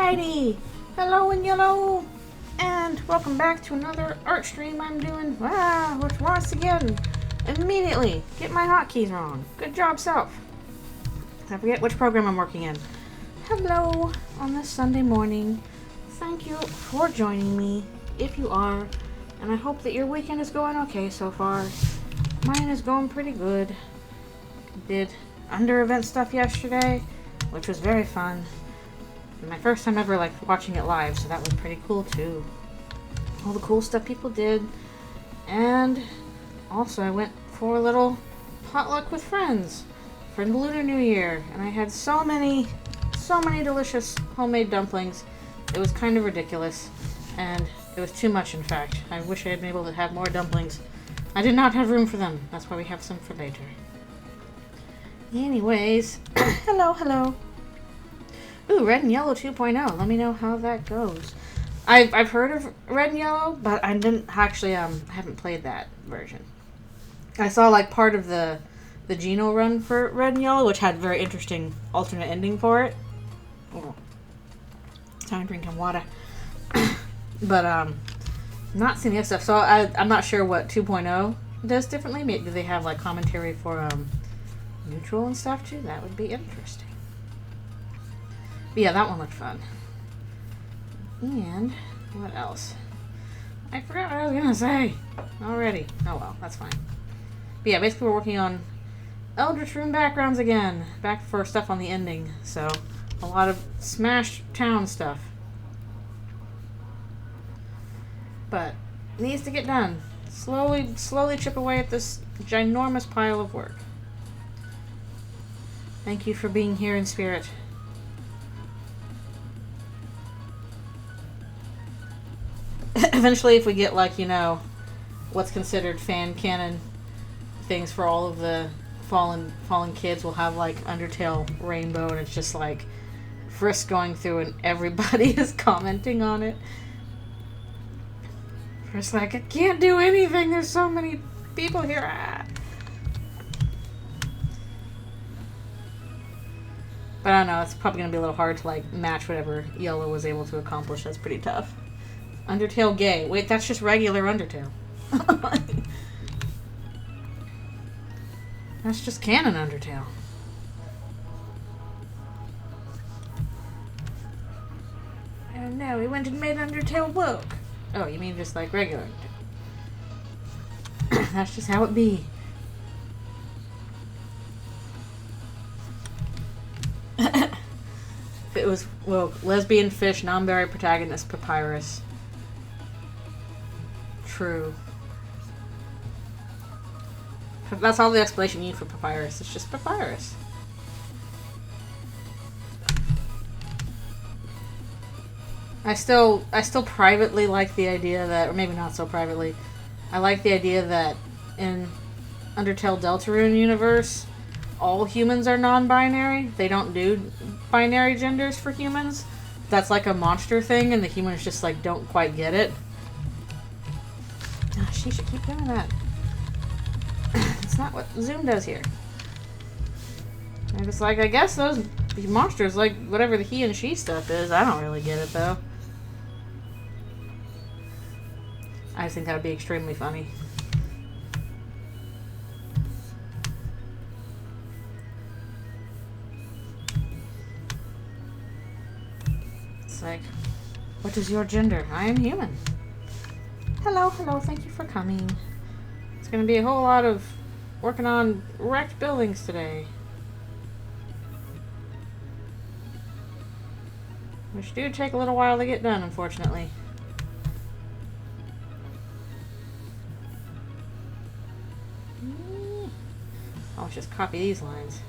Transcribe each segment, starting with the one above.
Alrighty, hello and yellow, and welcome back to another art stream I'm doing. Which once again, immediately get my hotkeys wrong. Good job, self. I forget which program I'm working in. Hello on this Sunday morning. Thank you for joining me, if you are, and I hope that your weekend is going okay so far. Mine is going pretty good. Did under event stuff yesterday, which was very fun. My first time ever watching it live, so that was pretty cool too. All the cool stuff people did. And also I went for a little potluck with friends for the Lunar New Year, and I had so many delicious homemade dumplings. It was kind of ridiculous, and it was too much in fact. I wish I had been able to have more dumplings. I did not have room for them. That's why we have some for later. Anyways, hello. Ooh, Red and Yellow 2.0. Let me know how that goes. I've heard of Red and Yellow, but I didn't actually haven't played that version. I saw part of the Geno run for Red and Yellow, which had a very interesting alternate ending for it. Oh, time drinking water. But not seen the other stuff, so I'm not sure what 2.0 does differently. Maybe do they have commentary for neutral and stuff too? That would be interesting. But yeah, that one looked fun. And what else? I forgot what I was gonna say already. Oh well, that's fine. But yeah, basically we're working on Eldritchrune backgrounds again. Back for stuff on the ending. So a lot of Smash Town stuff. But it needs to get done. Slowly chip away at this ginormous pile of work. Thank you for being here in spirit. Eventually, if we get what's considered fan canon things for all of the fallen kids, we'll have Undertale Rainbow, and it's just Frisk going through and everybody is commenting on it. Frisk I can't do anything. There's so many people here. But I don't know. It's probably gonna be a little hard to match whatever Yellow was able to accomplish. That's pretty tough. Undertale gay. Wait, that's just regular Undertale. That's just canon Undertale. I don't know. We went and made Undertale woke. Oh, you mean just regular Undertale? That's just how it be. If it was woke, lesbian fish, non-binary protagonist, papyrus. True. That's all the explanation you need for papyrus. It's just papyrus. I still privately like the idea that, or maybe not so privately, I like the idea that in Undertale Deltarune universe, all humans are non-binary. They don't do binary genders for humans. That's a monster thing, and the humans just don't quite get it. She should keep doing that. It's not what Zoom does here. And it's I guess those monsters whatever the he and she stuff is. I don't really get it though. I just think that would be extremely funny. It's what is your gender? I am human. Hello, thank you for coming. It's going to be a whole lot of working on wrecked buildings today. Which do take a little while to get done, unfortunately. I'll just copy these lines.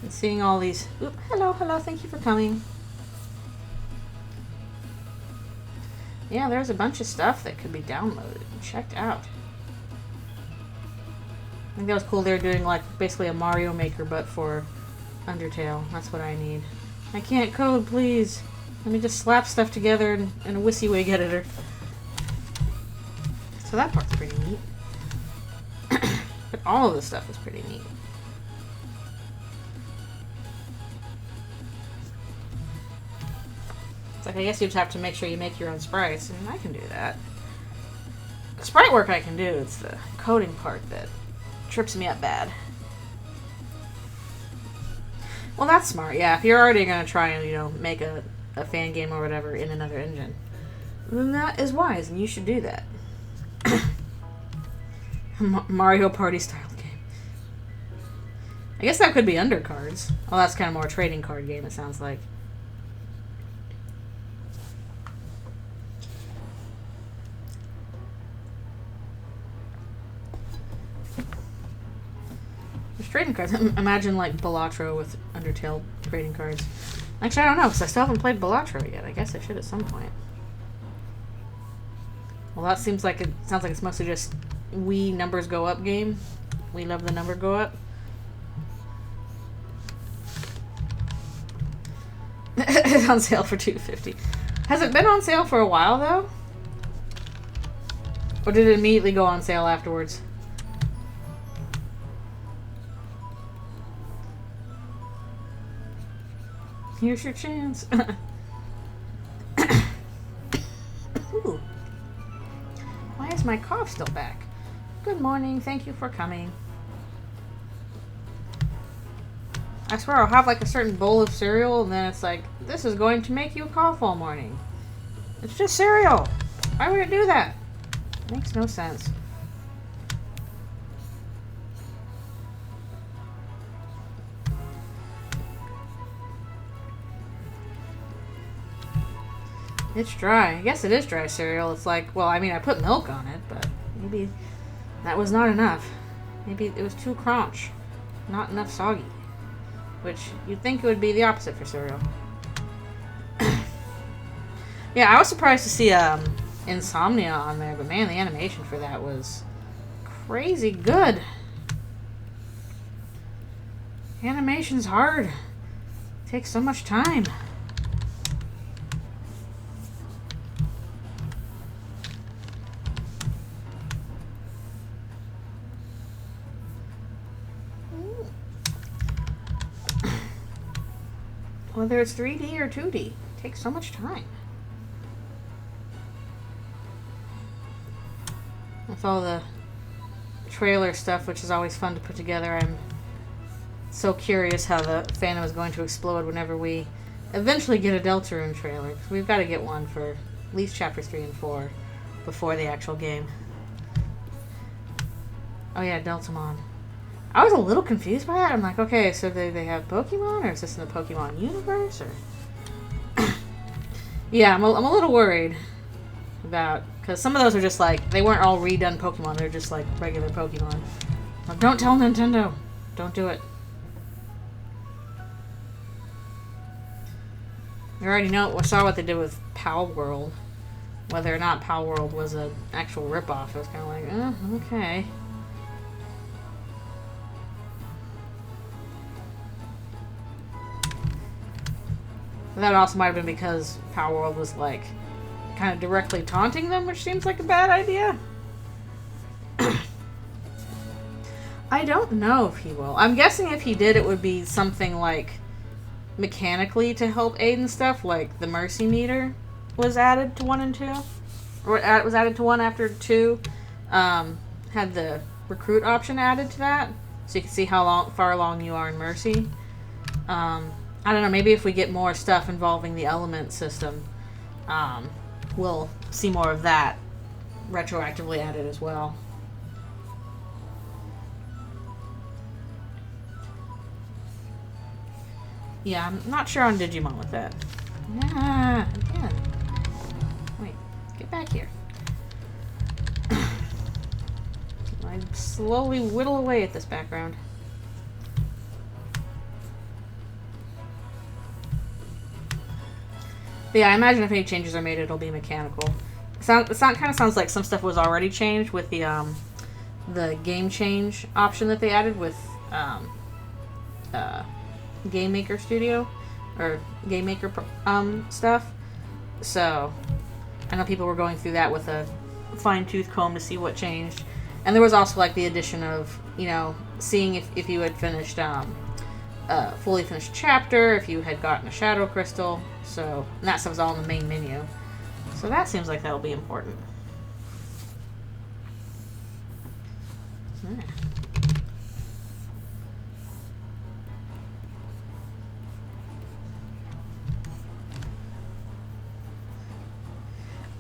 Seeing all these. Oop, hello, thank you for coming. Yeah, there's a bunch of stuff that could be downloaded and checked out. I think that was cool. They were doing basically a Mario Maker, but for Undertale. That's what I need. I can't code, please. Let me just slap stuff together in a WYSIWYG editor. That's So that part's pretty neat. But all of this stuff is pretty neat. It's like, I guess you'd have to make sure you make your own sprites, and I can do that. Sprite work I can do, it's the coding part that trips me up bad. Well, that's smart, yeah. If you're already going to try and, you know, make a fan game or whatever in another engine, then that is wise, and you should do that. Mario Party style game. I guess that could be undercards. Oh, that's kind of more a trading card game, it sounds like. There's trading cards. Imagine like Balatro with Undertale trading cards. Actually, I don't know, because I still haven't played Balatro yet. I guess I should at some point. Well, that sounds like it's mostly just Wii numbers go up game. We love the number go up. It's on sale for $2.50. Has it been on sale for a while though? Or did it immediately go on sale afterwards? Here's your chance. Ooh. Why is my cough still back? Good morning. Thank you for coming. I swear I'll have like a certain bowl of cereal and then it's like, this is going to make you cough all morning. It's just cereal. Why would it do that? It makes no sense. It's dry. I guess it is dry cereal. It's like, well, I mean, I put milk on it, but maybe that was not enough. Maybe it was too crunch. Not enough soggy. Which you'd think it would be the opposite for cereal. Yeah, I was surprised to see Insomnia on there, but man, the animation for that was crazy good. Animation's hard. It takes so much time. Whether it's 3D or 2D, it takes so much time. With all the trailer stuff, which is always fun to put together, I'm so curious how the fandom is going to explode whenever we eventually get a Deltarune trailer. Because we've got to get one for at least chapters 3 and 4 before the actual game. Oh yeah, Deltamon. I was a little confused by that. I'm like, okay, so they have Pokemon, or is this in the Pokemon universe, or? Yeah, I'm a little worried about, because some of those are just like, they weren't all redone Pokemon, they're just like regular Pokemon. Like, don't tell Nintendo. Don't do it. We already saw what they did with Pal World. Whether or not Pal World was an actual ripoff, it was kind of like, okay. That also might have been because Power World was like kind of directly taunting them, which seems like a bad idea. I don't know if he will. I'm guessing if he did, it would be something like mechanically to help aid and stuff, like the Mercy meter was added to 1 and 2. Or it was added to 1 after 2. Had the recruit option added to that, so you can see how far along you are in Mercy. I don't know, maybe if we get more stuff involving the element system, we'll see more of that retroactively added as well. Yeah, I'm not sure on Digimon with that. Nah, again. Wait, get back here. I slowly whittle away at this background. But yeah, I imagine if any changes are made, it'll be mechanical. It kind of sounds like some stuff was already changed with the game change option that they added with Game Maker Studio or Game Maker stuff. So I know people were going through that with a fine-tooth comb to see what changed. And there was also like the addition of, you know, seeing if you had finished fully finished chapter, if you had gotten a shadow crystal. So, and that stuff was all in the main menu. So that seems like that'll be important. Yeah.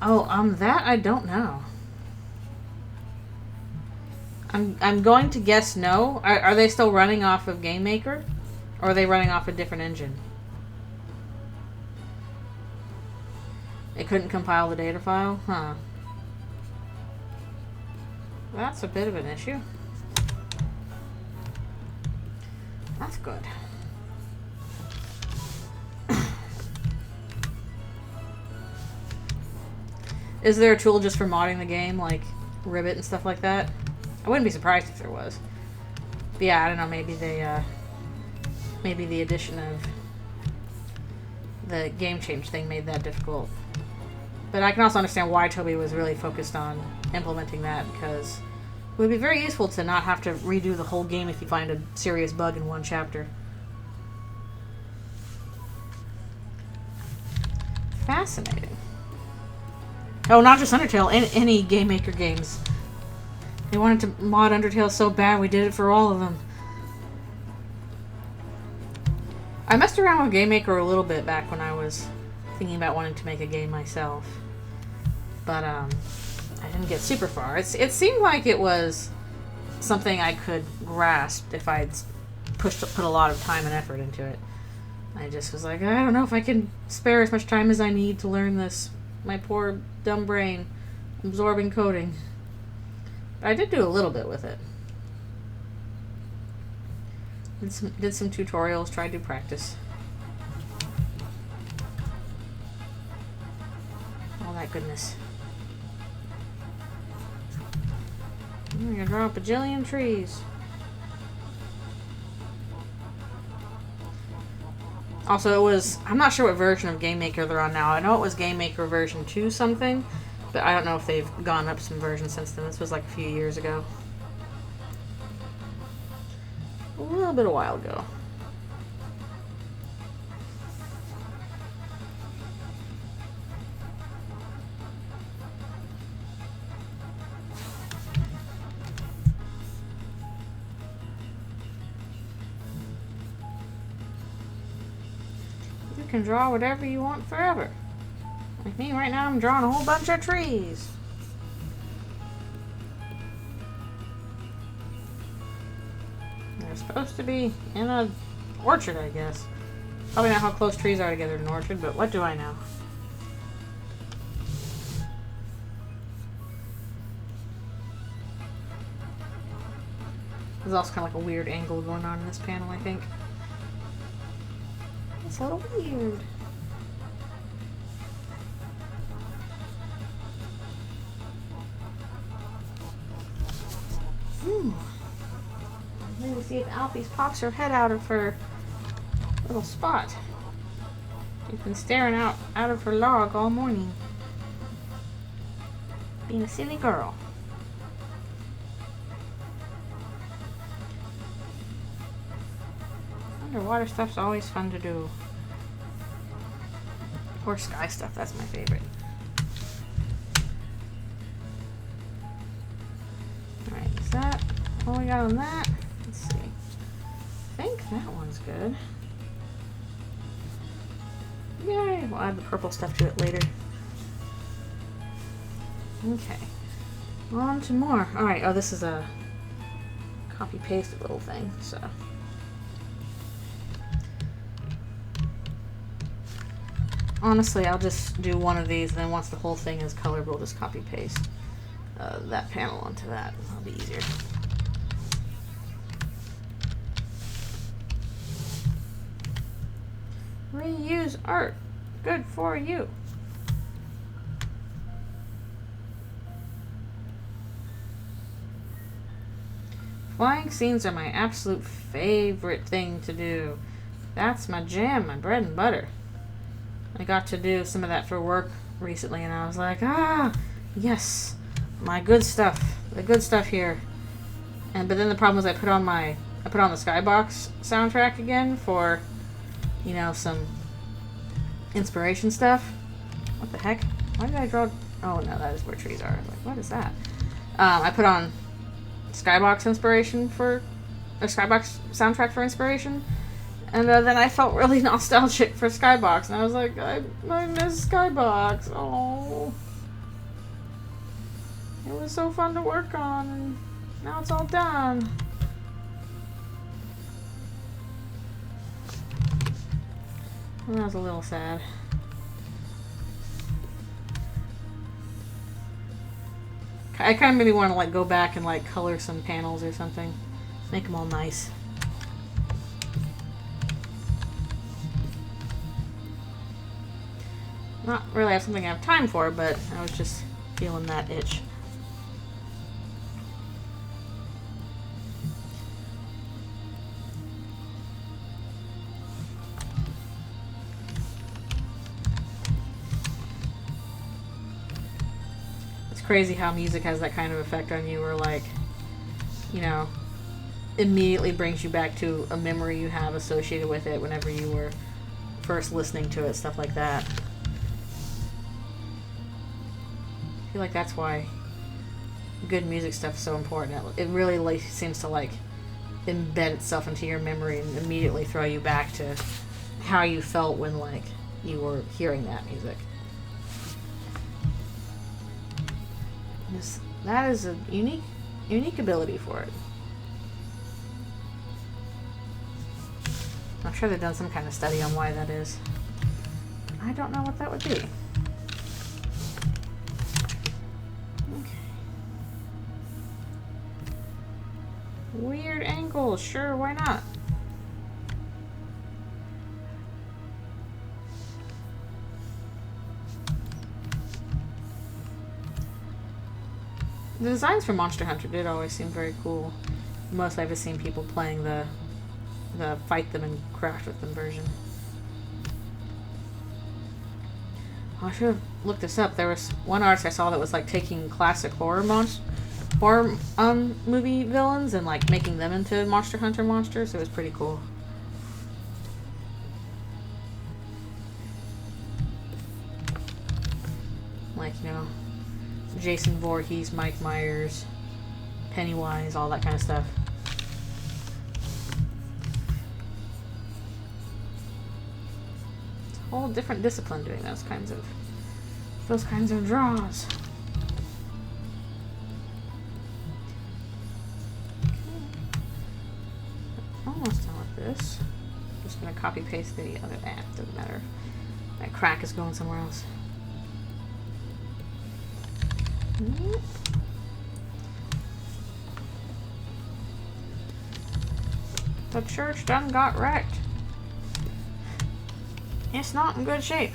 Oh, that I don't know. I'm going to guess no. Are they still running off of Game Maker? Or are they running off a different engine? It couldn't compile the data file? Huh. That's a bit of an issue. That's good. Is there a tool just for modding the game, like Ribbit and stuff like that? I wouldn't be surprised if there was. But yeah, I don't know, maybe they, maybe the addition of the game change thing made that difficult. But I can also understand why Toby was really focused on implementing that, because it would be very useful to not have to redo the whole game if you find a serious bug in one chapter. Fascinating. Oh, not just Undertale, any Game Maker games. They wanted to mod Undertale so bad, we did it for all of them. I messed around with Game Maker a little bit back when I was thinking about wanting to make a game myself. But, I didn't get super far. It seemed like it was something I could grasp if I'd put a lot of time and effort into it. I just was like, I don't know if I can spare as much time as I need to learn this. My poor dumb brain absorbing coding. But I did do a little bit with it. Did some tutorials, tried to practice. All that goodness. I'm gonna draw a bajillion trees. Also, it was... I'm not sure what version of Game Maker they're on now. I know it was Game Maker version 2 something, but I don't know if they've gone up some versions since then. This was like a few years ago. A little bit a while ago. You can draw whatever you want forever. Like me right now, I'm drawing a whole bunch of trees. They're supposed to be in an orchard, I guess. Probably not how close trees are together in an orchard, but what do I know? There's also kind of like a weird angle going on in this panel, I think. It's a little weird. Let me see if Alfie pops her head out of her little spot. She's been staring out of her log all morning. Being a silly girl. Underwater stuff's always fun to do. Or sky stuff, that's my favorite. Alright, is that all we got on that? Let's see. I think that one's good. Yay! We'll add the purple stuff to it later. Okay. On to more. Alright, oh, this is a copy-paste little thing, so... Honestly, I'll just do one of these, and then once the whole thing is colored, we'll just copy-paste that panel onto that. That'll be easier. Reuse art. Good for you. Flying scenes are my absolute favorite thing to do. That's my jam, my bread and butter. I got to do some of that for work recently, and I was like, ah, yes, my good stuff. The good stuff here. But then the problem was I put on the Skybox soundtrack again for, you know, some inspiration stuff. What the heck? Why did I draw? Oh no, that is where trees are. I was like, what is that? I put on Skybox soundtrack for inspiration, and then I felt really nostalgic for Skybox, and I was like, I miss Skybox. Oh, it was so fun to work on, and now it's all done. That was a little sad. I kind of maybe want to like go back and like color some panels or something. Make them all nice. Not really have something I have time for, but I was just feeling that itch. Crazy how music has that kind of effect on you, where like, you know, immediately brings you back to a memory you have associated with it whenever you were first listening to it, stuff like that. I feel like that's why good music stuff is so important. It really like seems to like embed itself into your memory and immediately throw you back to how you felt when like you were hearing that music. That is a unique ability for it. I'm sure they've done some kind of study on why that is. I don't know what that would be. Okay. Weird angles, sure, why not? The designs for Monster Hunter did always seem very cool. Mostly I've just seen people playing the fight them and craft with them version. I should have looked this up. There was one artist I saw that was like taking classic horror movie villains and like making them into Monster Hunter monsters. It was pretty cool. Like, you know, Jason Voorhees, Mike Myers, Pennywise, all that kind of stuff. It's a whole different discipline doing those kinds of draws. Okay. Almost done with this. Just gonna copy paste the other app. Doesn't matter. That crack is going somewhere else. The church done got wrecked. It's not in good shape.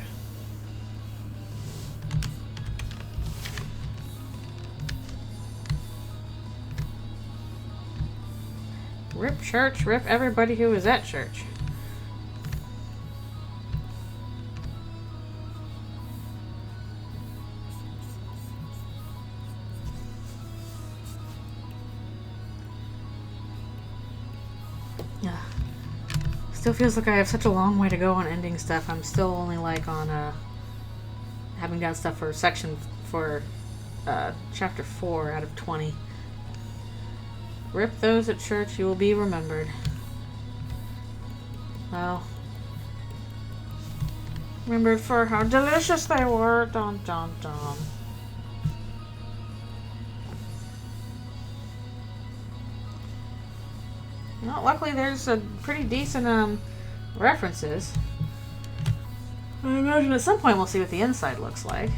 Rip church, rip everybody who was at church. Still feels like I have such a long way to go on ending stuff. I'm still only like on having done stuff for chapter 4 out of 20. Rip those at church, you will be remembered. Well, remembered for how delicious they were. Dun dun dun. Well, luckily there's a pretty decent references. I imagine at some point we'll see what the inside looks like.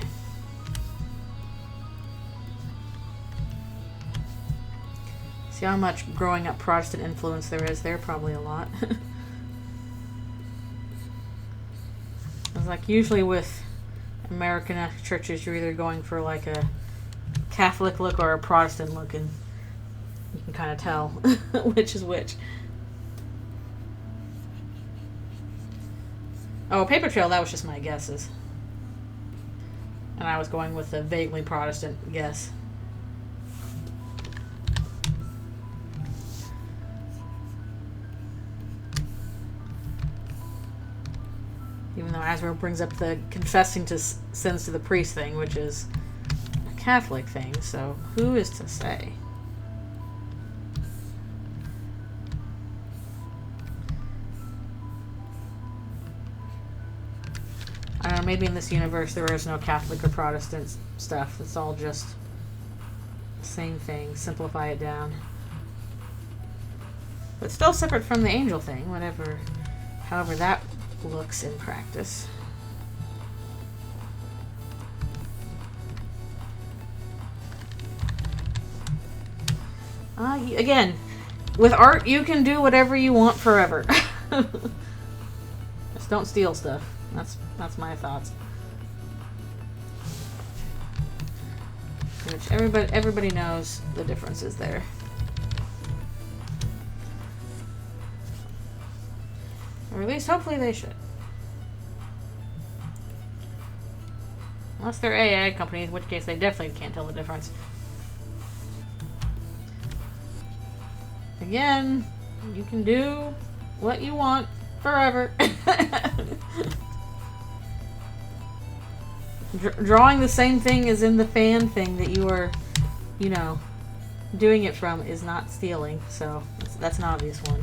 See how much growing up Protestant influence there is there? Probably a lot. It's like usually with American churches you're either going for like a Catholic look or a Protestant look, and you can kind of tell which is which. Oh, Paper Trail, that was just my guesses. And I was going with a vaguely Protestant guess. Even though Asriel brings up the confessing to sins to the priest thing, which is a Catholic thing, so who is to say? I don't know, maybe in this universe there is no Catholic or Protestant stuff. It's all just the same thing. Simplify it down. But still separate from the angel thing, whatever, however that looks in practice. Again, with art you can do whatever you want forever. Just don't steal stuff. That's my thoughts. Which everybody knows the differences there. Or at least hopefully they should. Unless they're AI companies, in which case they definitely can't tell the difference. Again, you can do what you want forever. Drawing the same thing as in the fan thing that you are, you know, doing it from is not stealing, so that's an obvious one.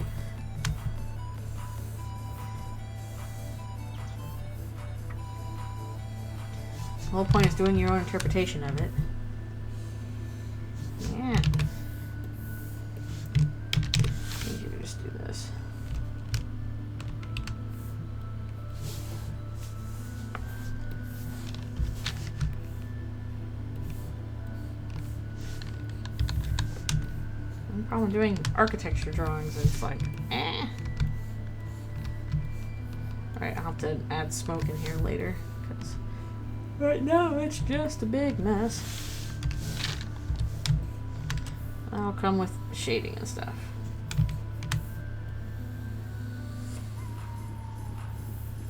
The whole point is doing your own interpretation of it. Yeah. I need you to just do this. The problem doing architecture drawings is it's like, eh. Alright, I'll have to add smoke in here later, because right now it's just a big mess. That'll come with shading and stuff.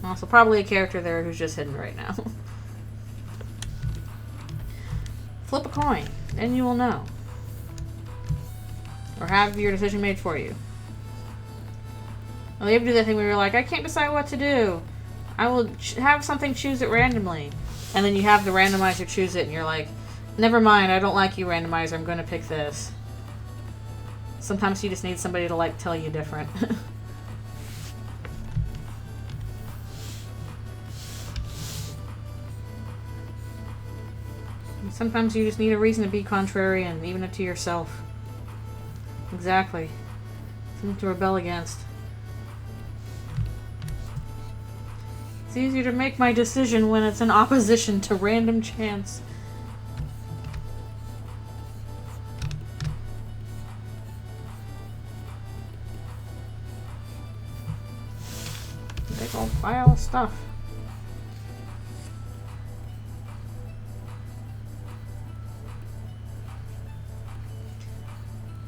Also, probably a character there who's just hidden right now. Flip a coin, and you will know. Or have your decision made for you. Well, they ever do that thing where you're like, I can't decide what to do. I will have something choose it randomly. And then you have the randomizer choose it, and you're like, never mind, I don't like you, randomizer, I'm going to pick this. Sometimes you just need somebody to, like, tell you different. Sometimes you just need a reason to be contrarian, even to yourself. Exactly. Something to rebel against. It's easier to make my decision when it's in opposition to random chance. Big old pile of stuff.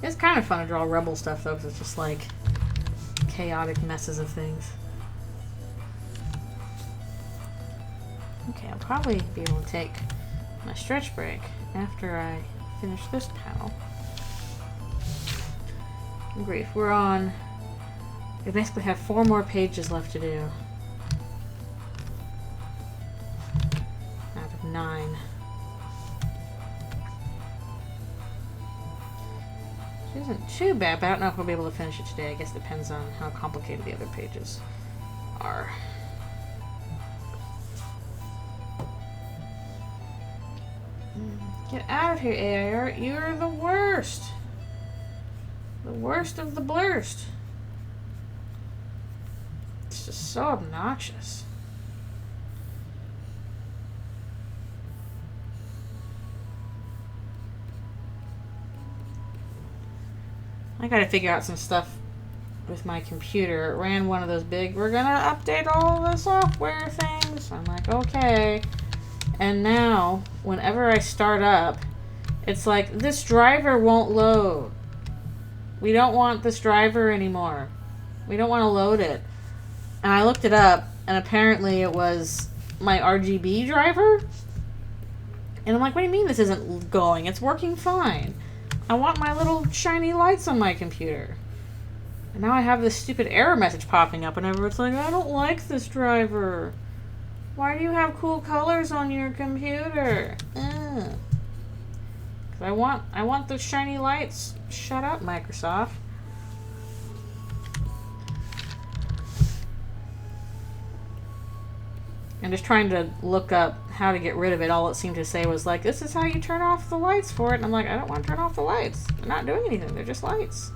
It's kind of fun to draw rebel stuff though, because it's just like chaotic messes of things. Okay, I'll probably be able to take my stretch break after I finish this panel. Grief, we're on... We basically have 4 more pages left to do. Out of 9. Which isn't too bad, but I don't know if we'll be able to finish it today. I guess it depends on how complicated the other pages are. Get out of here, AI art. You're the worst. The worst of the blurst. It's just so obnoxious. I gotta figure out some stuff with my computer. It ran one of those big, we're gonna update all the software things. I'm like, okay. And now, whenever I start up, it's like, this driver won't load. We don't want this driver anymore. We don't want to load it. And I looked it up, and apparently it was my RGB driver. And I'm like, what do you mean this isn't going? It's working fine. I want my little shiny lights on my computer. And now I have this stupid error message popping up whenever it's like, I don't like this driver. Why do you have cool colors on your computer? 'Cause I want the shiny lights. Shut up, Microsoft. I'm just trying to look up how to get rid of it. All it seemed to say was like, this is how you turn off the lights for it. And I'm like, I don't want to turn off the lights. They're not doing anything. They're just lights.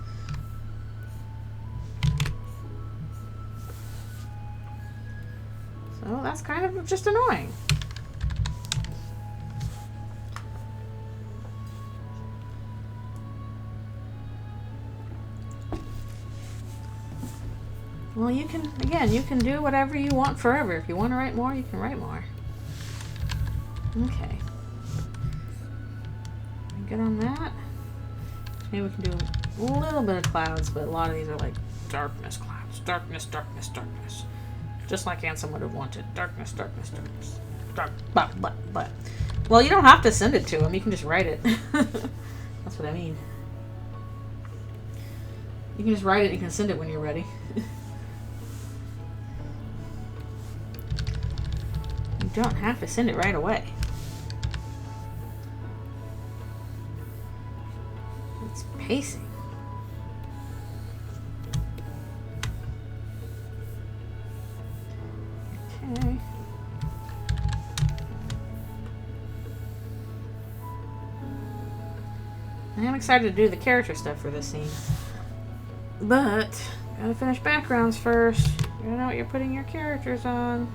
So that's kind of just annoying. Well, you can, again, you can do whatever you want forever. If you want to write more, you can write more. Okay. Good on that. Maybe we can do a little bit of clouds, but a lot of these are like darkness clouds. Darkness, darkness, darkness. Just like Ansem would have wanted. Darkness, darkness, darkness. Dark, but. Well, you don't have to send it to him. You can just write it. That's what I mean. You can just write it and you can send it when you're ready. You don't have to send it right away. It's pacing. Okay. I am excited to do the character stuff for this scene. But, gotta finish backgrounds first. You gotta know what you're putting your characters on.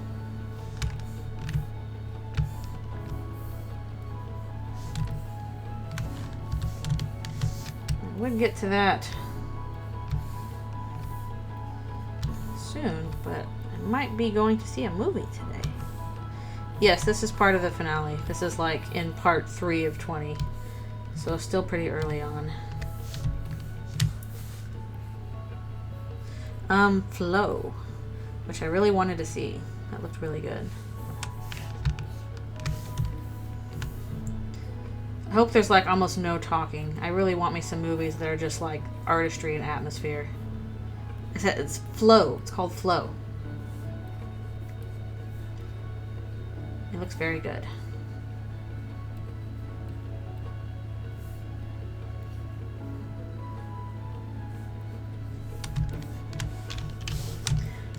I would get to that soon, but I might be going to see a movie today. Yes, this is part of the finale. This is like in part 3 of 20. So still pretty early on. Flow, which I really wanted to see. That looked really good. I hope there's like almost no talking. I really want me some movies that are just like artistry and atmosphere. It's Flow. It's called Flow. It looks very good.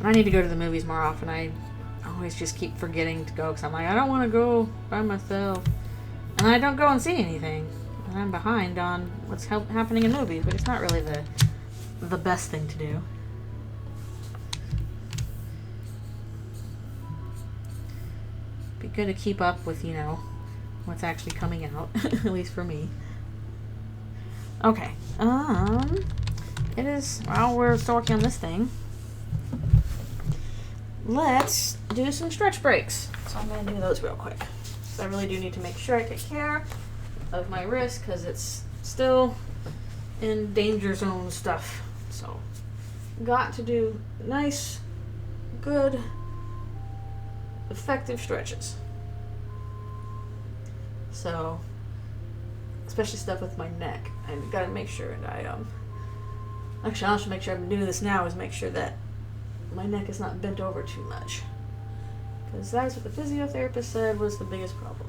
I need to go to the movies more often. I always just keep forgetting to go because I'm like, I don't want to go by myself. And I don't go and see anything. And I'm behind on what's happening in movies, but it's not really the best thing to do. Be good to keep up with, you know, what's actually coming out, at least for me. Okay. It is, while we're still working on this thing, let's do some stretch breaks. So I'm going to do those real quick. So I really do need to make sure I take care of my wrist because it's still in danger zone stuff. So got to do nice, good, effective stretches. So especially stuff with my neck. I got to make sure, and actually I should make sure I'm doing this now, is make sure that my neck is not bent over too much. Because that's what the physiotherapist said was the biggest problem.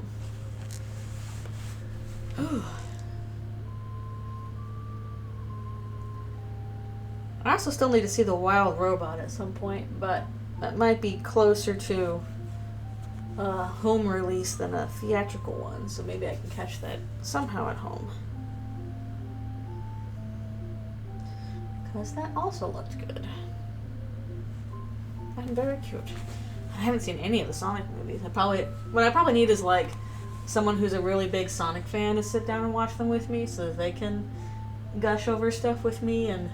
I also still need to see the wild robot at some point, but that might be closer to a home release than a theatrical one, so maybe I can catch that somehow at home. Because that also looked good. And very cute. I haven't seen any of the Sonic movies. What I probably need is like someone who's a really big Sonic fan to sit down and watch them with me so that they can gush over stuff with me and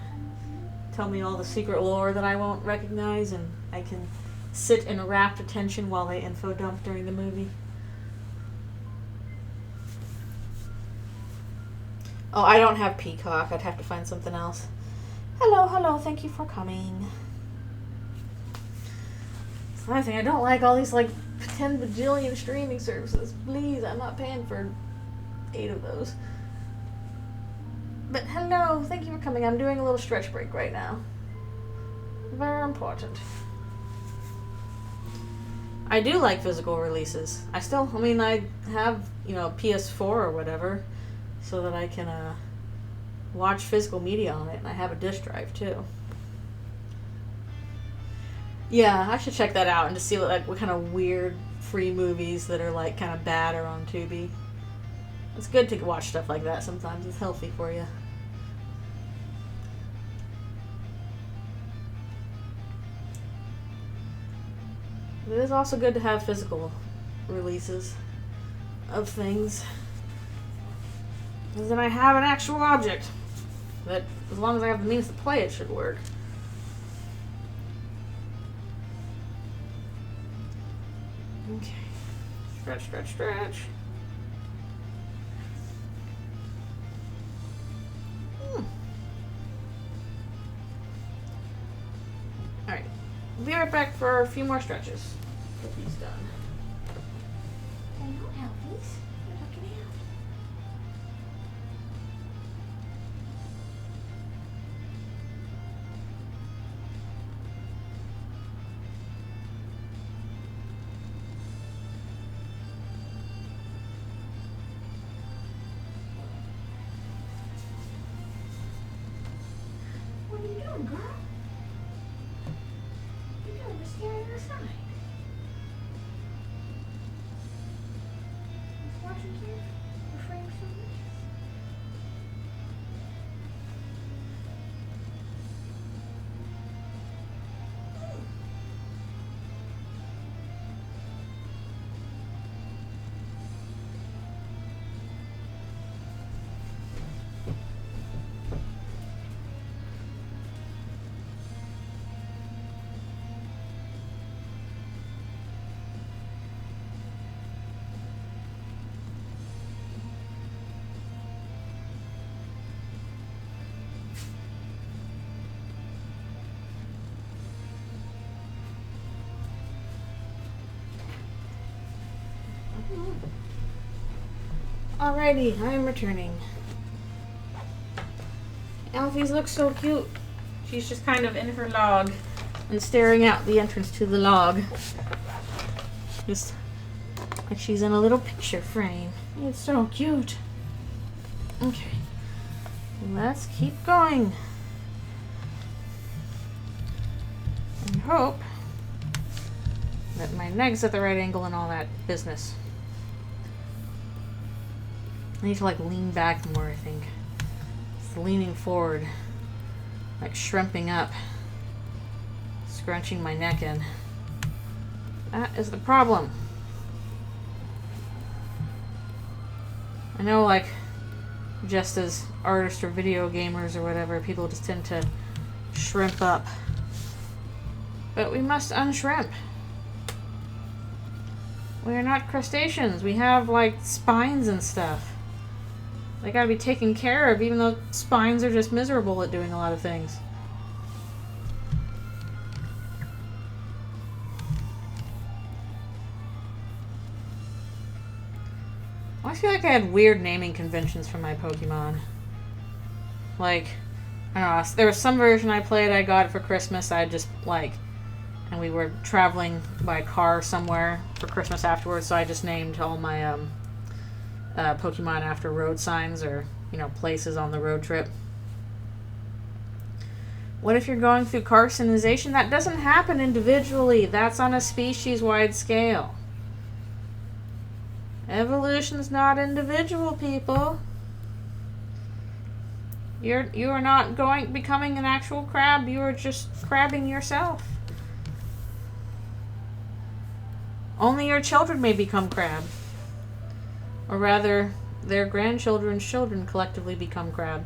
tell me all the secret lore that I won't recognize, and I can sit in rapt attention while they info dump during the movie. Oh, I don't have Peacock. I'd have to find something else. Hello, thank you for coming. It's another thing, I don't like all these like 10 bajillion streaming services. Please, I'm not paying for 8 of those. But hello, thank you for coming. I'm doing a little stretch break right now. Very important. I do like physical releases. I have, PS4 or whatever, so that I can watch physical media on it, and I have a disk drive too. Yeah, I should check that out and to see what kind of weird free movies that are like kind of bad are on Tubi. It's good to watch stuff like that sometimes. It's healthy for you. It is also good to have physical releases of things. Because then I have an actual object that, as long as I have the means to play it, should work. Okay. Stretch, stretch, stretch. Alright. We'll be right back for a few more stretches. Get these done. Hello, Elfies. You're looking out. What are you doing, girl? You're doing the scary side. Just watching here. The frame so much. Alrighty, I am returning. Alfie's looks so cute. She's just kind of in her log and staring out the entrance to the log. Just like she's in a little picture frame. It's so cute. Okay, let's keep going. And hope that my neg's at the right angle and all that business. I need to lean back more, I think. It's leaning forward, like shrimping up, scrunching my neck in. That is the problem. I know, just as artists or video gamers or whatever, people just tend to shrimp up. But we must unshrimp. We are not crustaceans. We have, spines and stuff. They gotta be taken care of, even though spines are just miserable at doing a lot of things. I always feel like I had weird naming conventions for my Pokemon. I don't know, there was some version I played, I got it for Christmas, and we were traveling by car somewhere for Christmas afterwards, so I just named all my, Pokemon after road signs or, places on the road trip. What if you're going through carcinization? That doesn't happen individually. That's on a species-wide scale. Evolution's not individual, people. You are not becoming an actual crab. You are just crabbing yourself. Only your children may become crab. Or rather, their grandchildren's children collectively become crab.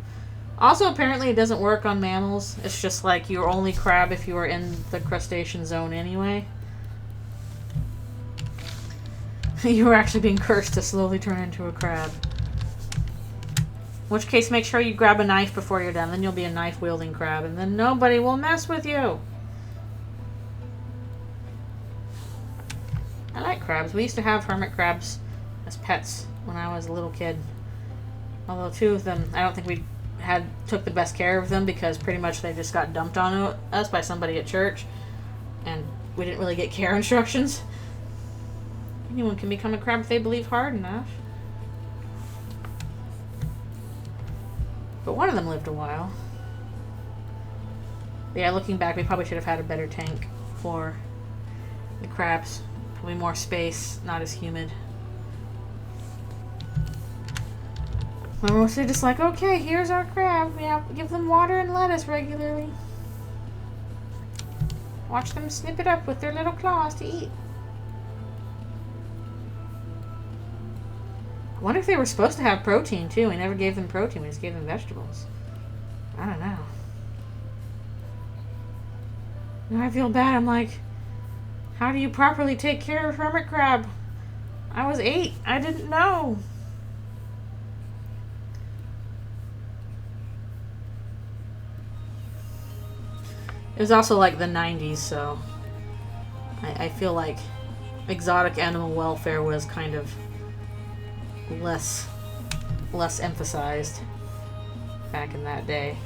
Also, apparently it doesn't work on mammals. It's just you're only crab if you are in the crustacean zone anyway. You are actually being cursed to slowly turn into a crab. In which case, make sure you grab a knife before you're done. Then you'll be a knife-wielding crab, and then nobody will mess with you. I like crabs. We used to have hermit crabs as pets when I was a little kid. Although two of them, I don't think we took the best care of them because pretty much they just got dumped on us by somebody at church, and we didn't really get care instructions. Anyone can become a crab if they believe hard enough. But one of them lived a while. But yeah, looking back, we probably should have had a better tank for the crabs. Probably more space, not as humid. We're mostly just like, okay, here's our crab. We have to give them water and lettuce regularly. Watch them snip it up with their little claws to eat. I wonder if they were supposed to have protein too. We never gave them protein, we just gave them vegetables. I don't know. Now I feel bad. I'm like, how do you properly take care of hermit crab? I was 8. I didn't know. It was also like the 90s, so I feel like exotic animal welfare was kind of less emphasized back in that day.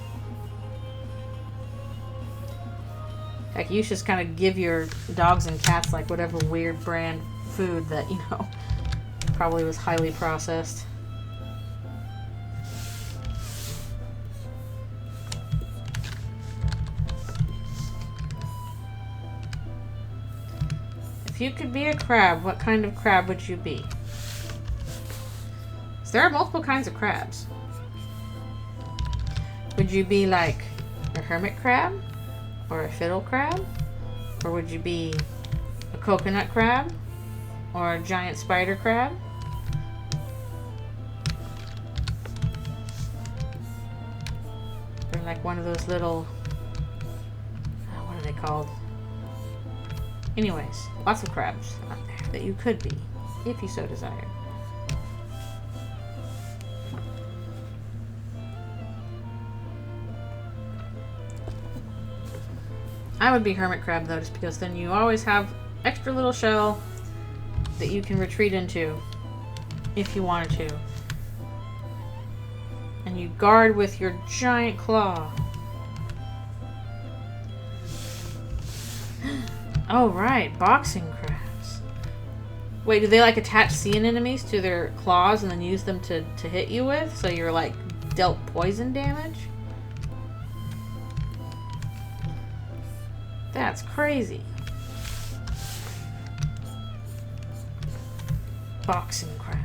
Heck, you should just kind of give your dogs and cats like whatever weird brand food that, you know, probably was highly processed. If you could be a crab, what kind of crab would you be? So there are multiple kinds of crabs. Would you be like a hermit crab? Or a fiddle crab? Or would you be a coconut crab? Or a giant spider crab? Or like one of those little... what are they called? Anyways, lots of crabs out there that you could be, if you so desire. I would be hermit crab though, just because then you always have extra little shell that you can retreat into if you wanted to. And you guard with your giant claw. Oh right, boxing crabs. Wait, do they like attach sea anemones to their claws and then use them to hit you with? So you're like dealt poison damage? That's crazy. Boxing crab.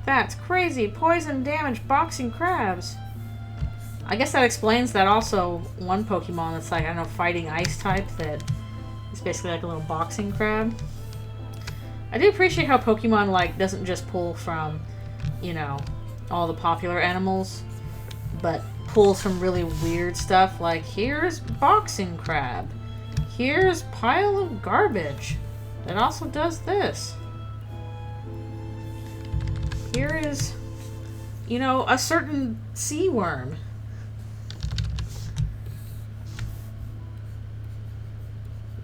That's crazy. Poison damage boxing crabs. I guess that explains that also one Pokemon that's like, I don't know, fighting ice type that is basically like a little boxing crab. I do appreciate how Pokemon like doesn't just pull from, you know, all the popular animals, but pulls from really weird stuff like here's boxing crab. Here's pile of garbage that also does this. Here is, you know, a certain sea worm.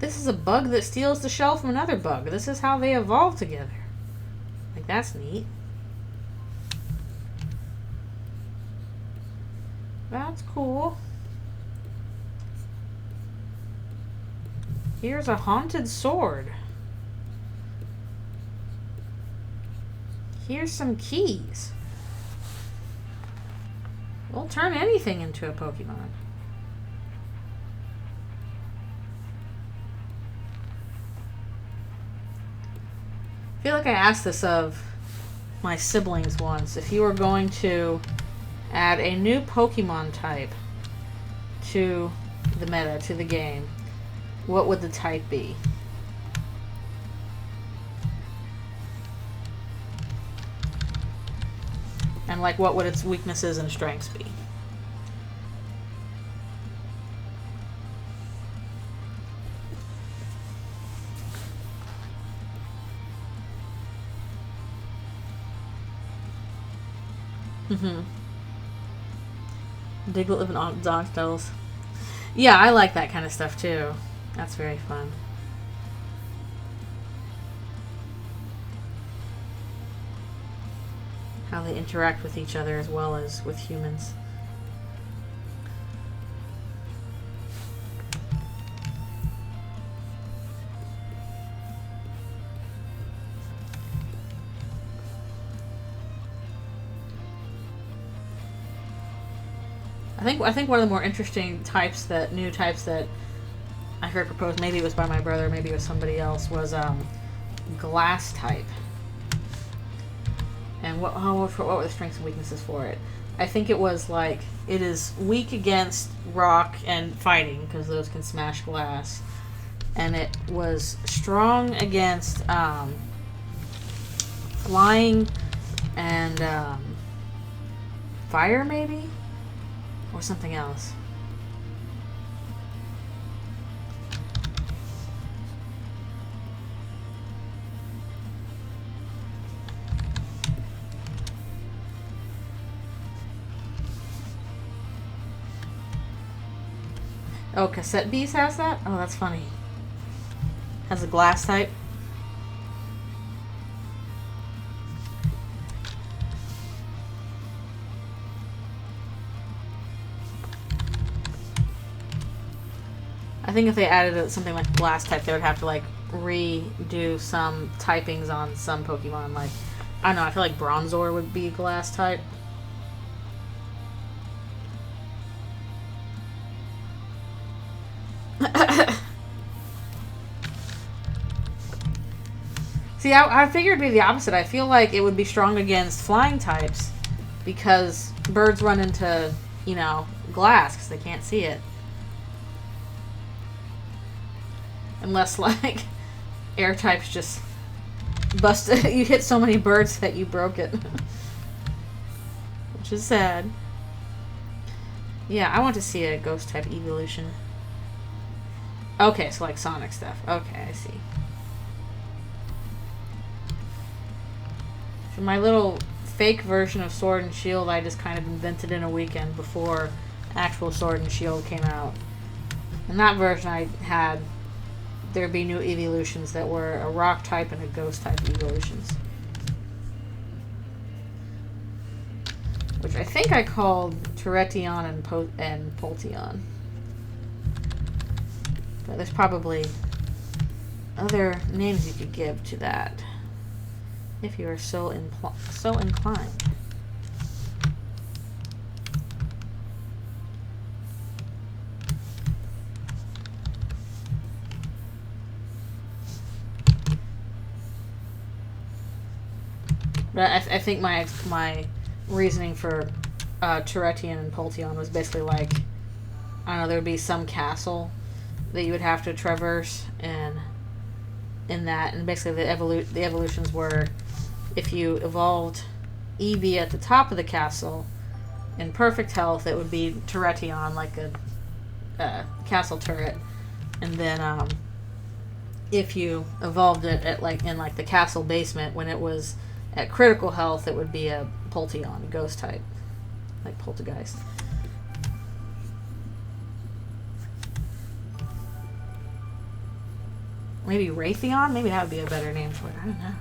This is a bug that steals the shell from another bug. This is how they evolve together. Like, that's neat. That's cool. Here's a haunted sword. Here's some keys. We'll turn anything into a Pokemon. I feel like I asked this of my siblings once. If you were going to add a new Pokemon type to the meta, to the game, what would the type be? And like, what would its weaknesses and strengths be? Diglett living on Zonstells. Yeah, I like that kind of stuff too. That's very fun. How they interact with each other as well as with humans. I think one of the more interesting types new types that I heard proposed, maybe it was by my brother, maybe it was somebody else, was glass type. And what were the strengths and weaknesses for it? I think it was like it is weak against rock and fighting because those can smash glass, and it was strong against flying and fire, maybe, or something else. Oh, Cassette Beast has that? Oh, that's funny. Has a glass type. I think if they added something like glass type, they would have to like redo some typings on some Pokemon. Like, I don't know, I feel like Bronzor would be glass type. See, I figured it'd be the opposite. I feel like it would be strong against flying types because birds run into, you know, glass because they can't see it. Unless, like, air types just bust it. You hit so many birds that you broke it. Which is sad. Yeah, I want to see a ghost type evolution. Okay, so like Sonic stuff. Okay, I see. So my little fake version of Sword and Shield I just kind of invented in a weekend before actual Sword and Shield came out. In that version I had there'd be new evolutions that were a rock type and a ghost type evolutions. Which I think I called Terretion and Polteon. But there's probably other names you could give to that if you are so inclined. But I think my reasoning for Terretion and Polteon was basically like, I don't know, there would be some castle that you would have to traverse, and in that, and basically the evolutions were, if you evolved Eevee at the top of the castle in perfect health, it would be Terretion, like a castle turret, and then if you evolved it at in the castle basement when it was at critical health, it would be a Polteon, a ghost type, like Poltergeist. Maybe Raytheon? Maybe that would be a better name for it. I don't know.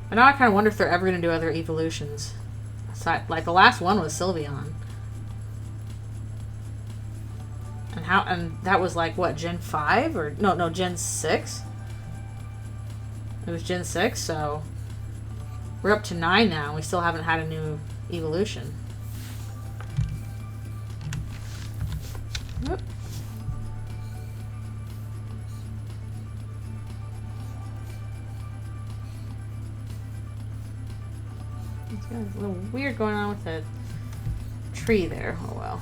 But now I kind of wonder if they're ever going to do other evolutions. Like the last one was Sylveon. And that was like, what, Gen 5? Or no, Gen 6? It was Gen 6, so we're up to 9 now. We still haven't had a new evolution. Whoop. It's got a little weird going on with the tree there. Oh well.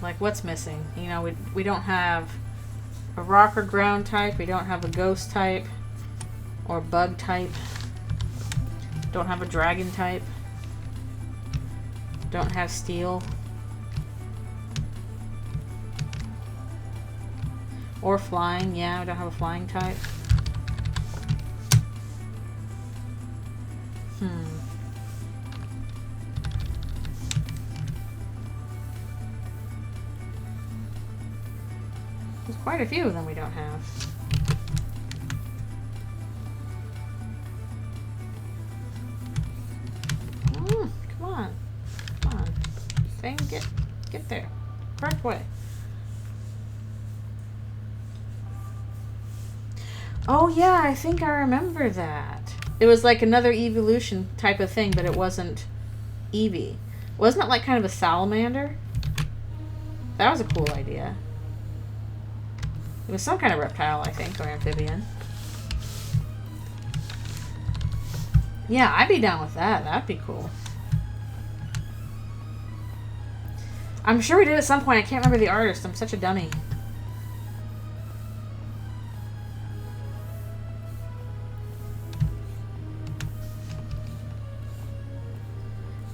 Like, what's missing? You know, we don't have a rock or ground type. We don't have a ghost type or bug type. Don't have a dragon type. Don't have steel. Or flying. Yeah, we don't have a flying type. There's quite a few of them we don't have. Come on. Come on. Thing, get there. Correct way. Oh yeah, I think I remember that. It was like another evolution type of thing, but it wasn't Eevee. Wasn't it like kind of a salamander? That was a cool idea. It was some kind of reptile, I think, or amphibian. Yeah, I'd be down with that. That'd be cool. I'm sure we did at some point. I can't remember the artist. I'm such a dummy.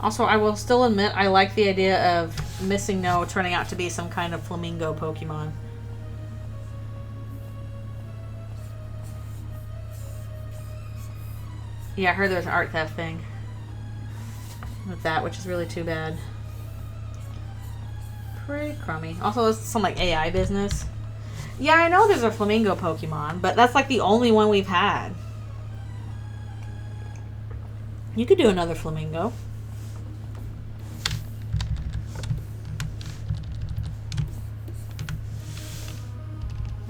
Also, I will still admit I like the idea of Missing No turning out to be some kind of flamingo Pokemon. Yeah, I heard there was an art theft thing with that, which is really too bad. Pretty crummy. Also, it's some like AI business. Yeah, I know there's a flamingo Pokemon, but that's like the only one we've had. You could do another flamingo.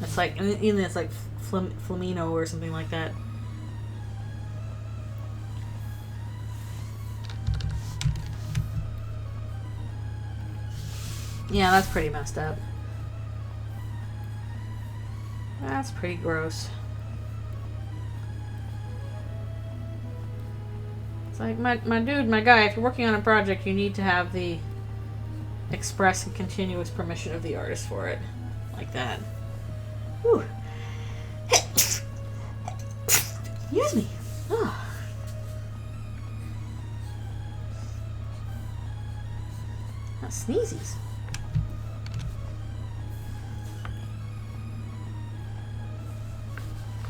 It's like, even it's like Flamino or something like that. Yeah, that's pretty messed up. That's pretty gross. It's like, my dude, my guy, if you're working on a project, you need to have the express and continuous permission of the artist for it. Like that. Whew. Excuse me. Oh. Not sneezies.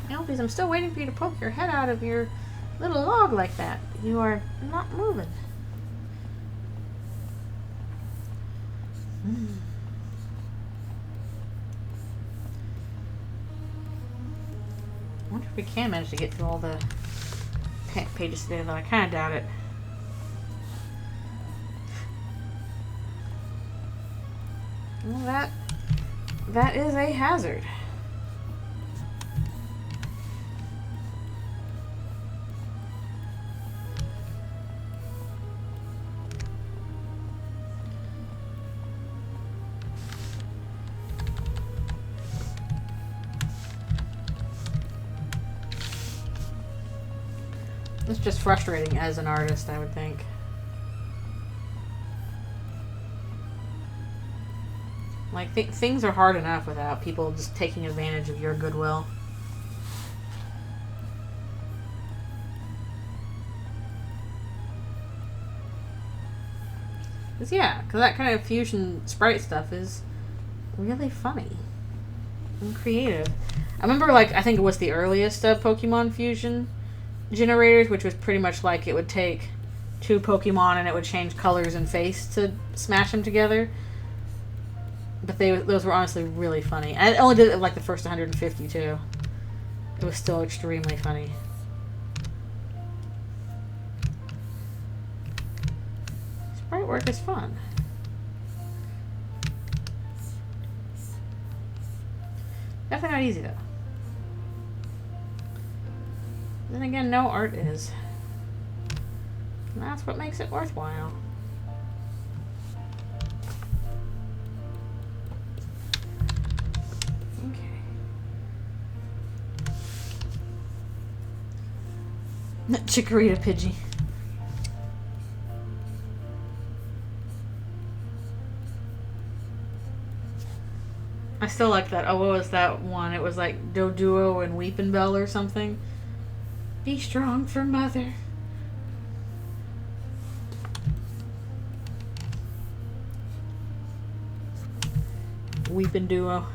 Albies, I'm still waiting for you to poke your head out of your little log like that. You are not moving. I wonder if we can manage to get through all the pages today, though. I kind of doubt it. Well, that is a hazard. It's just frustrating as an artist, I would think. Like, things are hard enough without people just taking advantage of your goodwill. Because that kind of fusion sprite stuff is really funny and creative. I remember, like, I think it was the earliest Pokemon fusion generators, which was pretty much like it would take two Pokemon and it would change colors and face to smash them together. But those were honestly really funny. I only did it like the first 150 too. It was still extremely funny. Sprite work is fun. Definitely not easy though. Then again, no art is. And that's what makes it worthwhile. Okay. Chikorita Pidgey. I still like that. Oh, what was that one? It was like Doduo and Weepin' Bell or something. Be strong for mother. Weepin' Duo.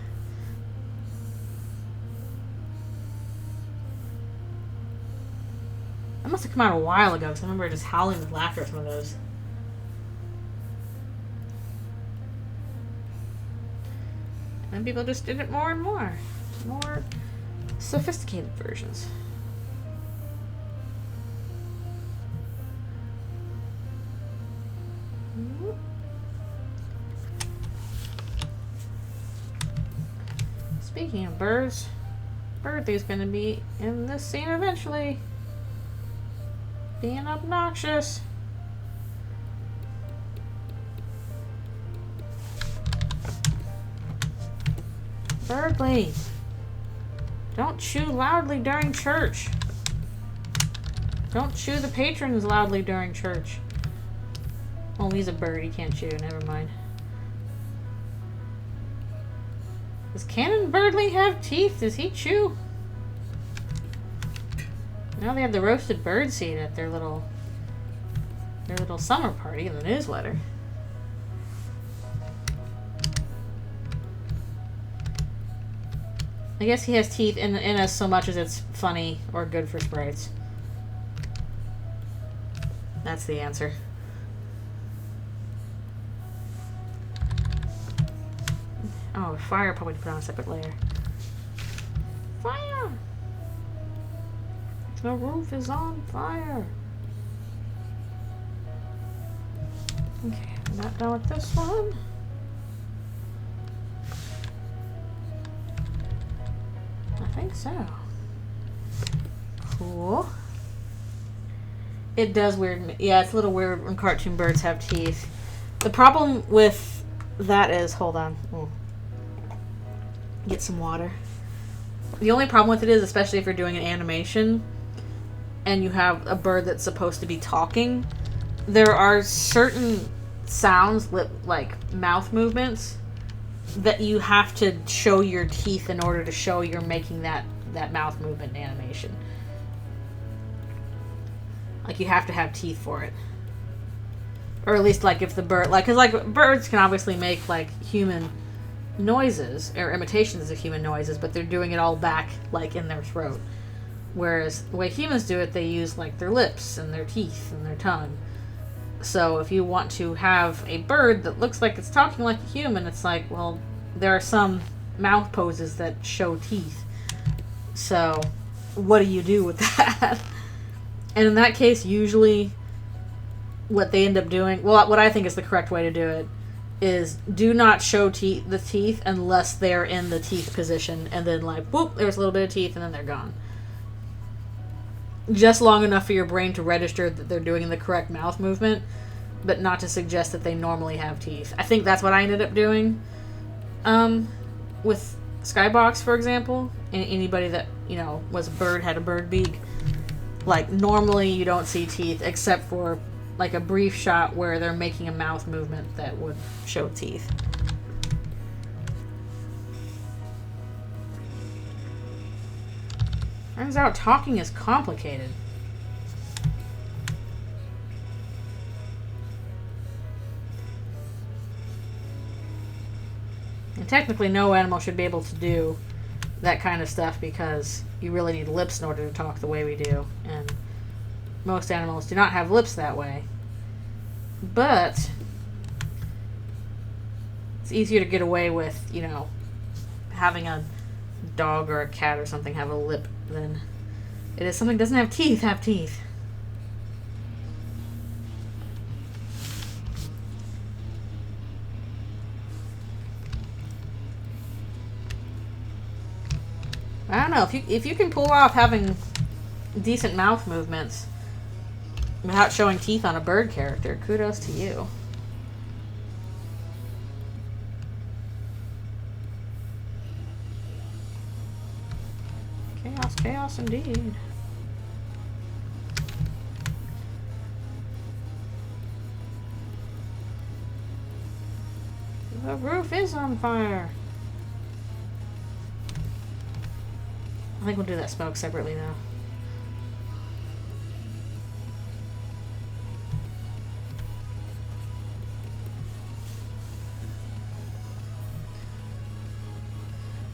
That must have come out a while ago because I remember just howling with laughter at some of those. And people just did it more and more. More sophisticated versions. Speaking of birds, Birdie's gonna be in this scene eventually. Being obnoxious. Birdly, don't chew loudly during church. Don't chew the patrons loudly during church. Oh, he's a bird. He can't chew. Never mind. Does Canon Birdly have teeth? Does he chew? Now they have the roasted bird seed at their little summer party in the newsletter. I guess he has teeth in us so much as it's funny or good for sprites. That's the answer. Oh, fire probably put on a separate layer. Fire! The roof is on fire. Okay, I'm not done with this one. I think so. Cool. It does weird. Yeah, it's a little weird when cartoon birds have teeth. The problem with that is, hold on. Get some water. The only problem with it is, especially if you're doing an animation and you have a bird that's supposed to be talking, there are certain sounds, like mouth movements, that you have to show your teeth in order to show you're making that mouth movement in animation. Like, you have to have teeth for it. Or at least, like, if the bird... Like, because, like, birds can obviously make, like, human noises, or imitations of human noises, but they're doing it all back, like, in their throat. Whereas, the way humans do it, they use, like, their lips and their teeth and their tongue. So, if you want to have a bird that looks like it's talking like a human, it's like, well, there are some mouth poses that show teeth. So, what do you do with that? And in that case, usually what they end up doing, well, what I think is the correct way to do it, is do not show the teeth unless they're in the teeth position, and then, like, whoop, there's a little bit of teeth, and then they're gone. Just long enough for your brain to register that they're doing the correct mouth movement, but not to suggest that they normally have teeth. I think that's what I ended up doing with Skybox, for example, and anybody that, you know, was a bird, had a bird beak. Like, normally you don't see teeth except for, like, a brief shot where they're making a mouth movement that would show teeth. Turns out talking is complicated. And technically no animal should be able to do that kind of stuff because you really need lips in order to talk the way we do, and most animals do not have lips that way. But it's easier to get away with, you know, having a dog or a cat or something have a lip than it is something that doesn't have teeth have teeth. I don't know, if you can pull off having decent mouth movements without showing teeth on a bird character, kudos to you. Chaos, chaos indeed. The roof is on fire. I think we'll do that smoke separately now.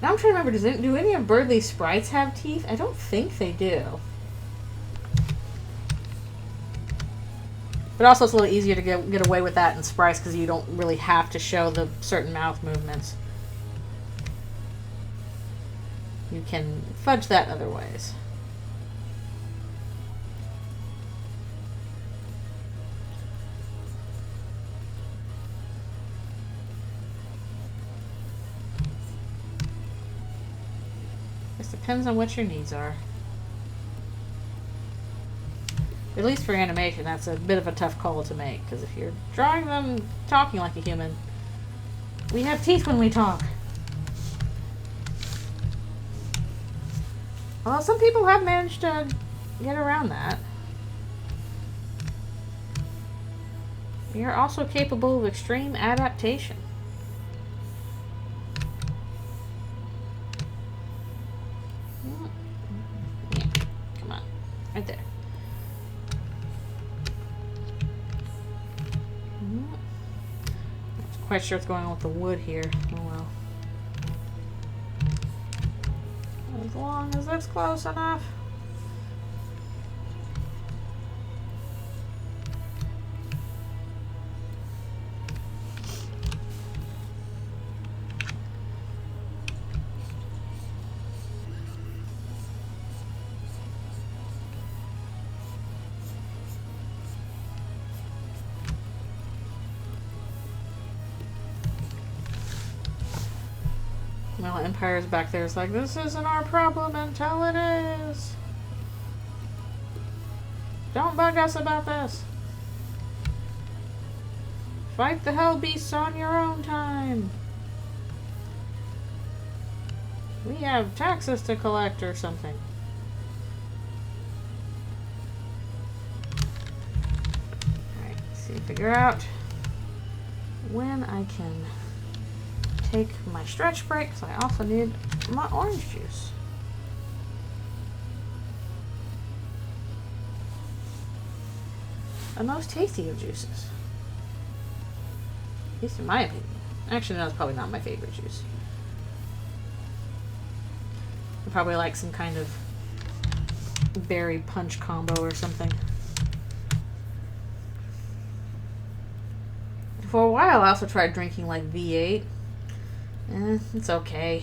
Now I'm trying to remember, do any of Birdly's sprites have teeth? I don't think they do. But also it's a little easier to get away with that in sprites because you don't really have to show the certain mouth movements. You can fudge that other ways. Just depends on what your needs are. At least for animation, that's a bit of a tough call to make, because if you're drawing them talking like a human, we have teeth when we talk. Well, some people have managed to get around that. We are also capable of extreme adaptation. Yeah, come on. Right there. Not quite sure what's going on with the wood here. Oh well. As long as it's close enough. Well, Empire's back there. It's like, this isn't our problem until it is. Don't bug us about this. Fight the hell beasts on your own time. We have taxes to collect or something. Alright, see, figure out when I can take my stretch break, because I also need my orange juice. The most tasty of juices. At least in my opinion. Actually, no, it's probably not my favorite juice. I probably like some kind of berry punch combo or something. For a while, I also tried drinking like V8. It's okay.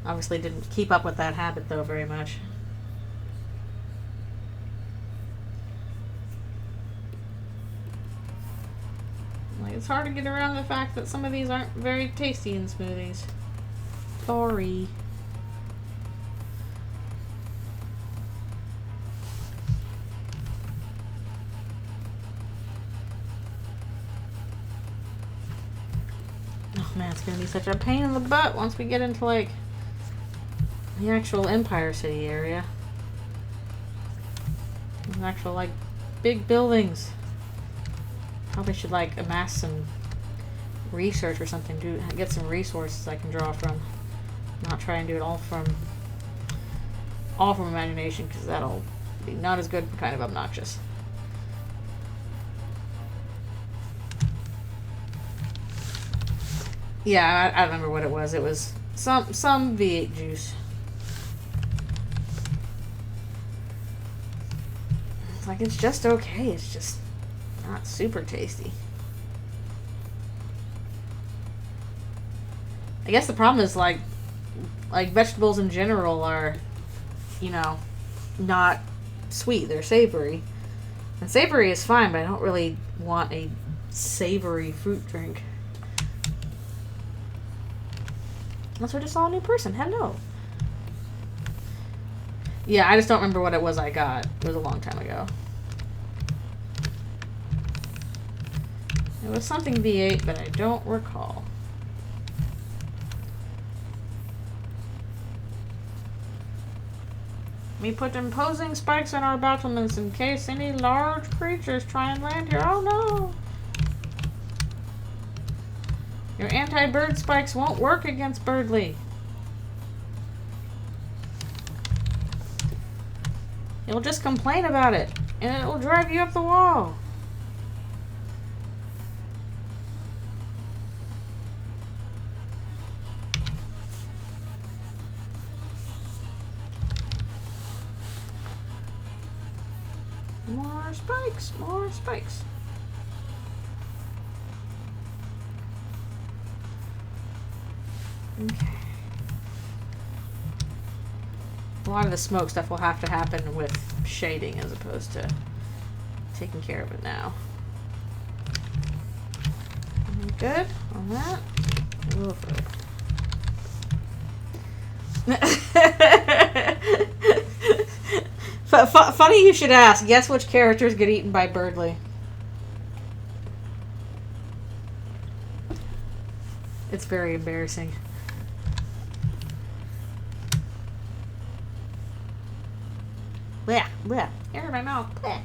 Obviously didn't keep up with that habit though very much. Like, it's hard to get around the fact that some of these aren't very tasty in smoothies. Sorry. Oh man, it's gonna be such a pain in the butt once we get into like the actual Empire City area. There's actual like big buildings. Probably should like amass some research or something, get some resources I can draw from. Not try and do it all from imagination, because that'll be not as good, kind of obnoxious. Yeah, I remember what it was. It was some V8 juice. It's like, it's just okay. It's just not super tasty. I guess the problem is like vegetables in general are, you know, not sweet. They're savory. And savory is fine, but I don't really want a savory fruit drink. Unless I just saw a new person. Hello. Yeah, I just don't remember what it was I got. It was a long time ago. It was something V8, but I don't recall. We put imposing spikes on our battlements in case any large creatures try and land here. Oh no! Your anti-bird spikes won't work against Birdly. You'll just complain about it, and it will drive you up the wall. More spikes, more spikes. Okay. A lot of the smoke stuff will have to happen with shading as opposed to taking care of it now. Good on that. Funny you should ask. Guess which characters get eaten by Birdly? It's very embarrassing. Blech, blech. Air in my mouth. Blech.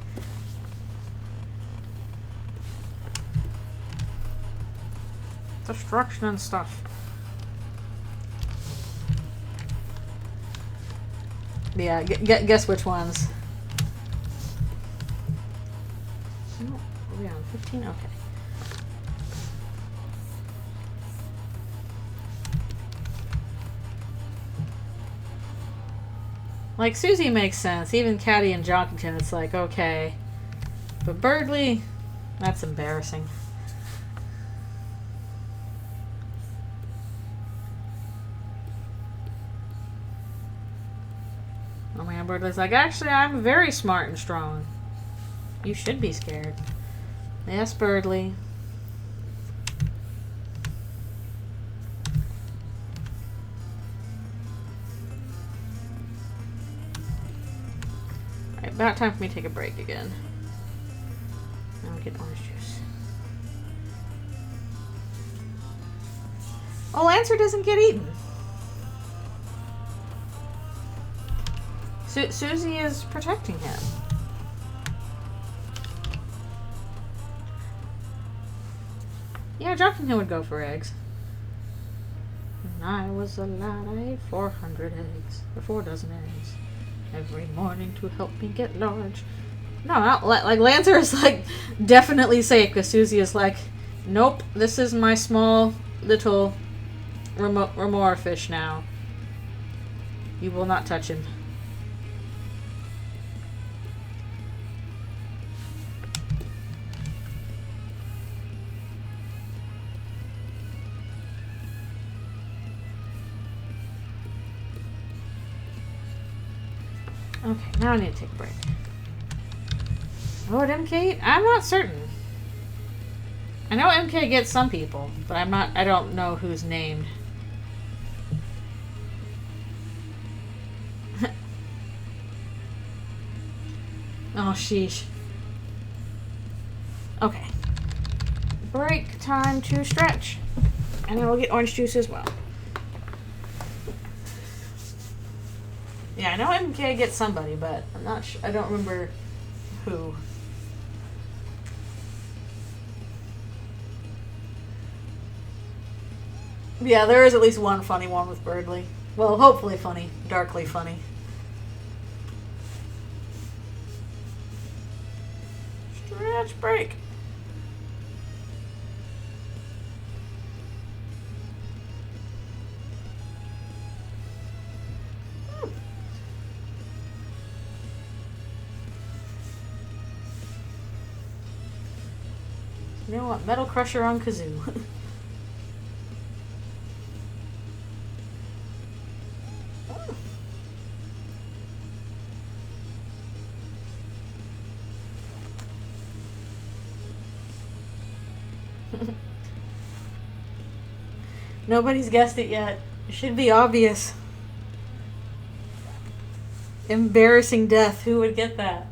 Destruction and stuff. Yeah, guess which ones. Oh, are we on 15? Okay. Like, Susie makes sense. Even Caddy and Jockington, it's like, okay. But Birdly, that's embarrassing. Oh man, Birdly's like, actually, I'm very smart and strong. You should be scared. Yes, Birdly. Alright, about time for me to take a break again. I'll get orange juice. Oh, Lancer doesn't get eaten. Susie is protecting him. Yeah, Jockington would go for eggs. When I was a lad, I ate 400 eggs. Or 4 dozen eggs. Every morning to help me get large. No, not like Lancer is like definitely safe because Susie is like, nope, this is my small little remora fish now. You will not touch him. Okay, now I need to take a break. Oh, did MK eat? I'm not certain. I know MK gets some people, but I don't know who's named. Oh, sheesh. Okay. Break time to stretch. And then we'll get orange juice as well. Yeah, I know MK gets somebody, but I'm not sure. I don't remember who. Yeah, there is at least one funny one with Birdly. Well, hopefully funny. Darkly funny. Stretch break. You know what? Metal Crusher on Kazoo. Nobody's guessed it yet. It should be obvious. Embarrassing death. Who would get that?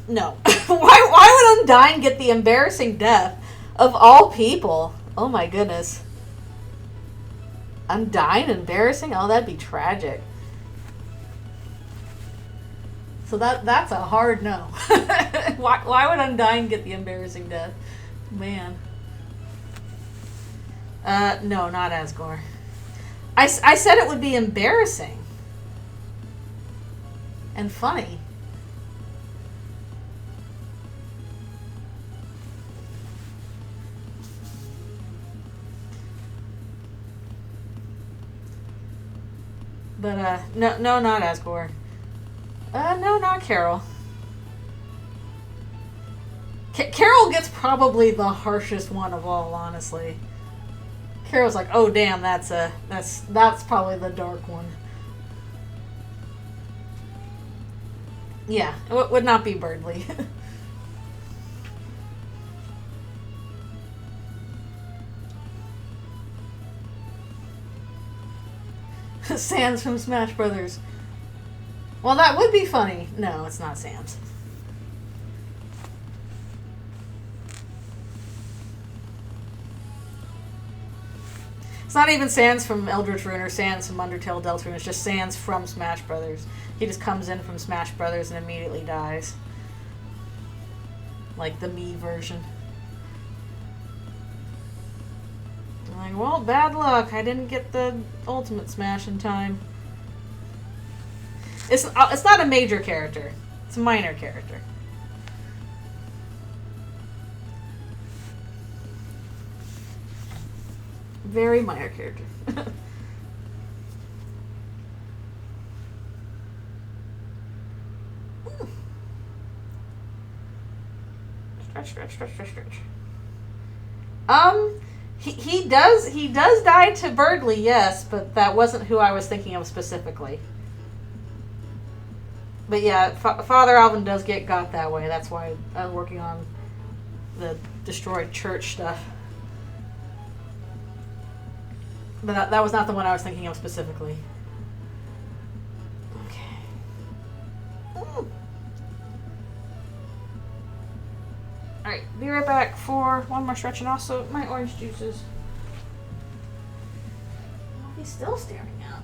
No. Why would Undyne get the embarrassing death of all people? Oh my goodness. Undyne embarrassing? Oh, that'd be tragic. So that's a hard no. Why would Undyne get the embarrassing death? Man. No, not Asgore. I said it would be embarrassing. And funny. But, no, not Asgore. No, not Carol. Carol gets probably the harshest one of all, honestly. Carol's like, oh damn, that's probably the dark one. Yeah, it would not be Birdly. Sans from Smash Brothers. Well, that would be funny. No, it's not Sans. It's not even Sans from Eldritchrune or Sans from Undertale Deltarune. It's just Sans from Smash Brothers. He just comes in from Smash Brothers and immediately dies. Like the Mii version. I'm like, well, bad luck. I didn't get the Ultimate Smash in time. It's not a major character. It's a minor character. Very minor character. Stretch. He does die to Birdly, yes, but that wasn't who I was thinking of specifically. But yeah, Father Alvin does get got that way. That's why I'm working on the destroyed church stuff. But that was not the one I was thinking of specifically. Okay. Alright, be right back for one more stretch and also my orange juices. Oh, he's still staring out.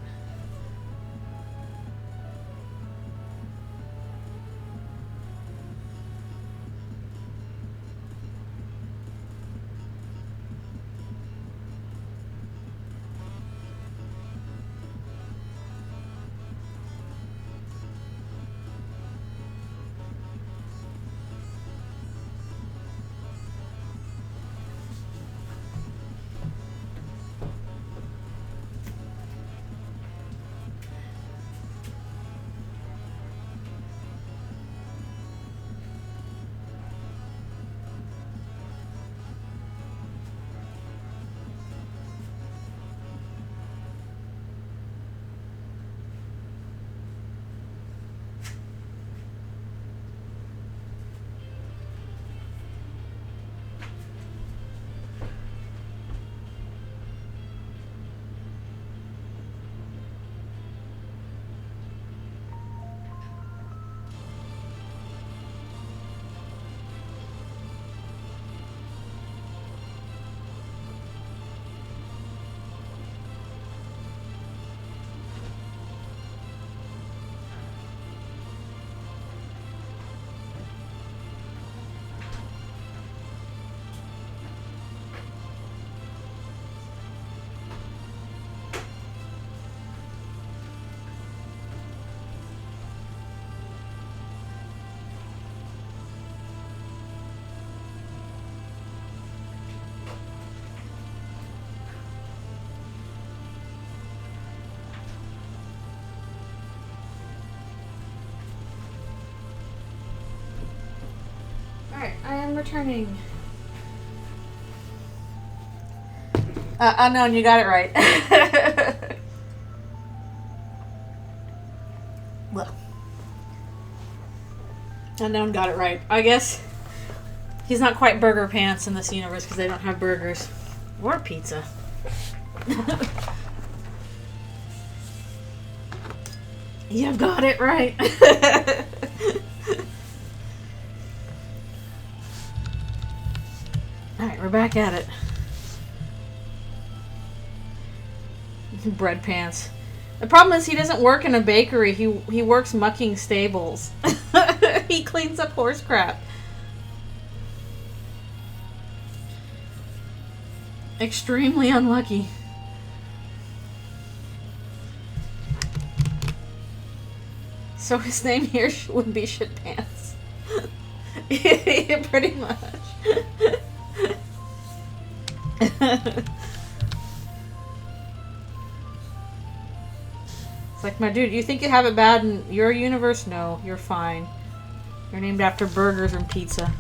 Alright, I am returning. Unknown, you got it right. Well, Unknown got it right. I guess he's not quite Burger Pants in this universe because they don't have burgers. Or pizza. You've got it right. Alright, we're back at it. Bread Pants. The problem is he doesn't work in a bakery. He works mucking stables. He cleans up horse crap. Extremely unlucky. So his name here would be Shit Pants. Yeah, pretty much. It's like, my dude, you think you have it bad in your universe? No, you're fine. You're named after burgers and pizza.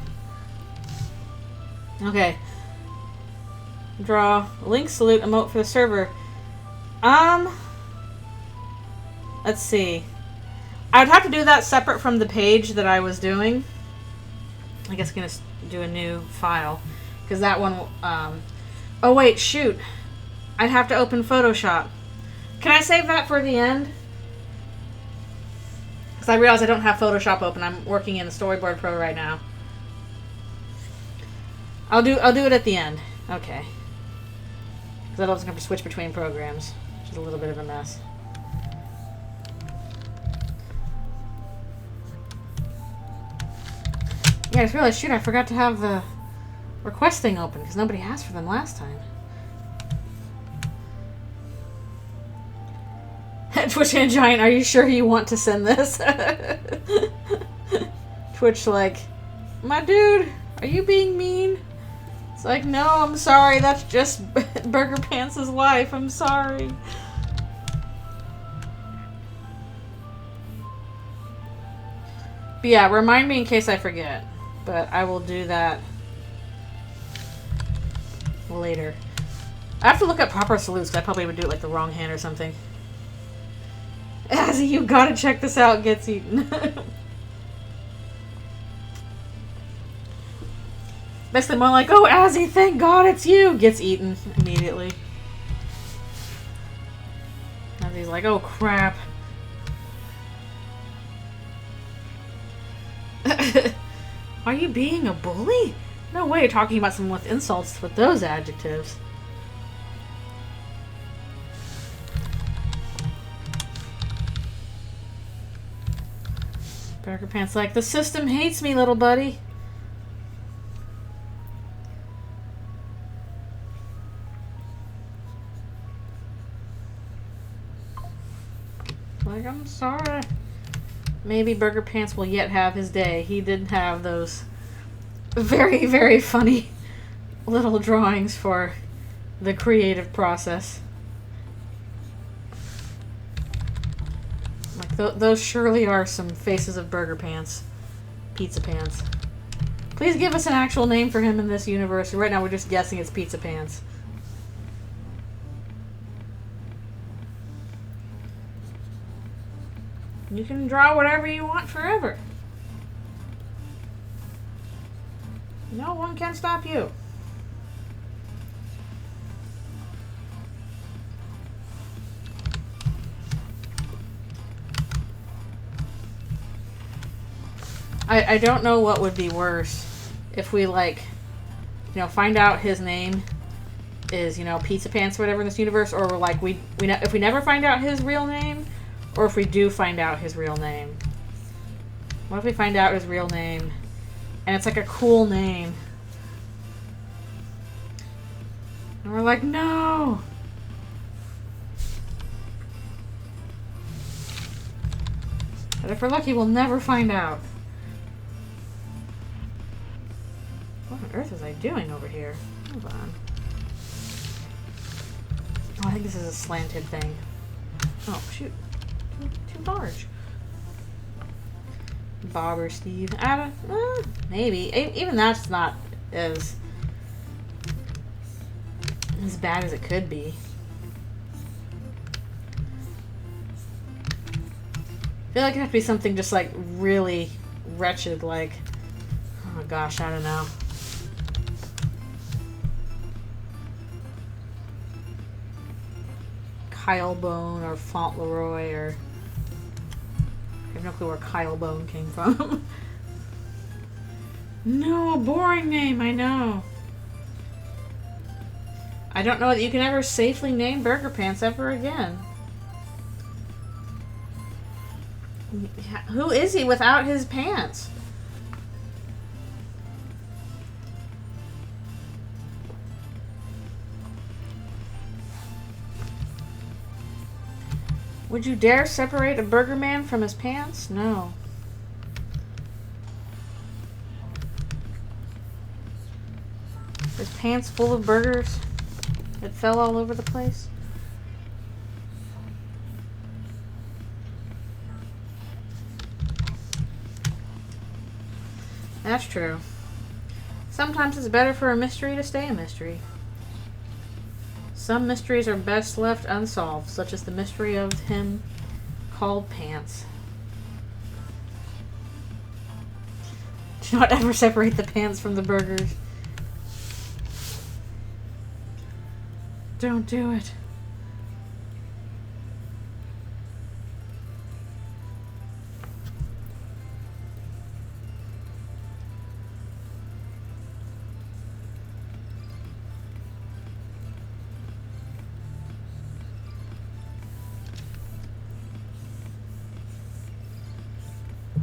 Okay. Draw Lynx salute emote for the server. Let's see. I'd have to do that separate from the page that I was doing. I guess I'm gonna do a new file because that one. Oh wait, shoot! I'd have to open Photoshop. Can I save that for the end? Because I realize I don't have Photoshop open. I'm working in the Storyboard Pro right now. I'll do it at the end. Okay. Because I was going to switch between programs, which is a little bit of a mess. Yeah, I just realized, shoot, I forgot to have the request thing open because nobody asked for them last time. Twitch and Giant, are you sure you want to send this? Twitch like, my dude, are you being mean? It's like, no, I'm sorry, that's just Burger Pants' life, I'm sorry. But yeah, remind me in case I forget. But I will do that later. I have to look up proper salutes because I probably would do it like the wrong hand or something. Azzy, you gotta check this out, gets eaten. Basically more like, oh Azzy, thank God it's you, gets eaten immediately. Azzy's like, oh crap. Are you being a bully? No way you're talking about someone with insults with those adjectives. Burger Pants like, the system hates me, little buddy. Like, I'm sorry. Maybe Burger Pants will yet have his day. He did have those very, very funny little drawings for the creative process. Like, those surely are some faces of Burger Pants. Pizza Pants. Please give us an actual name for him in this universe. Right now we're just guessing it's Pizza Pants. You can draw whatever you want forever. No one can stop you. I don't know what would be worse if we, like, you know, find out his name is, you know, Pizza Pants or whatever in this universe, or we're like, if we never find out his real name, or if we do find out his real name. What if we find out his real name and it's like a cool name? And we're like, no! But if we're lucky, we'll never find out. What on earth was I doing over here? Hold on. Oh, I think this is a slanted thing. Oh, shoot. Too large. Bob or Steve. Maybe. Even that's not as bad as it could be. I feel like it'd have to be something just like really wretched, like, oh gosh, I don't know. Kyle Bone or Fauntleroy or I have no clue where Kyle Bone came from. No, a boring name, I know. I don't know that you can ever safely name Burger Pants ever again. Who is he without his pants? Would you dare separate a burger man from his pants? No. His pants full of burgers that fell all over the place. That's true. Sometimes it's better for a mystery to stay a mystery. Some mysteries are best left unsolved, such as the mystery of him called Pants. Do not ever separate the pants from the burgers. Don't do it.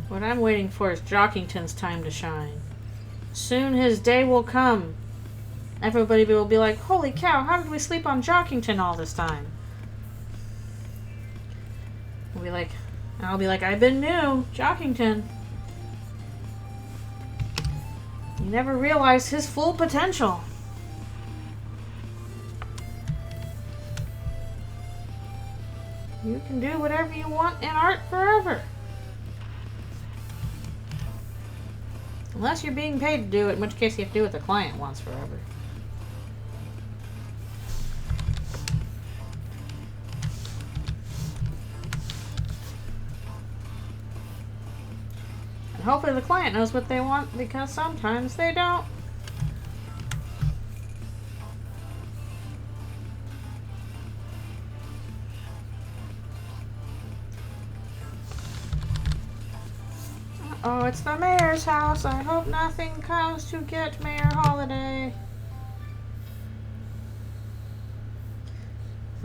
What I'm waiting for is Jockington's time to shine. Soon his day will come. Everybody will be like, holy cow, how did we sleep on Jockington all this time? I'll be like, I've been new, Jockington. You never realized his full potential. You can do whatever you want in art forever. Unless you're being paid to do it, in which case you have to do what the client wants forever. And hopefully the client knows what they want, because sometimes they don't. Oh, it's the mayor's house. I hope nothing comes to get Mayor Holiday.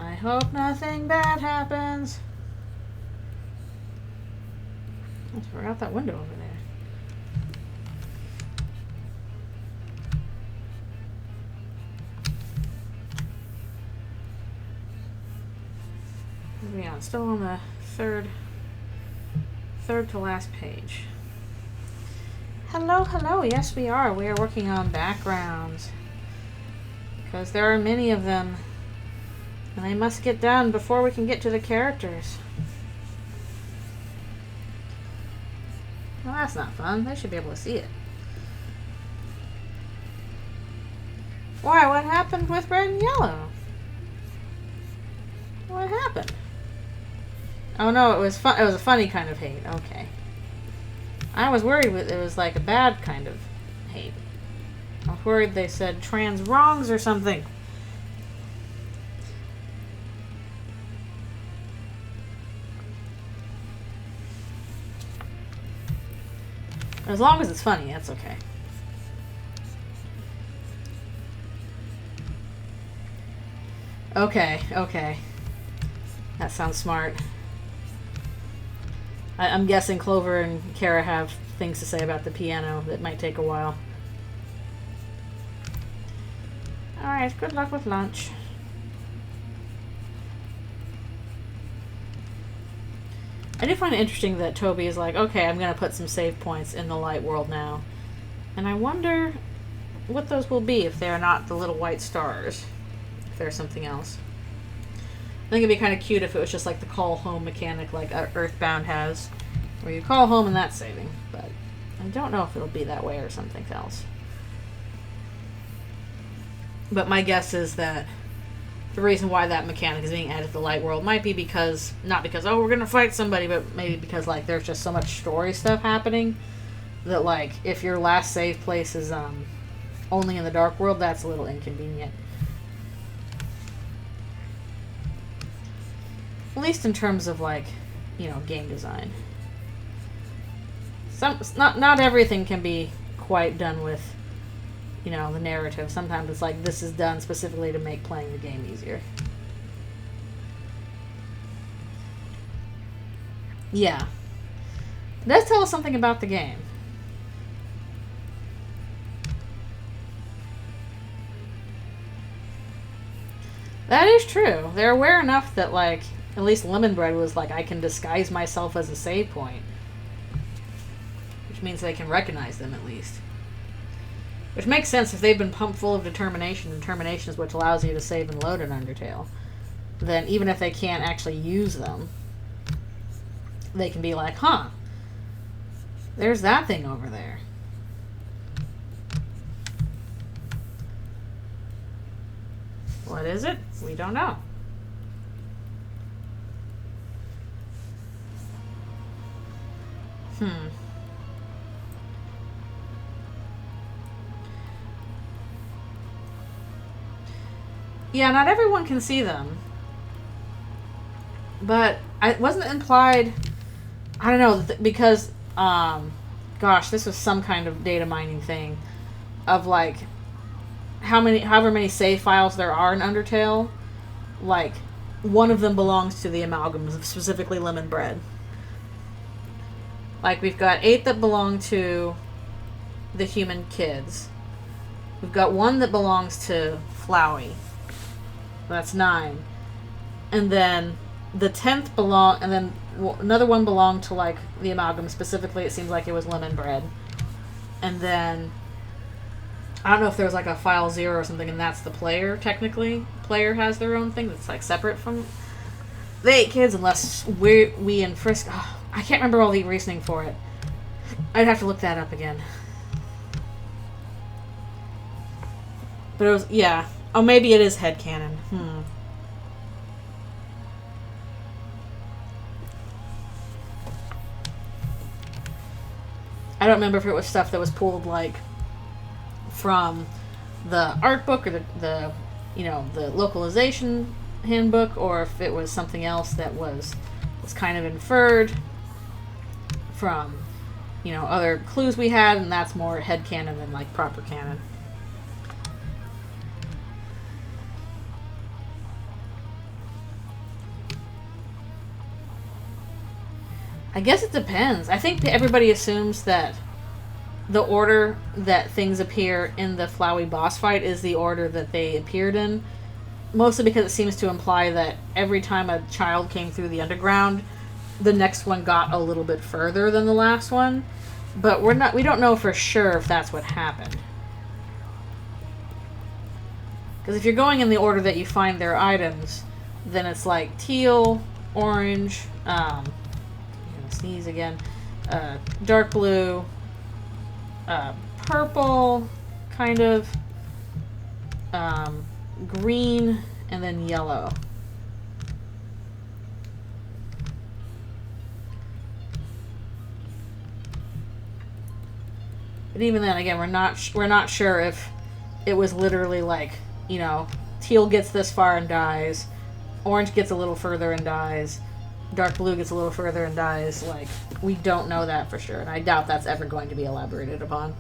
I hope nothing bad happens. I forgot that window over there. Moving on, still on the third to last page. Hello, hello. Yes, we are. We are working on backgrounds. Because there are many of them. And they must get done before we can get to the characters. Well, that's not fun. They should be able to see it. Why? What happened with red and yellow? What happened? Oh no, it was fun. It was a funny kind of hate. Okay. I was worried it was like a bad kind of hate. I was worried they said trans wrongs or something. As long as it's funny, that's okay. Okay. That sounds smart. I'm guessing Clover and Kara have things to say about the piano that might take a while. Alright, good luck with lunch. I do find it interesting that Toby is like, okay, I'm going to put some save points in the light world now. And I wonder what those will be if they're not the little white stars. If there's something else. I think it'd be kind of cute if it was just like the call home mechanic like Earthbound has, where you call home and that's saving. But I don't know if it'll be that way or something else. But my guess is that the reason why that mechanic is being added to the light world might be because, not because, oh, we're going to fight somebody, but maybe because like there's just so much story stuff happening that like if your last save place is only in the dark world, that's a little inconvenient. At least in terms of like, you know, game design. Not everything can be quite done with, you know, the narrative. Sometimes it's like this is done specifically to make playing the game easier. Yeah. It does tell us something about the game. That is true. They're aware enough that like at least Lemon Bread was like, I can disguise myself as a save point. Which means they can recognize them at least. Which makes sense if they've been pumped full of determination. Determination is what allows you to save and load in Undertale. Then even if they can't actually use them, they can be like, huh, there's that thing over there. What is it? We don't know. Yeah, not everyone can see them. But it wasn't implied... I don't know, because... gosh, this was some kind of data mining thing. Of, like... however many save files there are in Undertale. Like, one of them belongs to the amalgams, specifically Lemon Bread. Like, we've got 8 that belong to the human kids. We've got 1 that belongs to Flowey. That's 9. And then the 10th and then another one belonged to, like, the amalgam. Specifically, it seems like it was Lemon Bread. And then, I don't know if there's, like, a file 0 or something, and that's the player, technically. Player has their own thing that's, like, separate from the 8 kids, unless we and Frisk... Oh, I can't remember all the reasoning for it. I'd have to look that up again. But it was... Yeah. Oh, maybe it is headcanon. I don't remember if it was stuff that was pulled, like, from the art book or the localization handbook, or if it was something else that was kind of inferred from, other clues we had, and that's more headcanon than, like, proper canon. I guess it depends. I think everybody assumes that the order that things appear in the Flowey boss fight is the order that they appeared in. Mostly because it seems to imply that every time a child came through the underground, the next one got a little bit further than the last one. But we don't know for sure if that's what happened. Because if you're going in the order that you find their items, then it's like teal, orange, sneeze again, dark blue, purple, kind of, green, and then yellow. But even then, again, we're not sure if it was literally like, teal gets this far and dies, orange gets a little further and dies, dark blue gets a little further and dies. Like, we don't know that for sure, and I doubt that's ever going to be elaborated upon.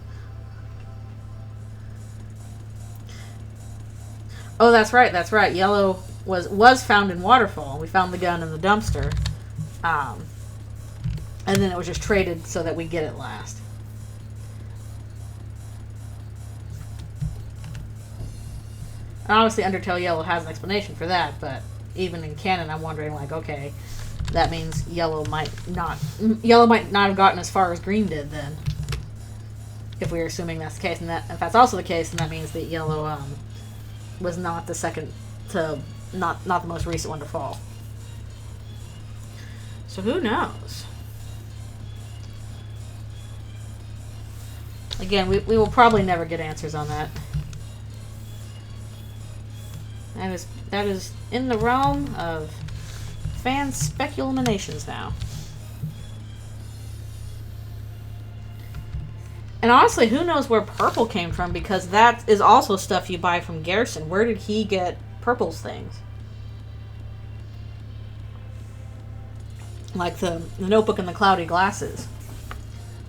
Oh, that's right. Yellow was found in Waterfall. We found the gun in the dumpster. And then it was just traded so that we get it last. And obviously Undertale Yellow has an explanation for that, but even in canon I'm wondering, like, okay, that means Yellow might not have gotten as far as Green did then. If we're assuming that's the case, and if that's also the case, then that means that Yellow was not the second to not the most recent one to fall. So who knows? Again, we will probably never get answers on that. That is in the realm of fan speculations now. And honestly, who knows where purple came from, because that is also stuff you buy from Garrison. Where did he get purple's things? Like the notebook and the cloudy glasses.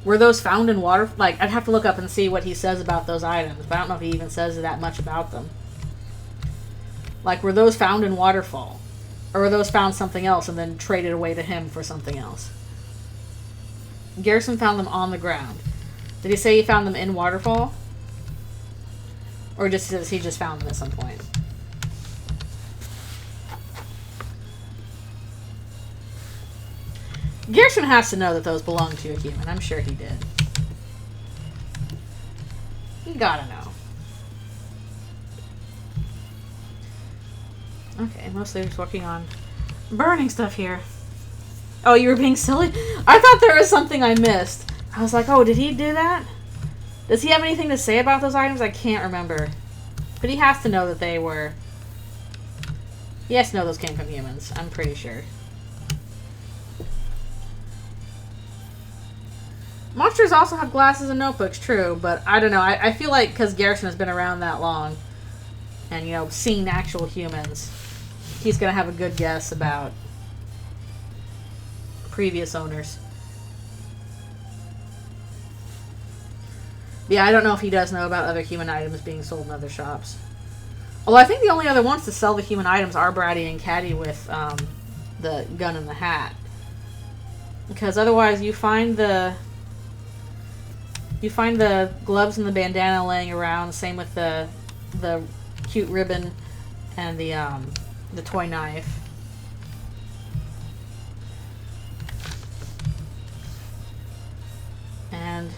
Were those found in water? Like, I'd have to look up and see what he says about those items, but I don't know if he even says that much about them. Like, were those found in Waterfall? Or were those found something else and then traded away to him for something else? Garrison found them on the ground. Did he say he found them in Waterfall? Or just says he just found them at some point? Garrison has to know that those belong to a human. I'm sure he did. You gotta know. Okay, mostly just working on burning stuff here. Oh, you were being silly? I thought there was something I missed. I was like, oh, did he do that? Does he have anything to say about those items? I can't remember. But he has to know that they were Yes, no, those came from humans. I'm pretty sure. Monsters also have glasses and notebooks, true, but I don't know. I feel like because Garrison has been around that long and, you know, seen actual humans, he's going to have a good guess about previous owners. Yeah, I don't know if he does know about other human items being sold in other shops. Although I think the only other ones to sell the human items are Bratty and Caddy with the gun and the hat. Because otherwise you find the gloves and the bandana laying around, same with the cute ribbon and the toy knife. And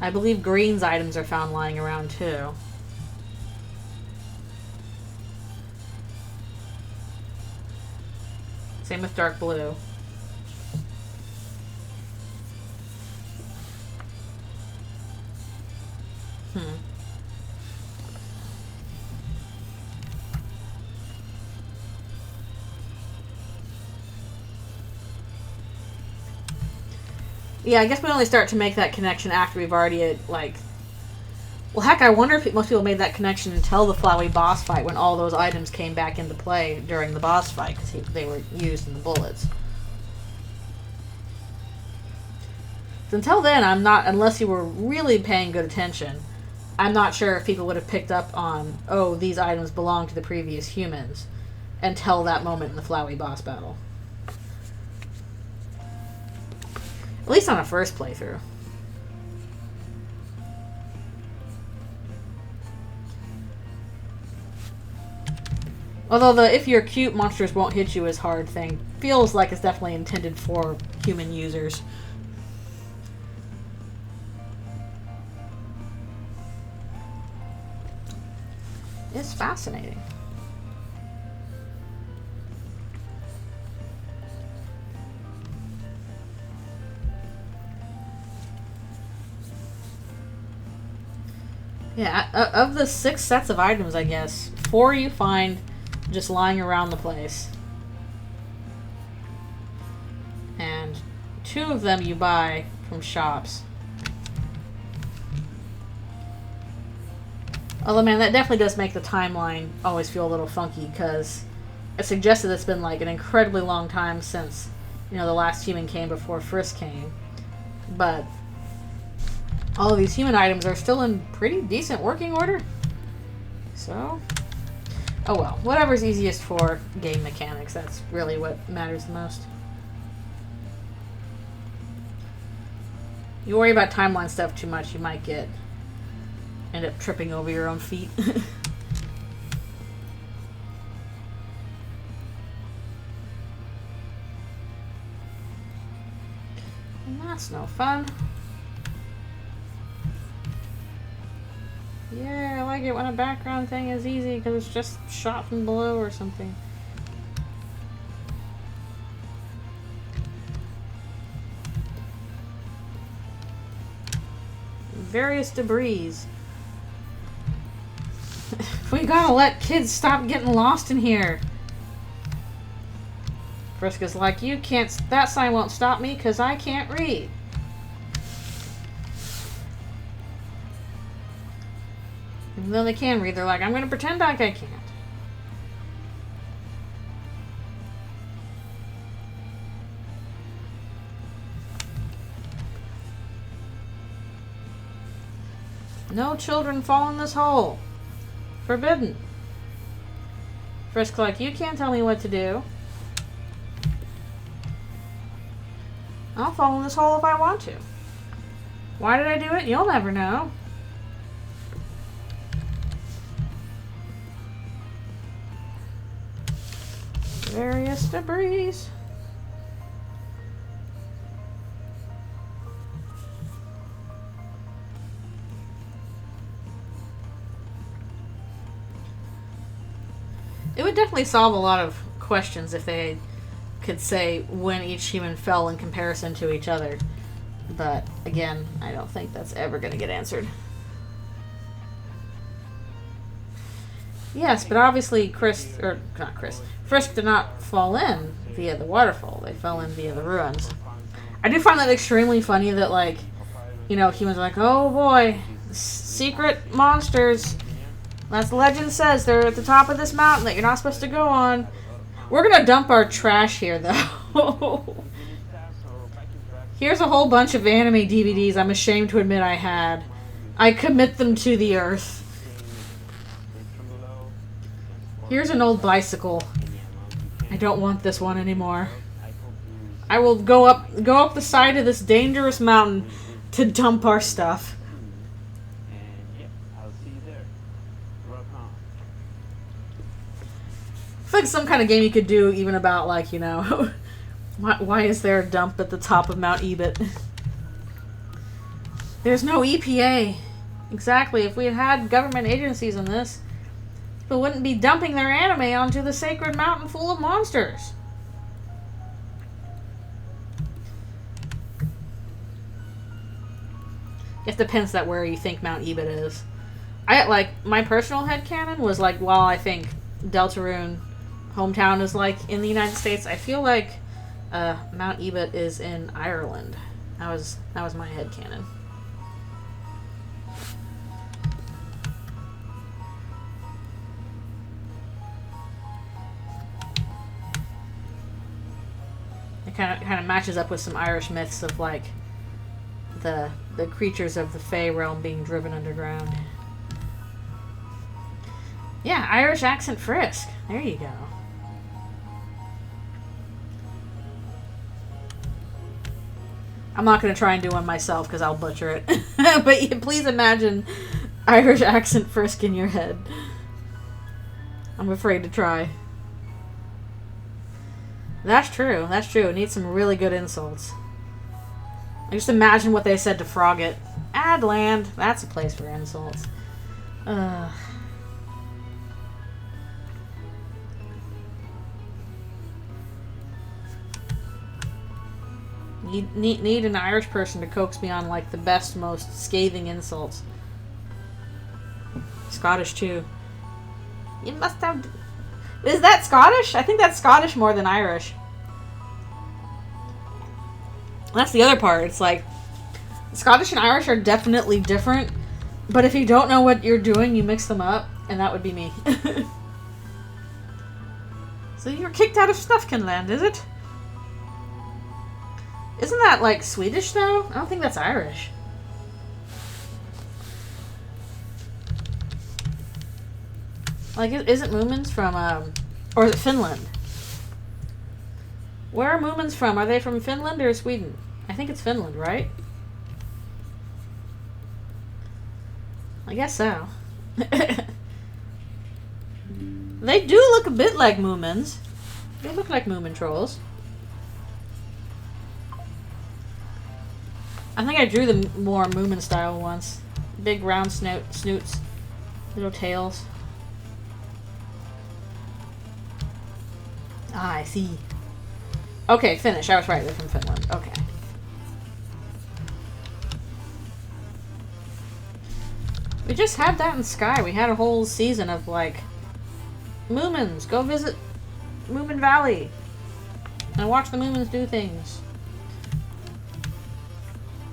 I believe Green's items are found lying around too. Same with Dark Blue. Yeah, I guess we only start to make that connection after we've already, like... Well, heck, I wonder if most people made that connection until the Flowey boss fight, when all those items came back into play during the boss fight, because they were used in the bullets. So until then, I'm not, unless you were really paying good attention, I'm not sure if people would have picked up on, oh, these items belong to the previous humans, until that moment in the Flowey boss battle. At least on a first playthrough. Although the if you're cute, monsters won't hit you as hard thing feels like it's definitely intended for human users. It's fascinating. Yeah, of the 6 sets of items, I guess, 4 you find just lying around the place. And 2 of them you buy from shops. Although, man, that definitely does make the timeline always feel a little funky, because it suggests that it's been, like, an incredibly long time since, you know, the last human came before Frisk came. But all of these human items are still in pretty decent working order. So, oh well. Whatever's easiest for game mechanics, that's really what matters the most. You worry about timeline stuff too much, you might end up tripping over your own feet. And that's no fun. Yeah, I like it when a background thing is easy because it's just shot from below or something. Various debris. We gotta let kids stop getting lost in here. Frisk is like, you can't, that sign won't stop me because I can't read. Even though they can read, they're like, I'm gonna pretend like I can't. No children fall in this hole. Forbidden. Frisk like, you can't tell me what to do. I'll fall in this hole if I want to. Why did I do it? You'll never know. Various debris. It would definitely solve a lot of questions if they could say when each human fell in comparison to each other. But again, I don't think that's ever going to get answered. Yes, but obviously Chris, or not Chris, Frisk did not fall in via the waterfall. They fell in via the ruins. I do find that extremely funny that, like, you know, humans are like, oh boy, secret monsters. As the legend says, they're at the top of this mountain that you're not supposed to go on. We're gonna dump our trash here, though. Here's a whole bunch of anime DVDs I'm ashamed to admit I had. I commit them to the earth. Here's an old bicycle. I don't want this one anymore. I will go up the side of this dangerous mountain to dump our stuff. I feel like some kind of game you could do even about, like, you know, why is there a dump at the top of Mount Ebott? There's no EPA. Exactly. If we had had government agencies in this, people wouldn't be dumping their anime onto the sacred mountain full of monsters. It depends that where you think Mount Ebott is. My personal headcanon was, like, while I think Deltarune hometown is, like, in the United States, I feel like Mount Ebott is in Ireland. That was my headcanon. It kind of matches up with some Irish myths of, like, the creatures of the Fey realm being driven underground. Yeah, Irish accent Frisk. There you go. I'm not going to try and do one myself because I'll butcher it. But please imagine Irish accent Frisk in your head. I'm afraid to try. That's true. That's true. It needs some really good insults. I just imagine what they said to Frogget. Adland. That's a place for insults. Need an Irish person to coax me on, like, the best, most scathing insults. Scottish, too. You must have... Is that Scottish? I think that's Scottish more than Irish. That's the other part. It's like, Scottish and Irish are definitely different, but if you don't know what you're doing, you mix them up, and that would be me. So you're kicked out of Snufkinland, is it? Isn't that, like, Swedish, though? I don't think that's Irish. Like, isn't Moomins from, or is it Finland? Where are Moomins from? Are they from Finland or Sweden? I think it's Finland, right? I guess so. They do look a bit like Moomins. They look like Moomin trolls. I think I drew them more Moomin style once. Big round snoots. Little tails. Ah, I see. Okay, finish. I was right. They're from Finland. Okay. We just had that in Sky. We had a whole season of, like, Moomins. Go visit Moomin Valley. And watch the Moomins do things.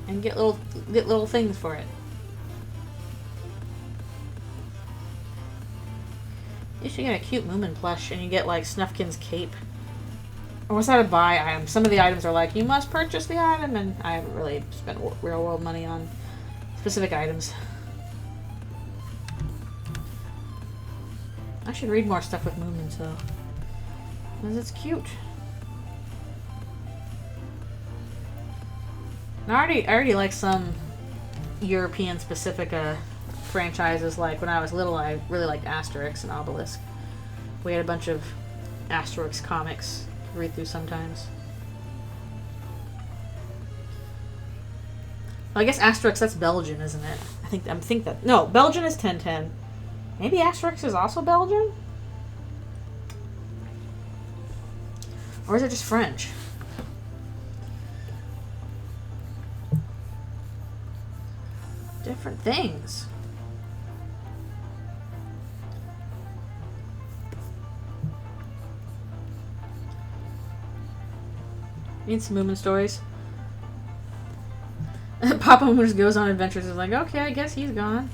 And get little things for it. You should get a cute Moomin plush and you get, like, Snufkin's cape. Or was that a buy item? Some of the items are like, you must purchase the item, and I haven't really spent real world money on specific items. I should read more stuff with Moomins, though. Because it's cute. And I already like some European-specific franchises. Like, when I was little, I really liked Asterix and Obelisk. We had a bunch of Asterix comics to read through sometimes. Well, I guess Asterix, that's Belgian, isn't it? I think that... No, Belgian is 1010. Maybe Asterix is also Belgian? Or is it just French? Different things. Need some Moomin stories. Papa Moomin just goes on adventures. Is like, okay, I guess he's gone.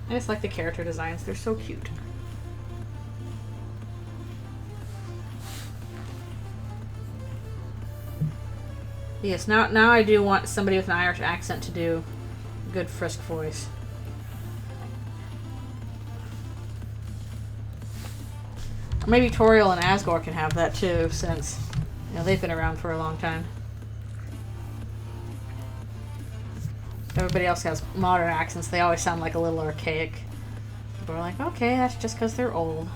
I just like the character designs. They're so cute. Yes, now I do want somebody with an Irish accent to do a good Frisk voice. Or maybe Toriel and Asgore can have that too, since they've been around for a long time. Everybody else has modern accents. They always sound like a little archaic. People are like, okay, that's just because they're old.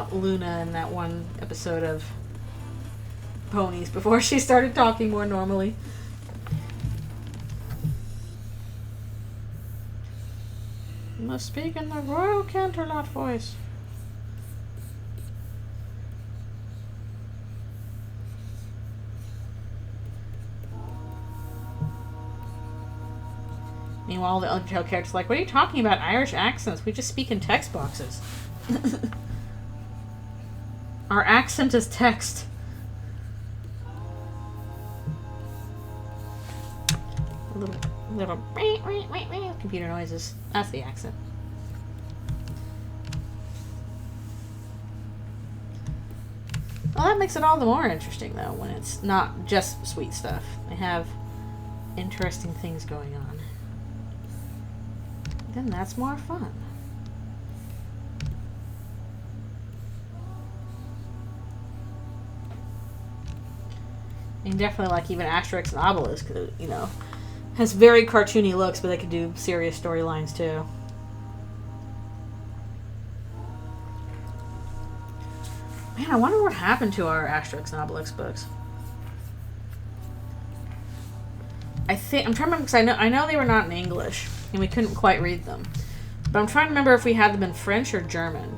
Luna in that one episode of Ponies before she started talking more normally. You must speak in the Royal Canterlot voice. Meanwhile, the Undertale character's like, what are you talking about? Irish accents? We just speak in text boxes. Our accent is text. Little computer noises. That's the accent. Well, that makes it all the more interesting, though, when it's not just sweet stuff. They have interesting things going on. Then that's more fun. And definitely like even Asterix and Obelisk, has very cartoony looks, but they could do serious storylines too. Man, I wonder what happened to our Asterix and Obelix books. I'm trying to remember because I know they were not in English and we couldn't quite read them, but I'm trying to remember if we had them in French or German.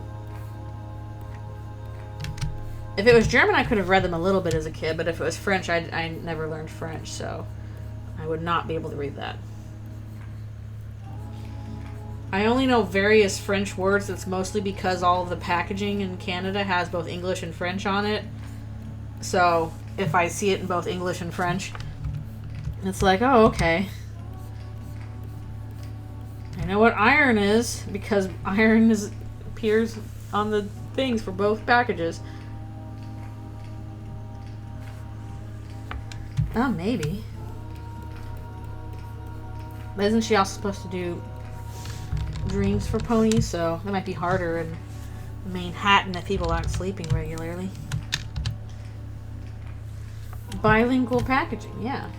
If it was German, I could have read them a little bit as a kid, but if it was French, I never learned French, so I would not be able to read that. I only know various French words. That's mostly because all of the packaging in Canada has both English and French on it. So if I see it in both English and French, it's like, oh, okay. I know what iron is because iron appears on the things for both packages. Oh, maybe. But isn't she also supposed to do dreams for ponies? So that might be harder in Manhattan if people aren't sleeping regularly. Bilingual packaging, yeah.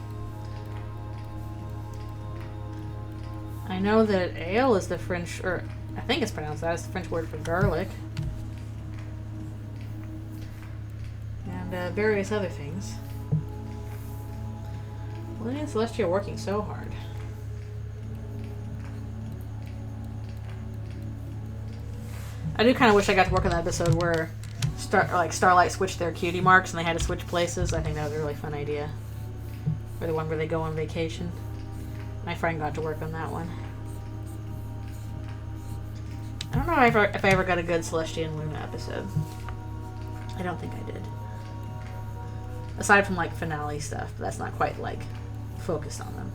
I know that ale is the French, or I think it's pronounced that. It's the French word for garlic. And various other things. Lily and Celestia are working so hard. I do kind of wish I got to work on that episode where Starlight switched their cutie marks and they had to switch places. I think that was a really fun idea. Or the one where they go on vacation. My friend got to work on that one. I don't know if I ever got a good Celestia and Luna episode. I don't think I did. Aside from like finale stuff, but that's not quite like focused on them.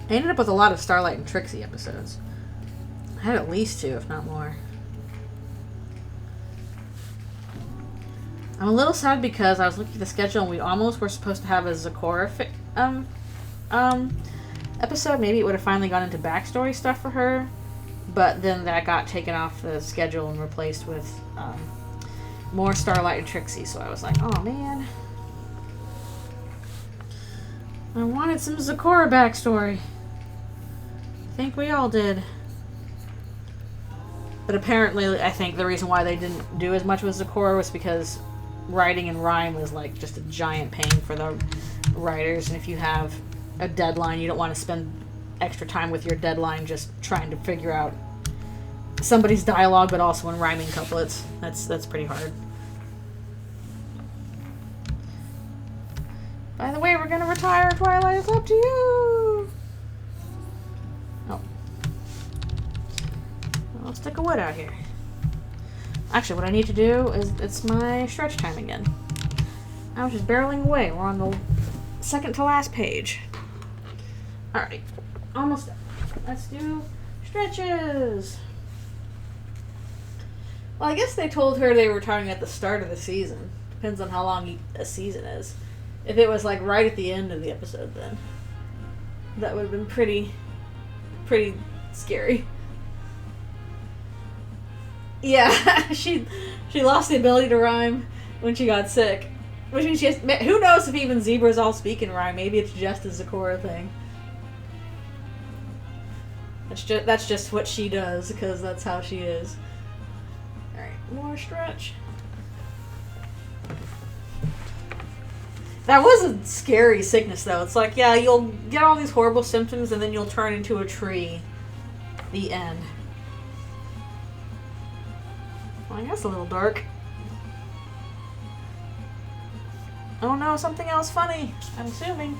I ended up with a lot of Starlight and Trixie episodes. I had at least 2, if not more. I'm a little sad because I was looking at the schedule and we almost were supposed to have a Zecora episode. Maybe it would have finally gone into backstory stuff for her, but then that got taken off the schedule and replaced with more Starlight and Trixie. So I was like, oh man. I wanted some Zecora backstory. I think we all did. But apparently, I think the reason why they didn't do as much with Zecora was because writing in rhyme was like just a giant pain for the writers. And if you have a deadline, you don't want to spend extra time with your deadline just trying to figure out somebody's dialogue, but also in rhyming couplets. That's pretty hard. By the way, we're gonna retire Twilight. It's up to you. Oh. I'll stick a wood out here. Actually, what I need to do is, it's my stretch time again. I was just barreling away. We're on the second to last page. Alright. Almost done. Let's do stretches. Well, I guess they told her they were retiring at the start of the season. Depends on how long a season is. If it was like right at the end of the episode, then that would have been pretty scary. Yeah, she lost the ability to rhyme when she got sick. Which means who knows if even zebras all speak in rhyme? Maybe it's just a Zecora thing. That's just what she does, because that's how she is. All right, more stretch. That was a scary sickness, though. It's like, yeah, you'll get all these horrible symptoms, and then you'll turn into a tree. The end. Well, I guess a little dark. Oh no, something else funny. I'm assuming.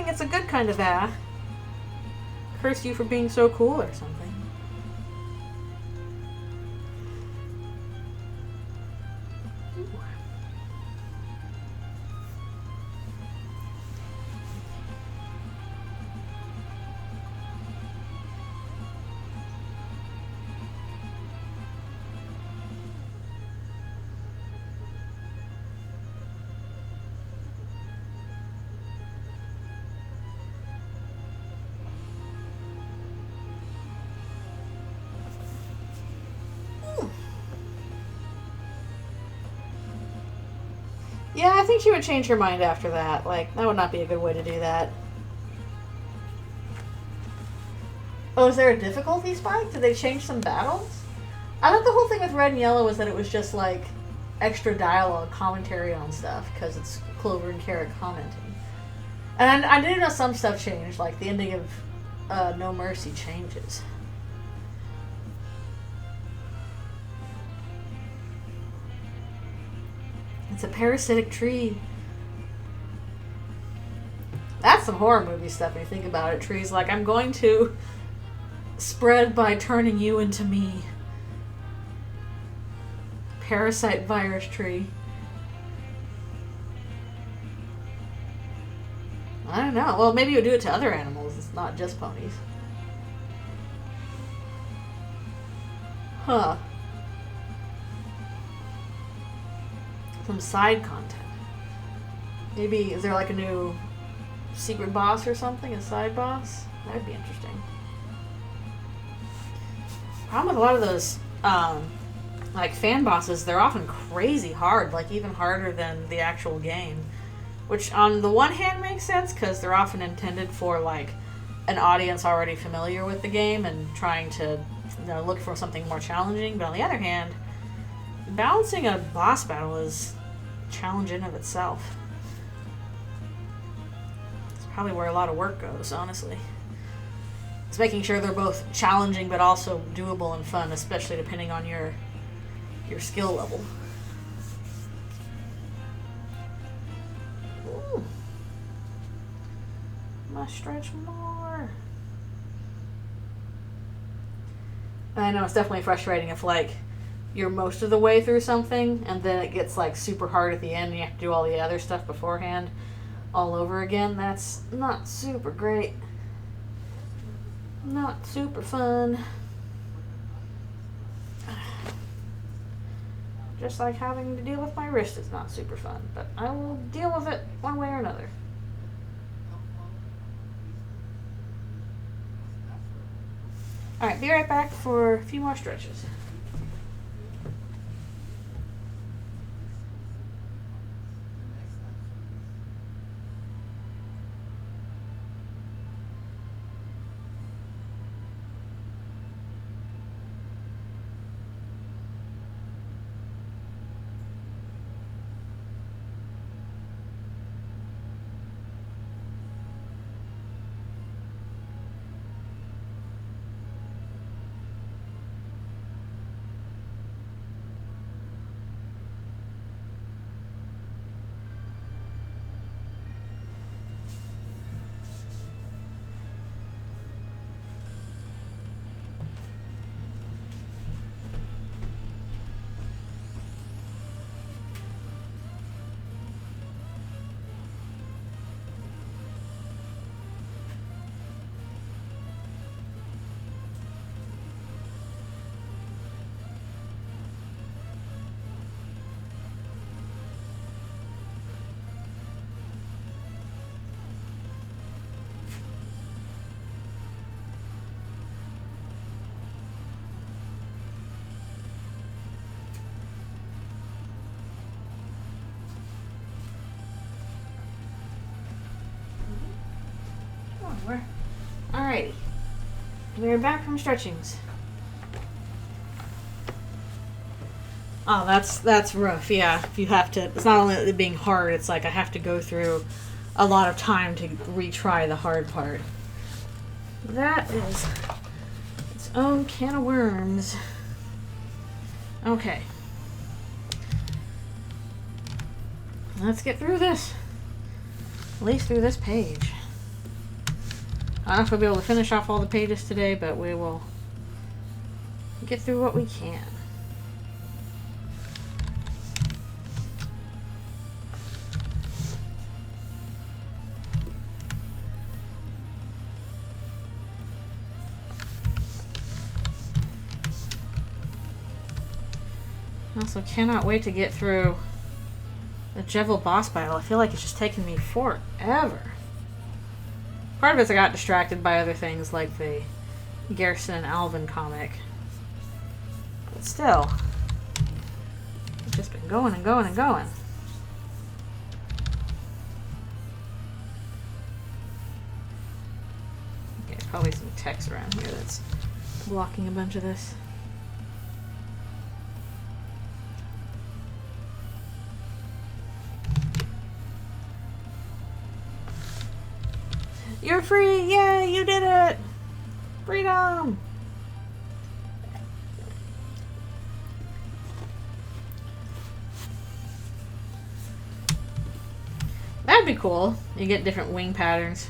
It's a good kind of curse you for being so cool or something. Yeah, I think she would change her mind after that. Like, that would not be a good way to do that. Oh, is there a difficulty spike? Did they change some battles? I thought the whole thing with Red and Yellow was that it was just, like, extra dialogue, commentary on stuff, because it's Clover and Kara commenting. And I did know some stuff changed, like the ending of No Mercy changes. It's a parasitic tree. That's some horror movie stuff when you think about it. Tree's like, I'm going to spread by turning you into me. Parasite virus tree. I don't know. Well, maybe you would do it to other animals. It's not just ponies. Huh. Some side content. Maybe, is there like a new secret boss or something? A side boss? That'd be interesting. Problem with a lot of those, like fan bosses, they're often crazy hard, like even harder than the actual game. Which on the one hand makes sense, because they're often intended for like an audience already familiar with the game and trying to look for something more challenging. But on the other hand, balancing a boss battle is a challenge in of itself. It's probably where a lot of work goes, honestly. It's making sure they're both challenging but also doable and fun, especially depending on your skill level. Ooh. Must stretch more. I know it's definitely frustrating if like you're most of the way through something and then it gets like super hard at the end and you have to do all the other stuff beforehand all over again. That's not super great. Not super fun. Just like having to deal with my wrist is not super fun, but I will deal with it one way or another. Alright, be right back for a few more stretches. everywhere. Alrighty. We're back from stretchings. Oh, that's rough, yeah. If you have to, it's not only it being hard, it's like I have to go through a lot of time to retry the hard part. That is its own can of worms. Okay. Let's get through this. At least through this page. I don't know if we'll be able to finish off all the pages today, but we will get through what we can. I also cannot wait to get through the Jevil boss battle. I feel like it's just taking me forever. Part of it is I got distracted by other things like the Garrison and Alvin comic. But still, it's just been going and going and going. Okay, probably some text around here that's blocking a bunch of this. You're free! Yay! You did it! Freedom! That'd be cool. You get different wing patterns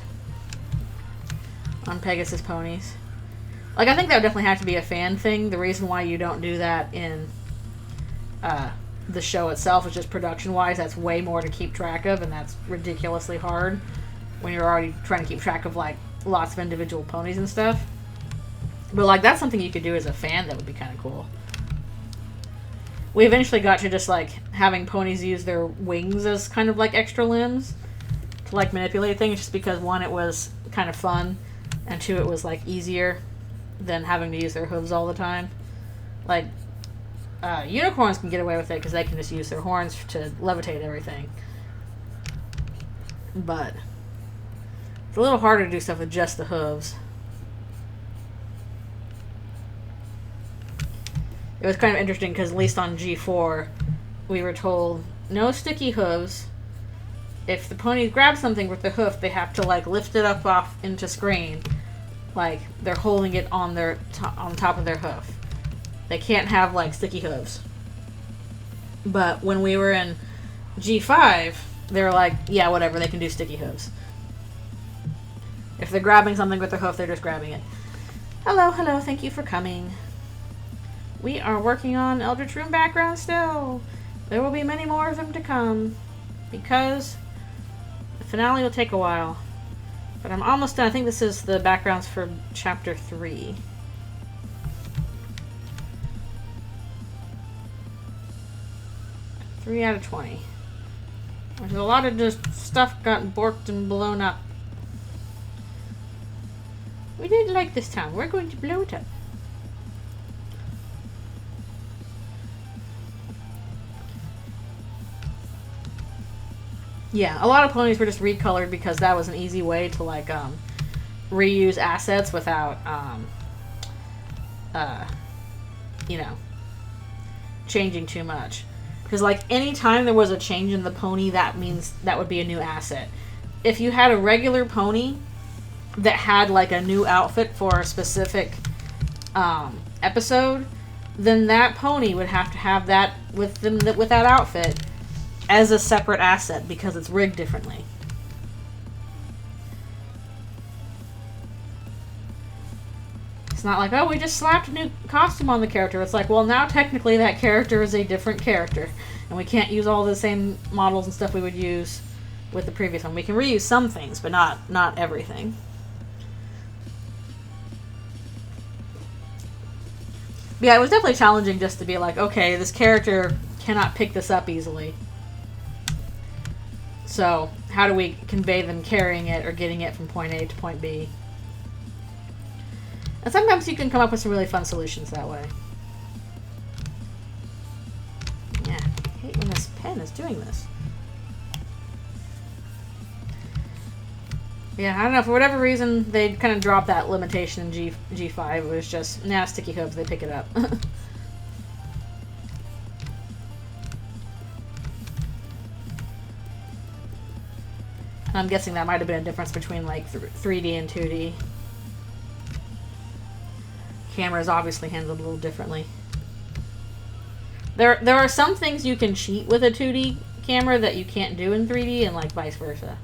on Pegasus ponies. Like, I think that would definitely have to be a fan thing. The reason why you don't do that in the show itself is just production-wise. That's way more to keep track of, and that's ridiculously hard when you're already trying to keep track of, like, lots of individual ponies and stuff. But, like, that's something you could do as a fan that would be kind of cool. We eventually got to just, like, having ponies use their wings as kind of, like, extra limbs to, like, manipulate things, just because, one, it was kind of fun, and two, it was, like, easier than having to use their hooves all the time. Like, unicorns can get away with it because they can just use their horns to levitate everything. But it's a little harder to do stuff with just the hooves. It was kind of interesting because at least on G4, we were told no sticky hooves. If the pony grabs something with the hoof, they have to, like, lift it up off into screen, like they're holding it on their on top of their hoof. They can't have, like, sticky hooves. But when we were in G5, they were like, yeah, whatever, they can do sticky hooves. If they're grabbing something with their hoof, they're just grabbing it. Hello, hello, thank you for coming. We are working on Eldritchrune background still. There will be many more of them to come, because the finale will take a while. But I'm almost done. I think this is the backgrounds for chapter 3. Three out of 20. There's a lot of just stuff got borked and blown up. We didn't like this town. We're going to blow it up. Yeah, a lot of ponies were just recolored because that was an easy way to, like, reuse assets without, you know, changing too much. Because, like, any time there was a change in the pony, that means that would be a new asset. If you had a regular pony that had, like, a new outfit for a specific episode, then that pony would have to have that with that outfit as a separate asset because it's rigged differently. It's not like, oh, we just slapped a new costume on the character. It's like, well, now technically that character is a different character, and we can't use all the same models and stuff we would use with the previous one. We can reuse some things, but not everything. But yeah, it was definitely challenging just to be like, okay, this character cannot pick this up easily. So, how do we convey them carrying it or getting it from point A to point B? And sometimes you can come up with some really fun solutions that way. Yeah, I hate when this pen is doing this. Yeah, I don't know. For whatever reason, they kind of dropped that limitation in G5. It was just, nah, sticky hooves, they pick it up. I'm guessing that might have been a difference between like 3D and 2D. Cameras obviously handled a little differently. There are some things you can cheat with a 2D camera that you can't do in 3D, and like vice versa.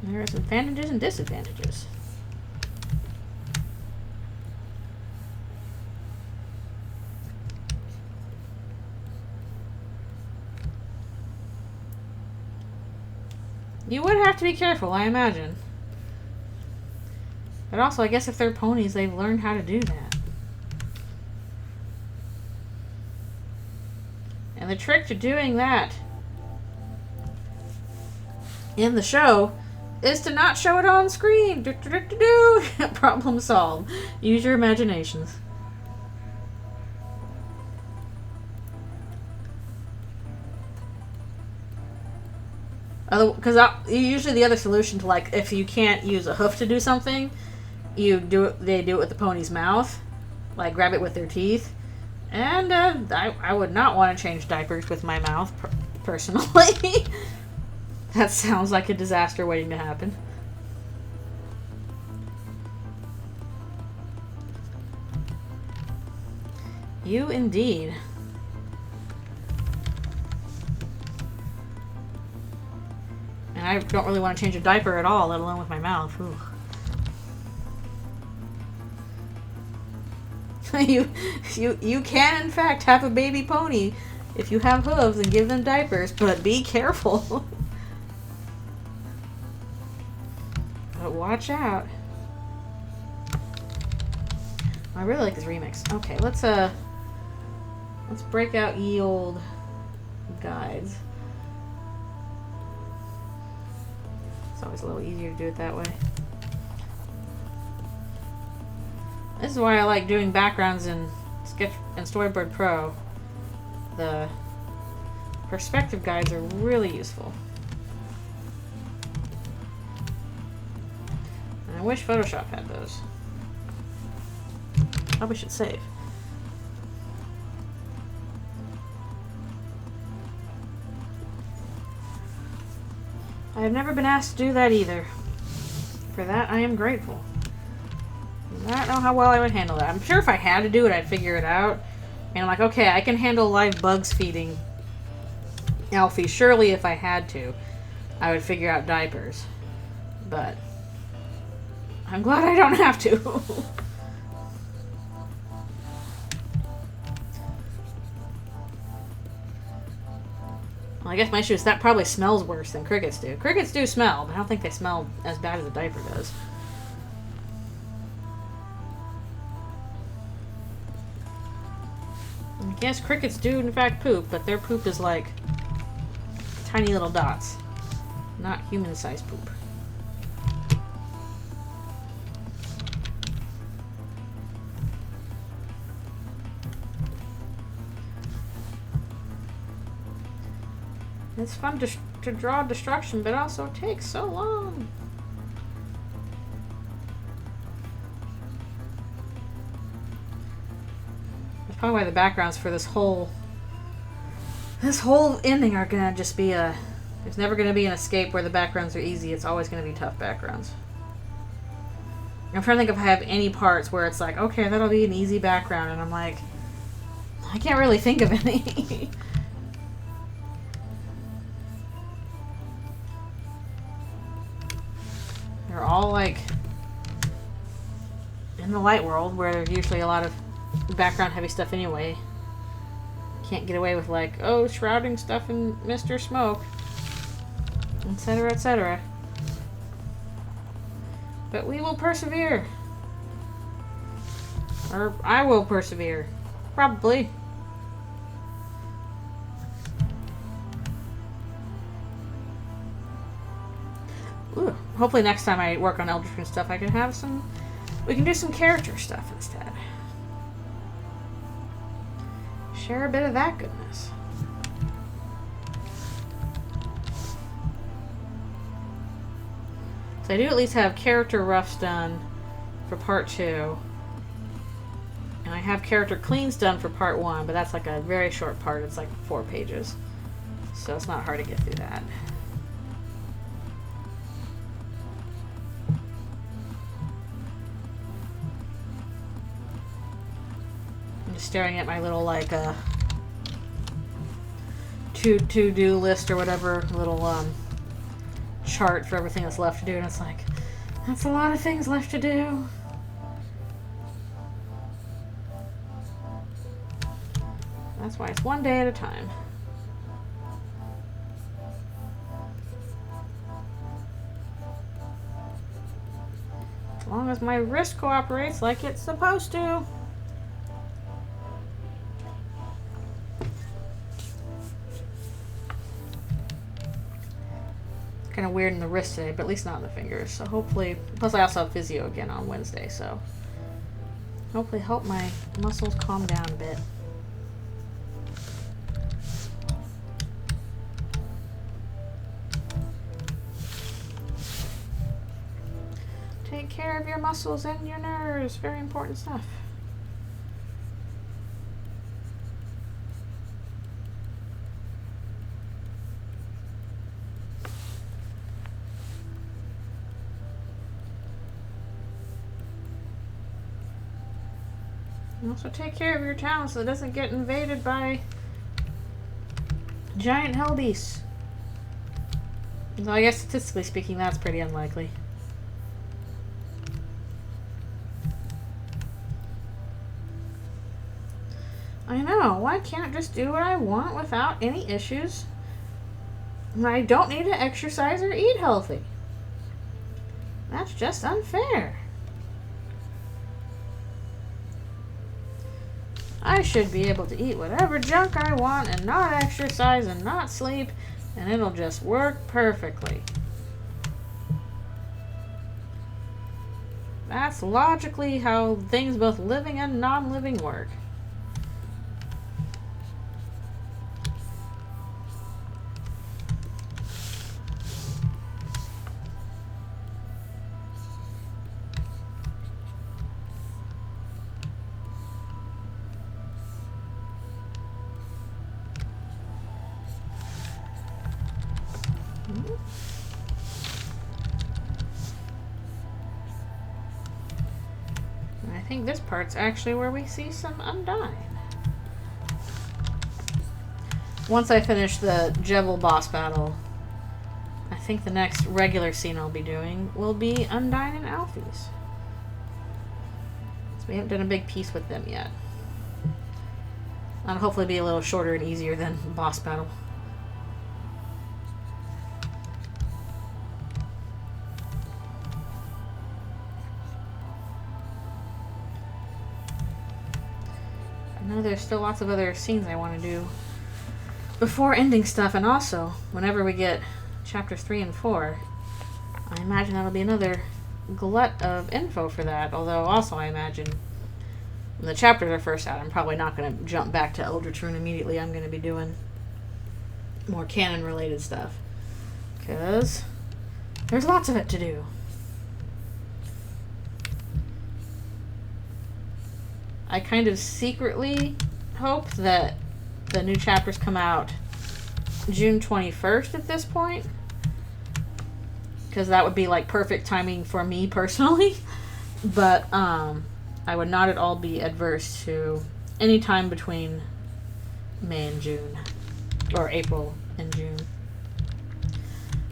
There are some advantages and disadvantages. You would have to be careful, I imagine. But also, I guess if they're ponies, they've learned how to do that. And the trick to doing that in the show is to not show it on screen. Problem solved. Use your imaginations. Because usually the other solution to, like, if you can't use a hoof to do something, they do it with the pony's mouth, like grab it with their teeth. And I would not want to change diapers with my mouth, personally. That sounds like a disaster waiting to happen. You indeed. And I don't really want to change a diaper at all, let alone with my mouth. You can in fact have a baby pony if you have hooves and give them diapers, but be careful. But watch out. I really like this remix. Okay, let's break out ye old guides. It's always a little easier to do it that way. This is why I like doing backgrounds in Storyboard Pro. The perspective guides are really useful. And I wish Photoshop had those. Probably should save. I have never been asked to do that either. For that, I am grateful. I don't know how well I would handle that. I'm sure if I had to do it, I'd figure it out. And I'm like, okay, I can handle live bugs feeding Alfie. Surely if I had to, I would figure out diapers. But I'm glad I don't have to. Well, I guess my issue is that probably smells worse than crickets do. Crickets do smell, but I don't think they smell as bad as a diaper does. I guess crickets do in fact poop, but their poop is like tiny little dots, not human-sized poop. It's fun to draw destruction, but also it takes so long. That's probably why the backgrounds for this whole ending are gonna just be there's never gonna be an escape where the backgrounds are easy. It's always gonna be tough backgrounds. I'm trying to think if I have any parts where it's like, okay, that'll be an easy background, and I'm like, I can't really think of any. They're all like in the light world where there's usually a lot of background heavy stuff anyway. Can't get away with like, oh, shrouding stuff in Mr. Smoke, etc., etc. But we will persevere. Or I will persevere. Probably. Ooh, hopefully next time I work on Eldritchrune stuff, I can have some... We can do some character stuff instead. Share a bit of that goodness. So I do at least have character roughs done for part 2. And I have character cleans done for part 1, but that's like a very short part. It's like 4 pages. So it's not hard to get through that. I'm just staring at my little like to-do list or whatever, little chart for everything that's left to do, and it's like, that's a lot of things left to do. That's why it's one day at a time. As long as my wrist cooperates like it's supposed to. Kind of weird in the wrist today, but at least not in the fingers. So hopefully, plus I also have physio again on Wednesday, so hopefully help my muscles calm down a bit. Take care of your muscles and your nerves. Very important stuff. And also take care of your town so it doesn't get invaded by giant hell beasts. Though I guess statistically speaking, that's pretty unlikely. I know, why can't I just do what I want without any issues? I don't need to exercise or eat healthy. That's just unfair. I should be able to eat whatever junk I want and not exercise and not sleep, and it'll just work perfectly. That's logically how things both living and non-living work. I think this part's actually where we see some Undyne. Once I finish the Jevil boss battle, I think the next regular scene I'll be doing will be Undyne and Alphys. So we haven't done a big piece with them yet. That'll hopefully be a little shorter and easier than boss battle. I know there's still lots of other scenes I want to do before ending stuff, and also whenever we get chapters 3 and 4, I imagine that'll be another glut of info for that. Although also I imagine when the chapters are first out, I'm probably not going to jump back to Eldritchrune immediately. I'm going to be doing more canon related stuff because there's lots of it to do. I kind of secretly hope that the new chapters come out June 21st at this point, because that would be like perfect timing for me personally. But I would not at all be adverse to any time between May and June, or April and June.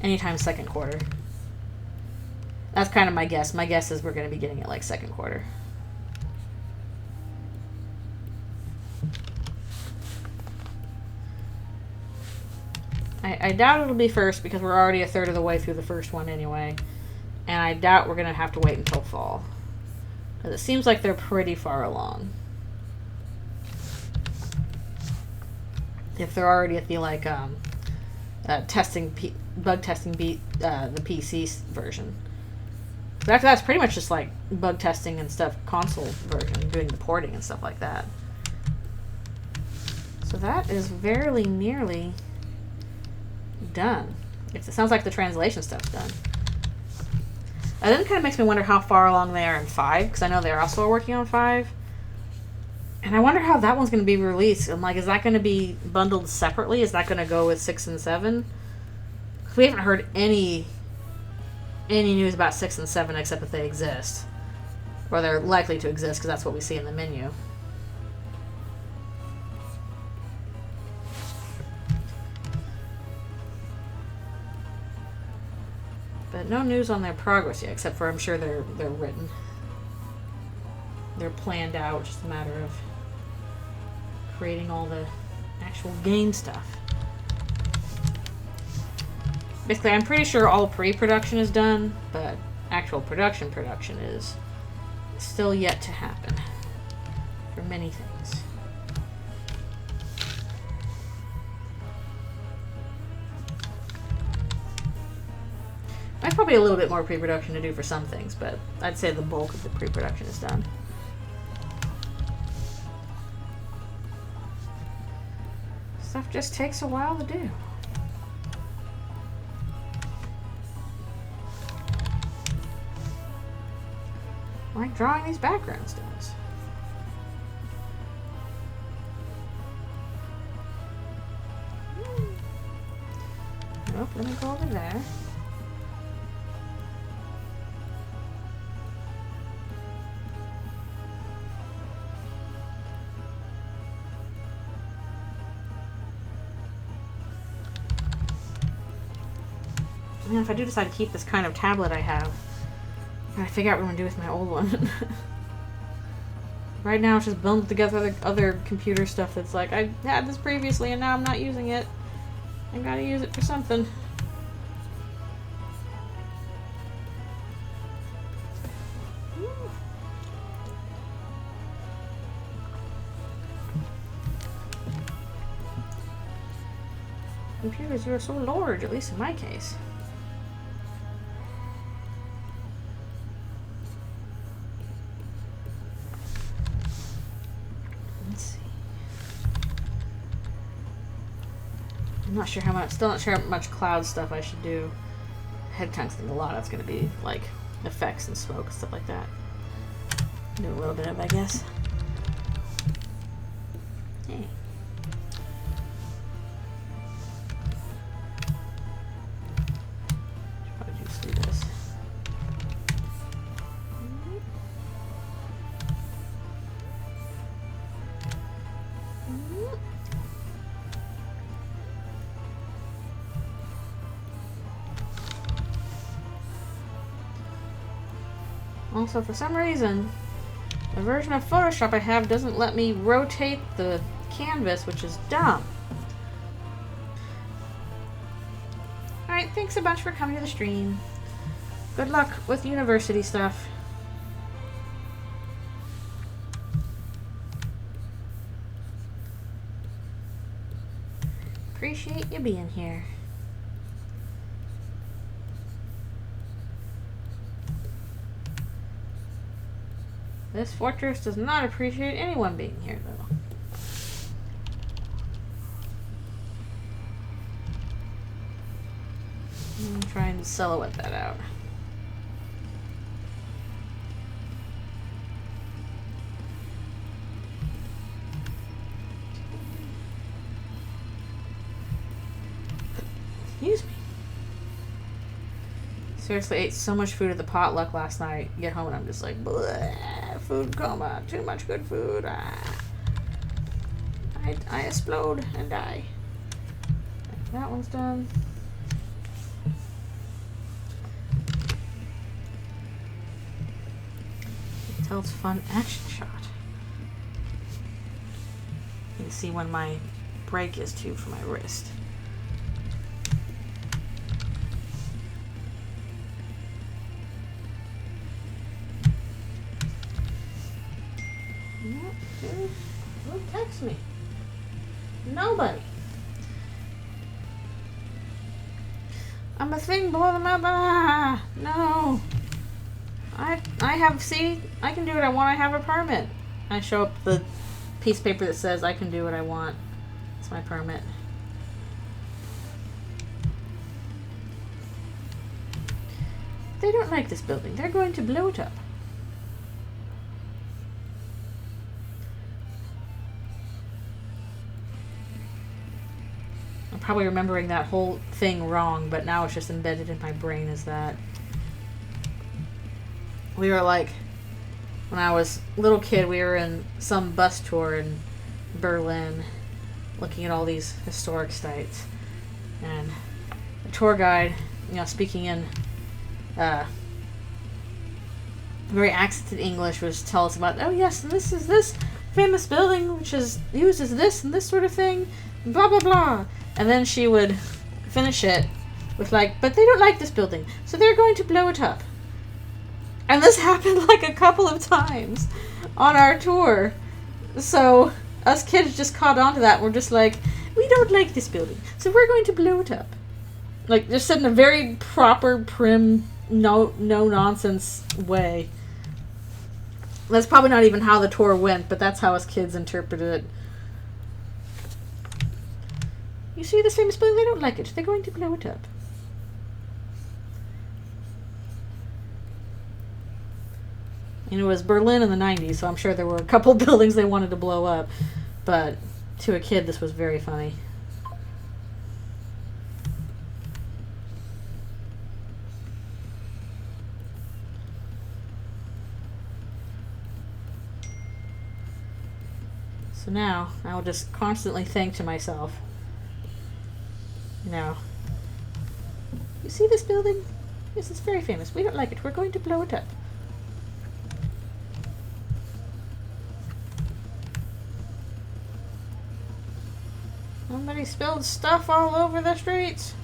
Anytime second quarter. That's kind of my guess. My guess is we're going to be getting it like second quarter. I doubt it'll be first because we're already a third of the way through the first one anyway. And I doubt we're going to have to wait until fall. Because it seems like they're pretty far along. If they're already at the like bug testing the PC version. That's pretty much just like bug testing and stuff, console version, doing the porting and stuff like that. So that is very nearly done. It sounds like the translation stuff's done. And then it kind of makes me wonder how far along they are in 5, because I know they're also working on 5. And I wonder how that one's going to be released. I'm like, is that going to be bundled separately? Is that going to go with 6 and 7? Because we haven't heard any news about 6 and 7 except that they exist. Or they're likely to exist, because that's what we see in the menu. But no news on their progress yet, except for I'm sure they're written. They're planned out, just a matter of creating all the actual game stuff. Basically, I'm pretty sure all pre-production is done, but actual production is still yet to happen for many things. There's probably a little bit more pre-production to do for some things, but I'd say the bulk of the pre-production is done. Stuff just takes a while to do. I like drawing these background stones. Nope, let me go over there. Man, if I do decide to keep this kind of tablet I have, I gotta figure out what I'm gonna do with my old one. Right now it's just bundled together other computer stuff that's like, I had this previously and now I'm not using it. I gotta use it for something. Computers are so large, at least in my case. I'm not sure how much, still not sure how much cloud stuff I should do. Head tungsten, a lot of it's going to be like effects and smoke and stuff like that. Do a little bit of, I guess. Hey. Should probably just do this. Also, for some reason, the version of Photoshop I have doesn't let me rotate the canvas, which is dumb. Alright, thanks a bunch for coming to the stream. Good luck with university stuff. Appreciate you being here. This fortress does not appreciate anyone being here, though. I'm trying to silhouette that out. Excuse me. Seriously, ate so much food at the potluck last night. Get home and I'm just like, bleh, food coma, too much good food. Ah. I explode and die. That one's done. Tells fun action shot. You can see when my break is too for my wrist. Who texts me? Nobody. I'm a thing below the map. Ah, no. I have, see, I can do what I want. I have a permit. I show up the piece of paper that says I can do what I want. It's my permit. they don't like this building. They're going to blow it up. I'm probably remembering that whole thing wrong, but now it's just embedded in my brain as that. We were like, when I was a little kid, we were in some bus tour in Berlin looking at all these historic sites. And the tour guide, you know, speaking in very accented English, was tell us about, oh yes, and this is this famous building which is used as this and this sort of thing, blah blah blah. And then she would finish it with like, but they don't like this building, so they're going to blow it up. And this happened like a couple of times on our tour. So us kids just caught on to that. We're just like, we don't like this building, so we're going to blow it up. Like, just said in a very proper, prim, no nonsense way. That's probably not even how the tour went, but that's how us kids interpreted it. You see this famous building? They don't like it. They're going to blow it up. And it was Berlin in the 90s, so I'm sure there were a couple buildings they wanted to blow up. But to a kid, this was very funny. So now, I will just constantly think to myself, you know, you see this building? Yes, it's very famous. We don't like it. We're going to blow it up. Somebody spilled stuff all over the streets.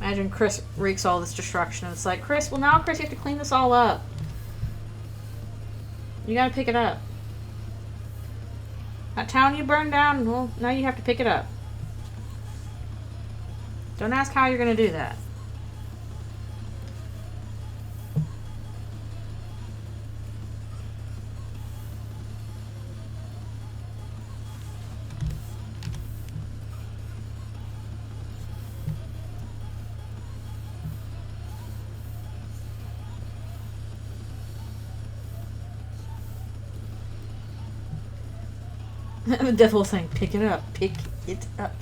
Imagine Chris wreaks all this destruction. And it's like, Chris, well now, Chris, you have to clean this all up. You gotta pick it up. That town you burned down, well, now you have to pick it up. Don't ask how you're gonna do that. The devil was saying, pick it up, pick it up.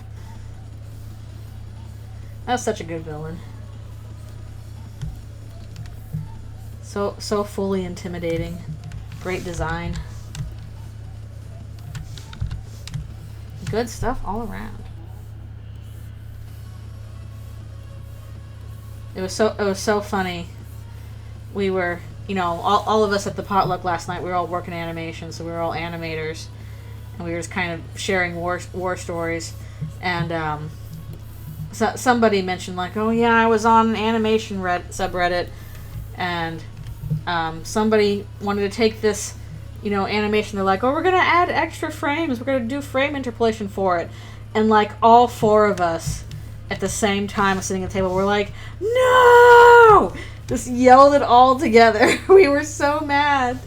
That was such a good villain. So fully intimidating. Great design. Good stuff all around. It was so funny. We were, you know, all of us at the potluck last night, we were all working animation, so we were all animators. And we were just kind of sharing war stories. And somebody mentioned, like, oh yeah, I was on an animation subreddit, and somebody wanted to take this, you know, animation. They're like, oh, we're going to add extra frames. We're going to do frame interpolation for it. And, like, all four of us at the same time sitting at the table, we're like, no! Just yelled it all together. We were so mad.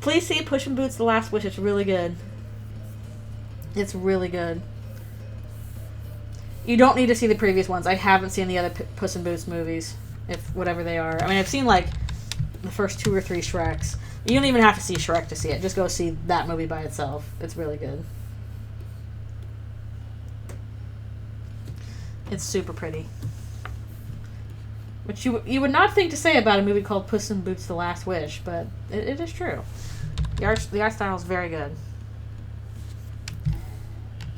Please see Puss in Boots: The Last Wish. It's really good. It's really good. You don't need to see the previous ones. I haven't seen the other Puss in Boots movies, if whatever they are. I mean, I've seen like the first 2 or 3 Shreks. You don't even have to see Shrek to see it. Just go see that movie by itself. It's really good. It's super pretty. Which you would not think to say about a movie called Puss in Boots: The Last Wish, but it is true. The art style is very good.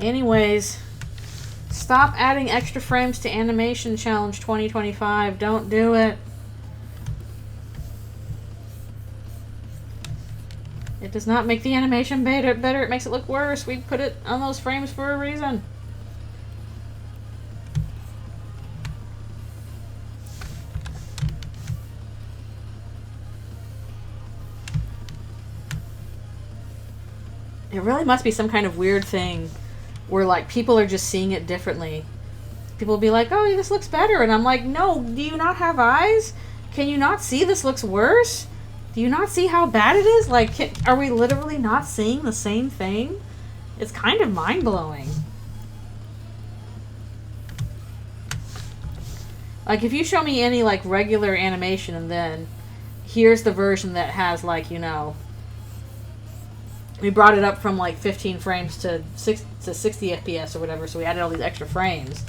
Anyways, stop adding extra frames to Animation Challenge 2025. Don't do it. It does not make the animation better. It makes it look worse. We put it on those frames for a reason. It really must be some kind of weird thing where, like, people are just seeing it differently. People will be like, oh, this looks better. And I'm like, no, do you not have eyes? Can you not see this looks worse? Do you not see how bad it is? Like, are we literally not seeing the same thing? It's kind of mind-blowing. Like, if you show me any, like, regular animation and then here's the version that has, like, you know, we brought it up from, like, 15 frames to 60 FPS or whatever, so we added all these extra frames.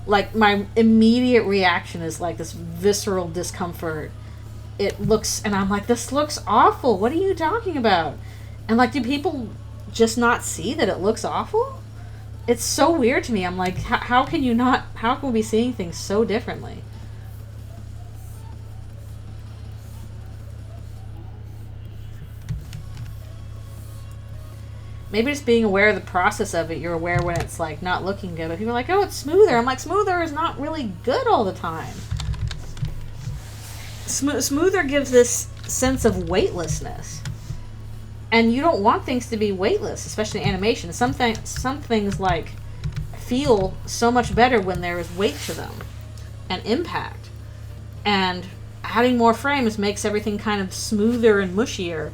Like, my immediate reaction is, like, this visceral discomfort. It looks, and I'm like, this looks awful. What are you talking about? And, like, do people just not see that it looks awful? It's so weird to me. I'm like, how can you not, how can we be seeing things so differently? Maybe just being aware of the process of it, you're aware when it's, like, not looking good. But people are like, oh, it's smoother. I'm like, smoother is not really good all the time. Smoother gives this sense of weightlessness. And you don't want things to be weightless, especially animation. Some things, like, feel so much better when there is weight to them and impact. And adding more frames makes everything kind of smoother and mushier.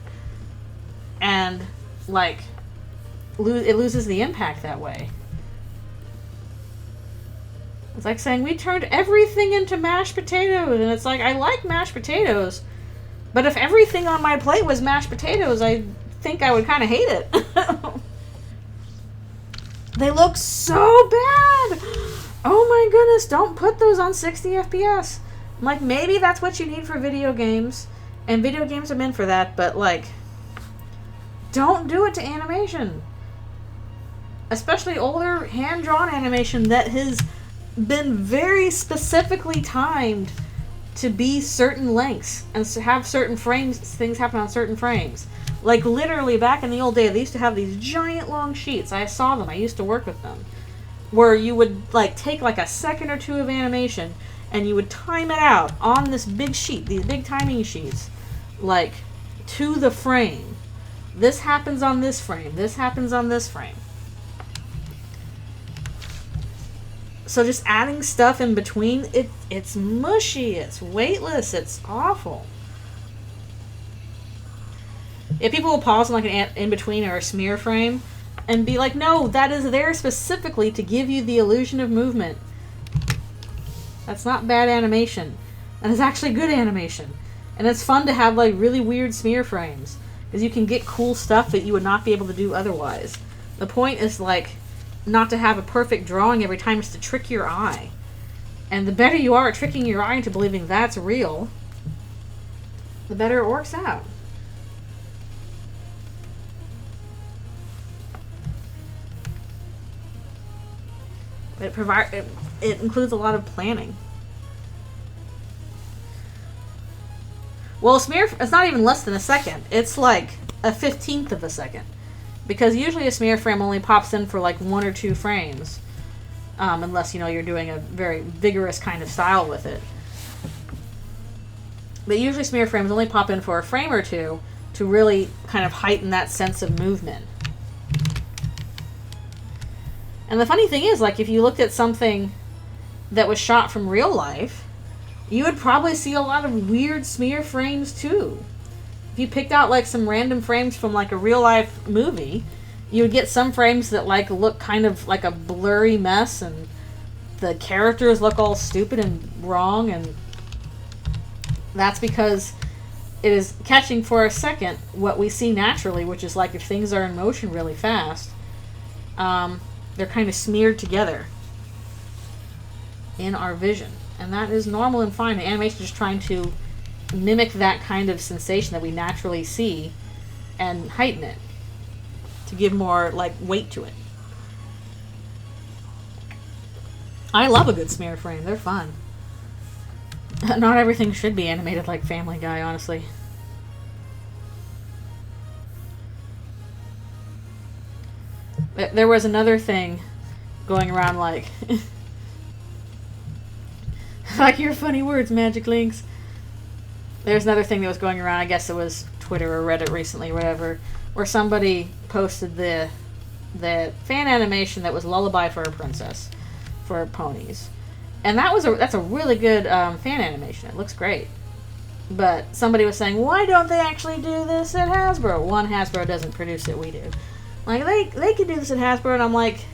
And, like, it loses the impact that way. It's like saying, we turned everything into mashed potatoes. And it's like, I like mashed potatoes. But if everything on my plate was mashed potatoes, I think I would kind of hate it. They look so bad. Oh my goodness, don't put those on 60 FPS. I'm like, maybe that's what you need for video games. And video games are meant for that, but, like, don't do it to animation. Especially older hand-drawn animation that has been very specifically timed to be certain lengths and to have certain frames, things happen on certain frames. Like, literally, back in the old day, they used to have these giant long sheets. I saw them. I used to work with them. Where you would, like, take, like, a second or two of animation and you would time it out on this big sheet, these big timing sheets, like, to the frame. This happens on this frame. This happens on this frame. So just adding stuff in between, it's mushy, it's weightless, it's awful. If people will pause on, like, an in-between or a smear frame and be like, no, that is there specifically to give you the illusion of movement. That's not bad animation. And it's actually good animation. And it's fun to have, like, really weird smear frames, because you can get cool stuff that you would not be able to do otherwise. The point is, like, not to have a perfect drawing every time, it's to trick your eye. And the better you are at tricking your eye into believing that's real, the better it works out. It includes a lot of planning. Well, smear, it's not even less than a second. It's like a 15th of a second. Because usually a smear frame only pops in for, like, 1 or 2 frames. Unless, you know, you're doing a very vigorous kind of style with it. But usually smear frames only pop in for a frame or two to really kind of heighten that sense of movement. And the funny thing is, like, if you looked at something that was shot from real life, you would probably see a lot of weird smear frames too. If you picked out, like, some random frames from, like, a real life movie, you would get some frames that, like, look kind of like a blurry mess, and the characters look all stupid and wrong, and that's because it is catching for a second what we see naturally, which is, like, if things are in motion really fast, they're kind of smeared together in our vision. And that is normal and fine. The animation is just trying to mimic that kind of sensation that we naturally see and heighten it to give more, like, weight to it. I love a good smear frame. They're fun. Not everything should be animated like Family Guy, honestly. There was another thing going around, like, like your funny words, Magic Lynx. There's another thing that was going around, I guess it was Twitter or Reddit recently, or whatever, where somebody posted the fan animation that was Lullaby for a Princess for ponies. And that's a really good fan animation. It looks great. But somebody was saying, why don't they actually do this at Hasbro? One, Hasbro doesn't produce it, we do. Like, they could do this at Hasbro, and I'm like,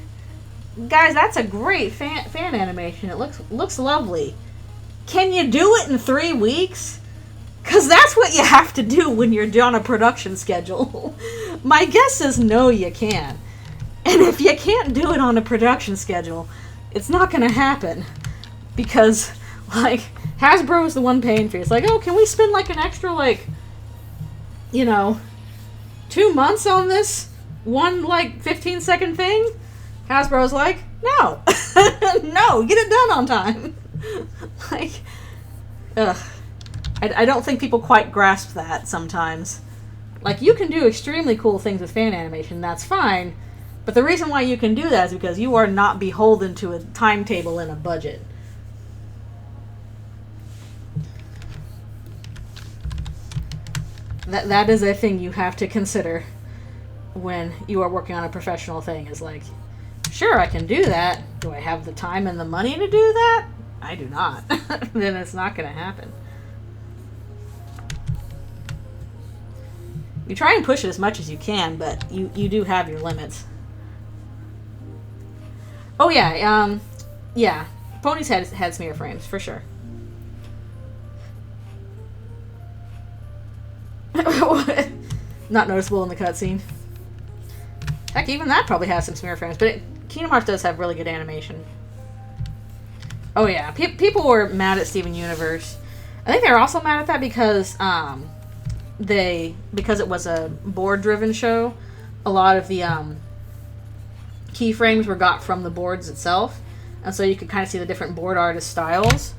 guys, that's a great fan animation. It looks lovely. Can you do it in 3 weeks? Because that's what you have to do when you're on a production schedule. My guess is no, you can't. And if you can't do it on a production schedule, it's not going to happen. Because, like, Hasbro is the one paying for it. It's like, oh, can we spend, like, an extra, like, 2 months on this one, like, 15-second thing? Hasbro's like, no. No, get it done on time. Like, ugh. I don't think people quite grasp that sometimes. Like, you can do extremely cool things with fan animation, that's fine. But the reason why you can do that is because you are not beholden to a timetable and a budget. That is a thing you have to consider when you are working on a professional thing. Is like, sure, I can do that. Do I have the time and the money to do that? I do not. Then it's not going to happen. You try and push it as much as you can, but you do have your limits. Oh yeah, yeah. Ponies had smear frames, for sure. Not noticeable in the cutscene. Heck, even that probably has some smear frames, but Kingdom Hearts does have really good animation. Oh yeah, people were mad at Steven Universe. I think they were also mad at that because because it was a board-driven show, a lot of the keyframes were got from the boards itself, and so you could kind of see the different board artist styles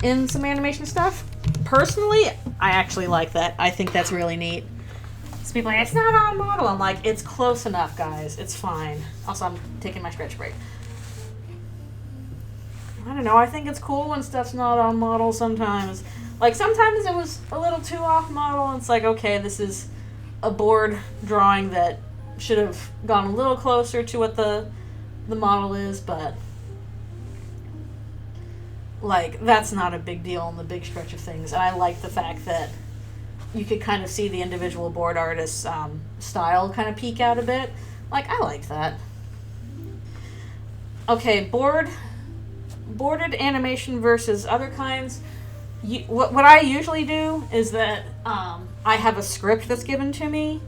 in some animation stuff. Personally, I actually like that. I think that's really neat. So people are like, it's not on model. I'm like, it's close enough, guys. It's fine. Also, I'm taking my stretch break. I don't know. I think it's cool when stuff's not on model sometimes. Like, sometimes it was a little too off model, and it's like, okay, this is a board drawing that should have gone a little closer to what the model is, but, like, that's not a big deal in the big stretch of things. And I like the fact that you could kind of see the individual board artist's style kind of peek out a bit. Like, I like that. Okay, boarded animation versus other kinds. What I usually do is that I have a script that's given to me,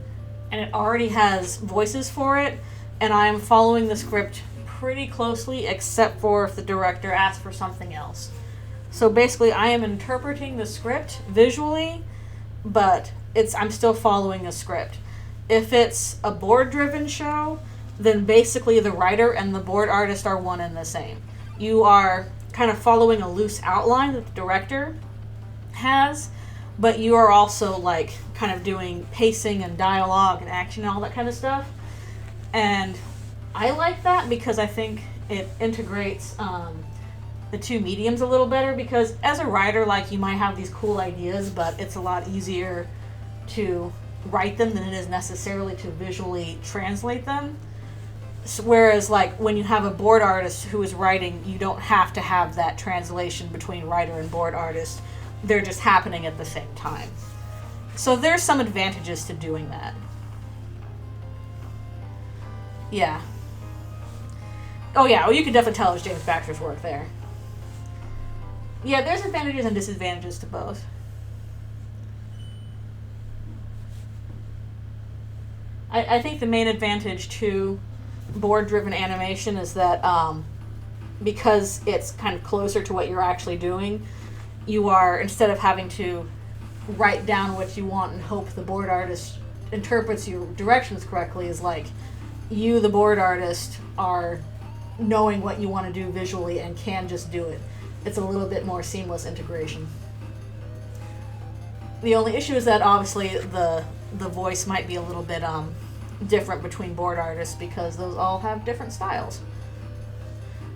and it already has voices for it, and I'm following the script pretty closely, except for if the director asks for something else. So basically, I am interpreting the script visually, but I'm still following a script. If it's a board-driven show, then basically the writer and the board artist are one and the same. You are kind of following a loose outline that the director has, but you are also like kind of doing pacing and dialogue and action and all that kind of stuff. And I like that because I think it integrates the two mediums a little better, because as a writer, like, you might have these cool ideas, but it's a lot easier to write them than it is necessarily to visually translate them. Whereas, like, when you have a board artist who is writing, you don't have to have that translation between writer and board artist. They're just happening at the same time. So there's some advantages to doing that. Yeah. Oh yeah, well, you can definitely tell it was James Baxter's work there. Yeah, there's advantages and disadvantages to both. I think the main advantage to board-driven animation is that because it's kind of closer to what you're actually doing, you are, instead of having to write down what you want and hope the board artist interprets your directions correctly, is like you, the board artist, are knowing what you want to do visually and can just do it. It's a little bit more seamless integration. The only issue is that obviously the voice might be a little bit different between board artists, because those all have different styles.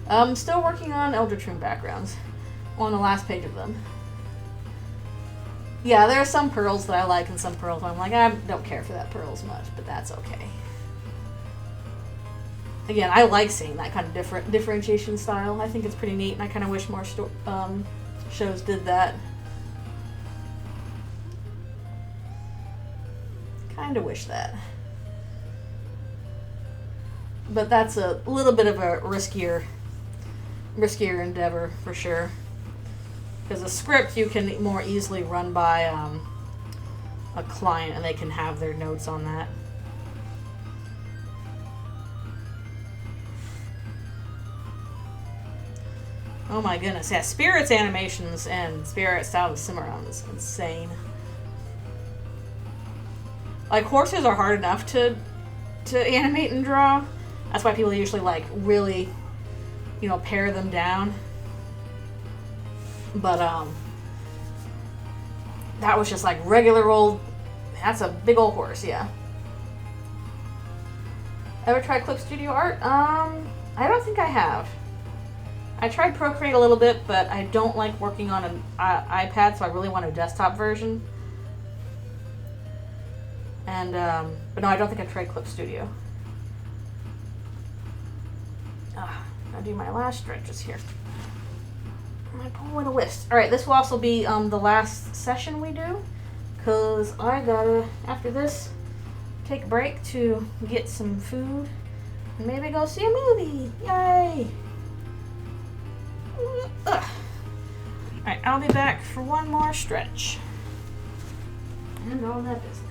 I'm still working on Eldritchrune backgrounds. On the last page of them. Yeah, there are some pearls that I like and some pearls where I'm like, I don't care for that pearl as much, but that's okay. Again, I like seeing that kind of differentiation style. I think it's pretty neat, and I kind of wish more shows did that. Kind of wish that. But that's a little bit of a riskier endeavor for sure. Because a script you can more easily run by a client and they can have their notes on that. Oh my goodness, yeah, Spirit's animations and Spirit style of Cimarron is insane. Like, horses are hard enough to animate and draw. That's why people usually, like, really, you know, pare them down. But, that was just, like, regular old... That's a big old horse, yeah. Ever tried Clip Studio Art? I don't think I have. I tried Procreate a little bit, but I don't like working on an iPad, so I really want a desktop version. And, but no, I don't think I've tried Clip Studio. I'll do my last stretches here. My poor little list. Alright, this will also be the last session we do, because I gotta, after this, take a break to get some food and maybe go see a movie. Yay! Alright, I'll be back for one more stretch. And all that business.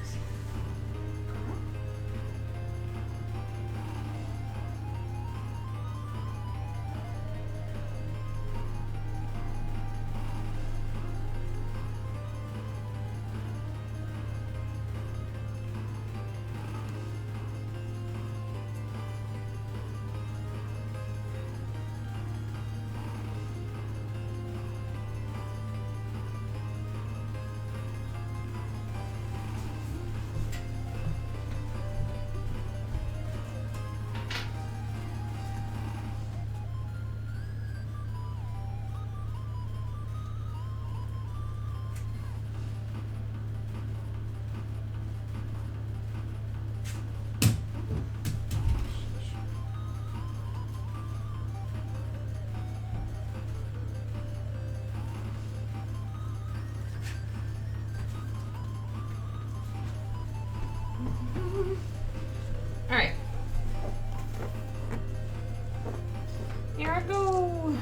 Alright. Here I go.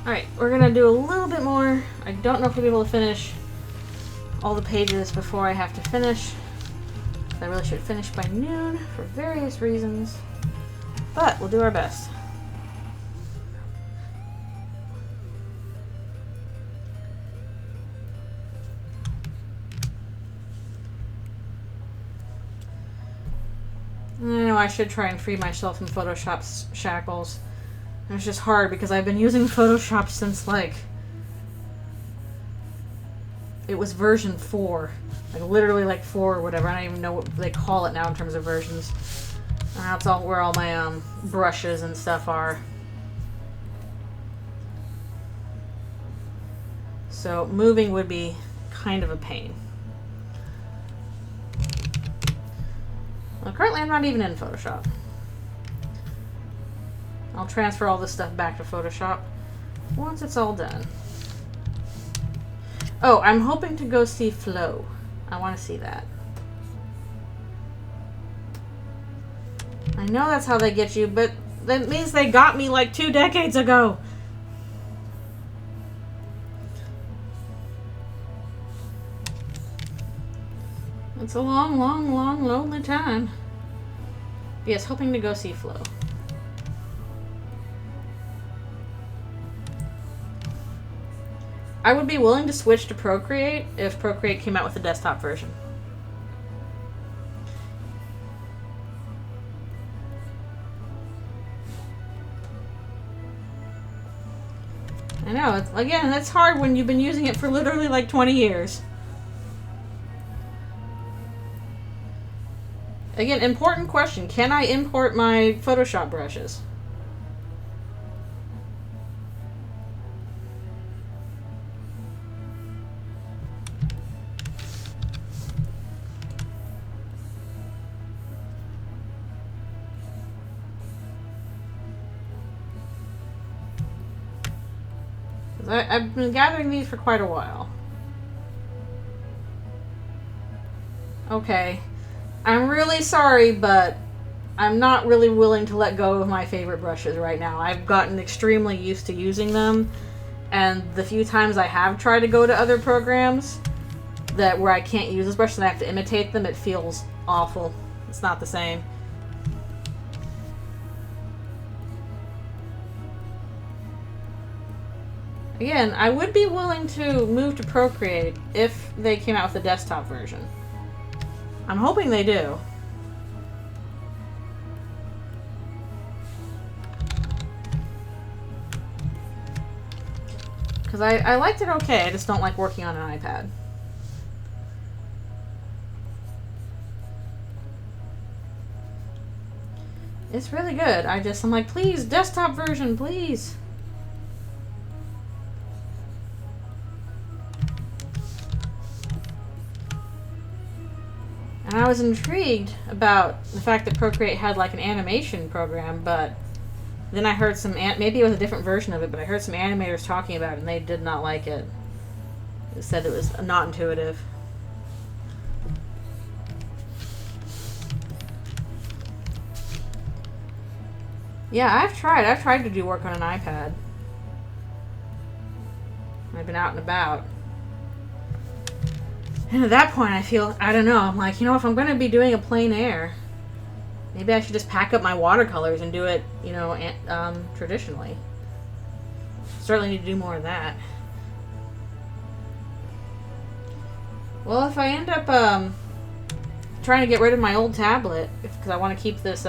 Alright, we're gonna do a little bit more. I don't know if we'll be able to finish all the pages before I have to finish. I really should finish by noon for various reasons. But we'll do our best. I know I should try and free myself from Photoshop's shackles. And it's just hard because I've been using Photoshop since, like, it was version 4. Like, literally, like, 4 or whatever. I don't even know what they call it now in terms of versions. That's all where all my brushes and stuff are. So moving would be kind of a pain. Well, currently I'm not even in Photoshop. I'll transfer all this stuff back to Photoshop once it's all done. Oh, I'm hoping to go see Flow. I want to see that. I know that's how they get you, but that means they got me like 2 decades ago. It's a long, long, long, lonely time. Yes, hoping to go see Flow. I would be willing to switch to Procreate if Procreate came out with a desktop version. I know, again, that's hard when you've been using it for literally like 20 years. Again, important question. Can I import my Photoshop brushes? I've been gathering these for quite a while. Okay. I'm really sorry, but I'm not really willing to let go of my favorite brushes right now. I've gotten extremely used to using them, and the few times I have tried to go to other programs where I can't use this brush and I have to imitate them, it feels awful. It's not the same. Again, I would be willing to move to Procreate if they came out with a desktop version. I'm hoping they do. Because I liked it okay, I just don't like working on an iPad. It's really good. I'm like, please, desktop version, please. And I was intrigued about the fact that Procreate had like an animation program, but then I heard maybe it was a different version of it, but I heard some animators talking about it and they did not like it. They said it was not intuitive. Yeah, I've tried to do work on an iPad. I've been out and about. And at that point, I don't know, I'm like, if I'm going to be doing a plein air, maybe I should just pack up my watercolors and do it, traditionally. Certainly need to do more of that. Well, if I end up trying to get rid of my old tablet, because I want to keep this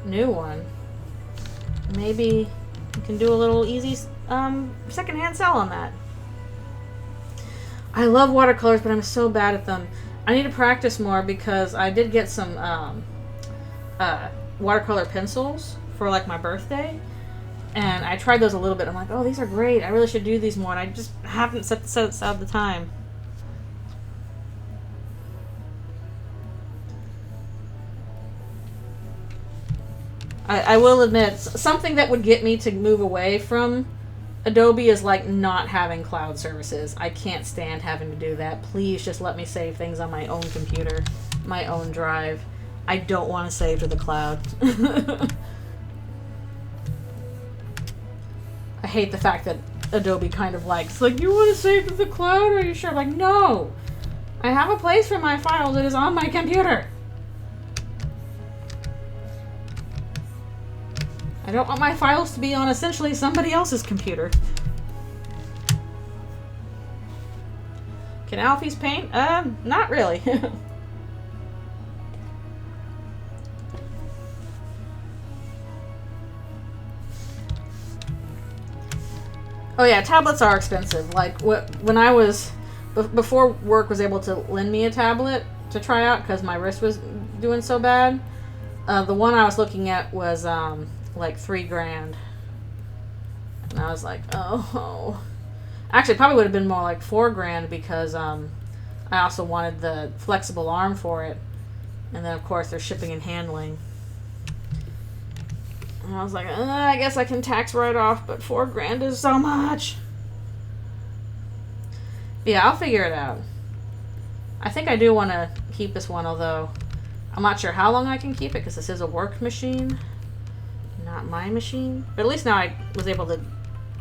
new one, maybe you can do a little easy secondhand sell on that. I love watercolors, but I'm so bad at them. I need to practice more because I did get some watercolor pencils for like my birthday, and I tried those a little bit. I'm like, oh, these are great. I really should do these more, and I just haven't set aside the time. I will admit, something that would get me to move away from Adobe is like not having cloud services. I can't stand having to do that. Please just let me save things on my own computer, my own drive. I don't want to save to the cloud. I hate the fact that Adobe kind of likes, like, you want to save to the cloud? Are you sure? I'm like, no! I have a place for my file that is on my computer. I don't want my files to be on essentially somebody else's computer. Can Alfie's paint? Not really. Oh yeah, tablets are expensive. Like, when I was... Before work was able to lend me a tablet to try out because my wrist was doing so bad, the one I was looking at was... like $3,000, and I was like, oh. Actually, it probably would have been more like $4,000 because I also wanted the flexible arm for it, and then of course there's shipping and handling. And I was like, I guess I can tax write off, but $4,000 is so much. But yeah, I'll figure it out. I think I do want to keep this one, although I'm not sure how long I can keep it because this is a work machine. Not my machine, but at least now I was able to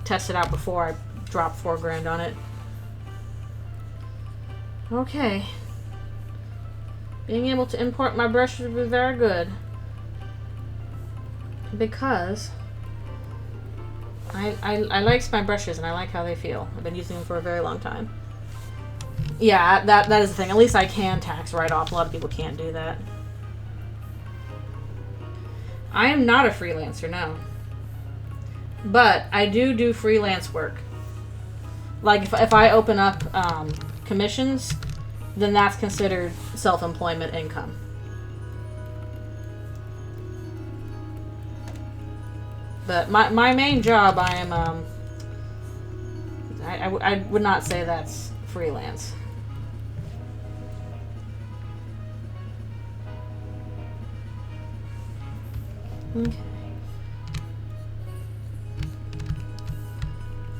test it out before I dropped $4,000 on it. Okay. Being able to import my brushes was very good because I like my brushes and I like how they feel. I've been using them for a very long time. Yeah, that is the thing. At least I can tax write off. A lot of people can't do that. I am not a freelancer, no. But I do freelance work. Like, if I open up commissions, then that's considered self-employment income. But my main job, I am, I would not say that's freelance. Okay.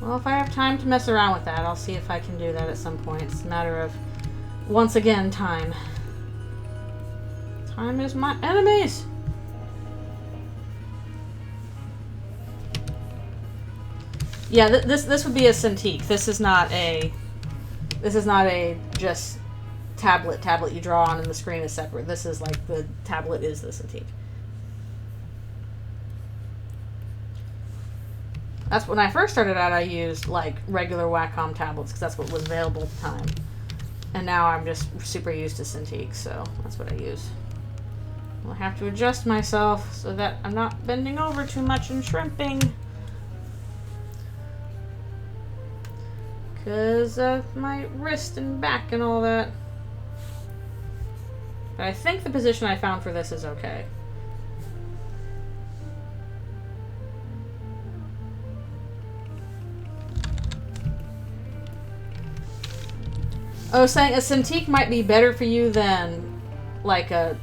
Well, if I have time to mess around with that, I'll see if I can do that at some point. It's a matter of, once again, time. Time is my enemies! Yeah, this would be a Cintiq. This is not a just tablet you draw on and the screen is separate. This is like the tablet is the Cintiq. That's when I first started out. I used like regular Wacom tablets because that's what was available at the time. And now I'm just super used to Cintiq, so that's what I use. I'll have to adjust myself so that I'm not bending over too much and shrimping. Because of my wrist and back and all that. But I think the position I found for this is okay. I was saying a Cintiq might be better for you than like a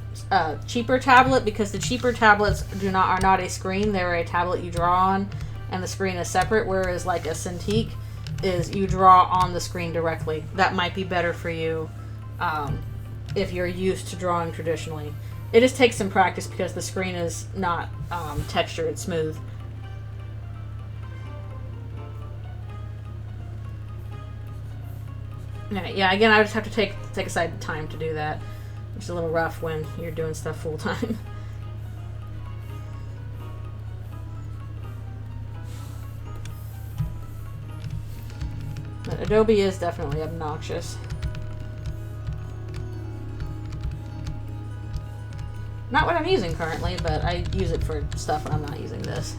cheaper tablet, because the cheaper tablets are not a screen. They're a tablet you draw on and the screen is separate, whereas like a Cintiq is you draw on the screen directly. That might be better for you if you're used to drawing traditionally. It just takes some practice because the screen is not textured smooth. Yeah, again, I just have to take aside time to do that. It's a little rough when you're doing stuff full time. But Adobe is definitely obnoxious. Not what I'm using currently, but I use it for stuff when I'm not using this.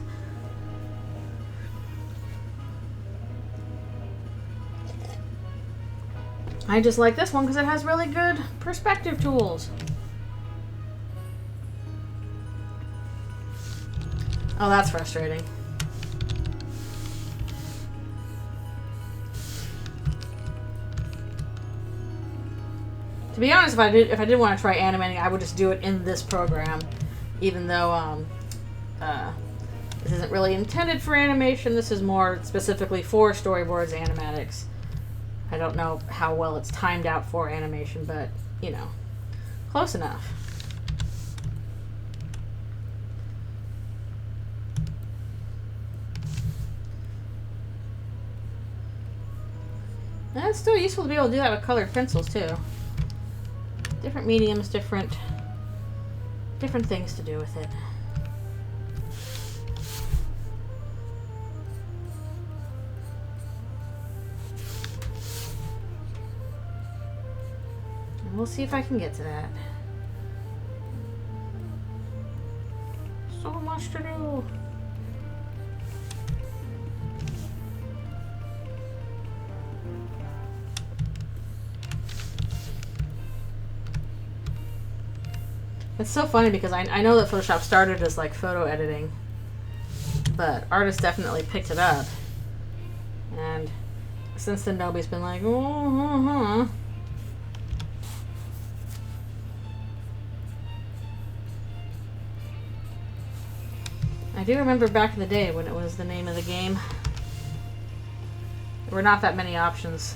I just like this one because it has really good perspective tools. Oh, that's frustrating. To be honest, if I did want to try animating, I would just do it in this program, even though this isn't really intended for animation. This is more specifically for storyboards, animatics. I don't know how well it's timed out for animation, but, you know, close enough. And it's still useful to be able to do that with colored pencils, too. Different mediums, different things to do with it. We'll see if I can get to that. So much to do. It's so funny because I know that Photoshop started as like photo editing, but artists definitely picked it up. And since then, nobody's been like, oh, I do remember back in the day when it was the name of the game. There were not that many options.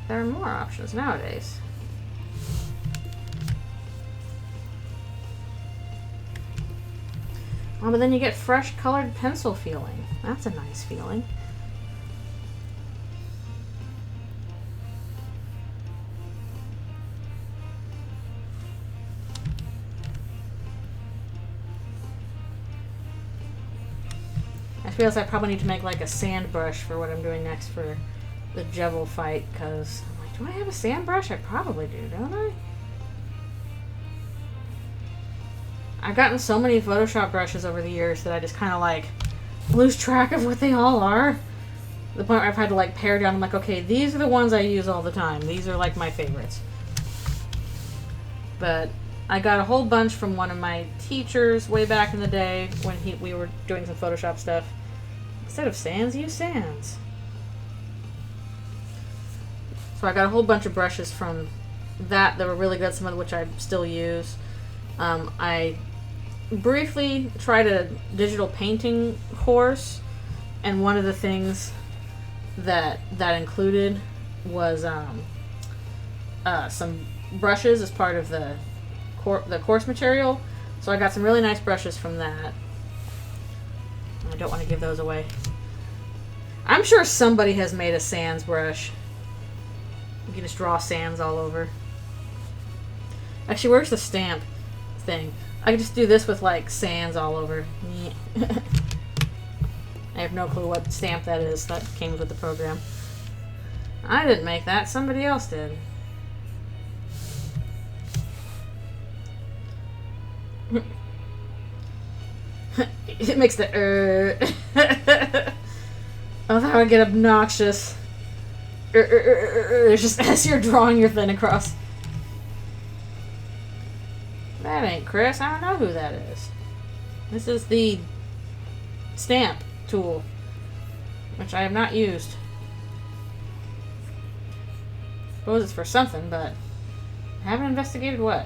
There are more options nowadays. Oh, but then you get fresh colored pencil feeling. That's a nice feeling. I feel like I probably need to make like a sand brush for what I'm doing next for the Jevil fight, because I'm like, do I have a sand brush? I probably do, don't I? I've gotten so many Photoshop brushes over the years that I just kind of like lose track of what they all are. The point where I've had to like pare down. I'm like, okay, these are the ones I use all the time. These are like my favorites. But I got a whole bunch from one of my teachers way back in the day when we were doing some Photoshop stuff. Instead of sands, use sands. So I got a whole bunch of brushes from that were really good, some of which I still use. I briefly tried a digital painting course And one of the things that included was some brushes as part of the course material. So I got some really nice brushes from that. I don't want to give those away. I'm sure somebody has made a sands brush. You can just draw sands all over. Actually, where's the stamp thing? I can just do this with like sands all over. I have no clue what stamp that is. That came with the program. I didn't make that. Somebody else did. It makes the oh, that would get obnoxious. It's just as you're drawing your thing across. That ain't Chris. I don't know who that is. This is the stamp tool, which I have not used. Suppose it's for something, but I haven't investigated what.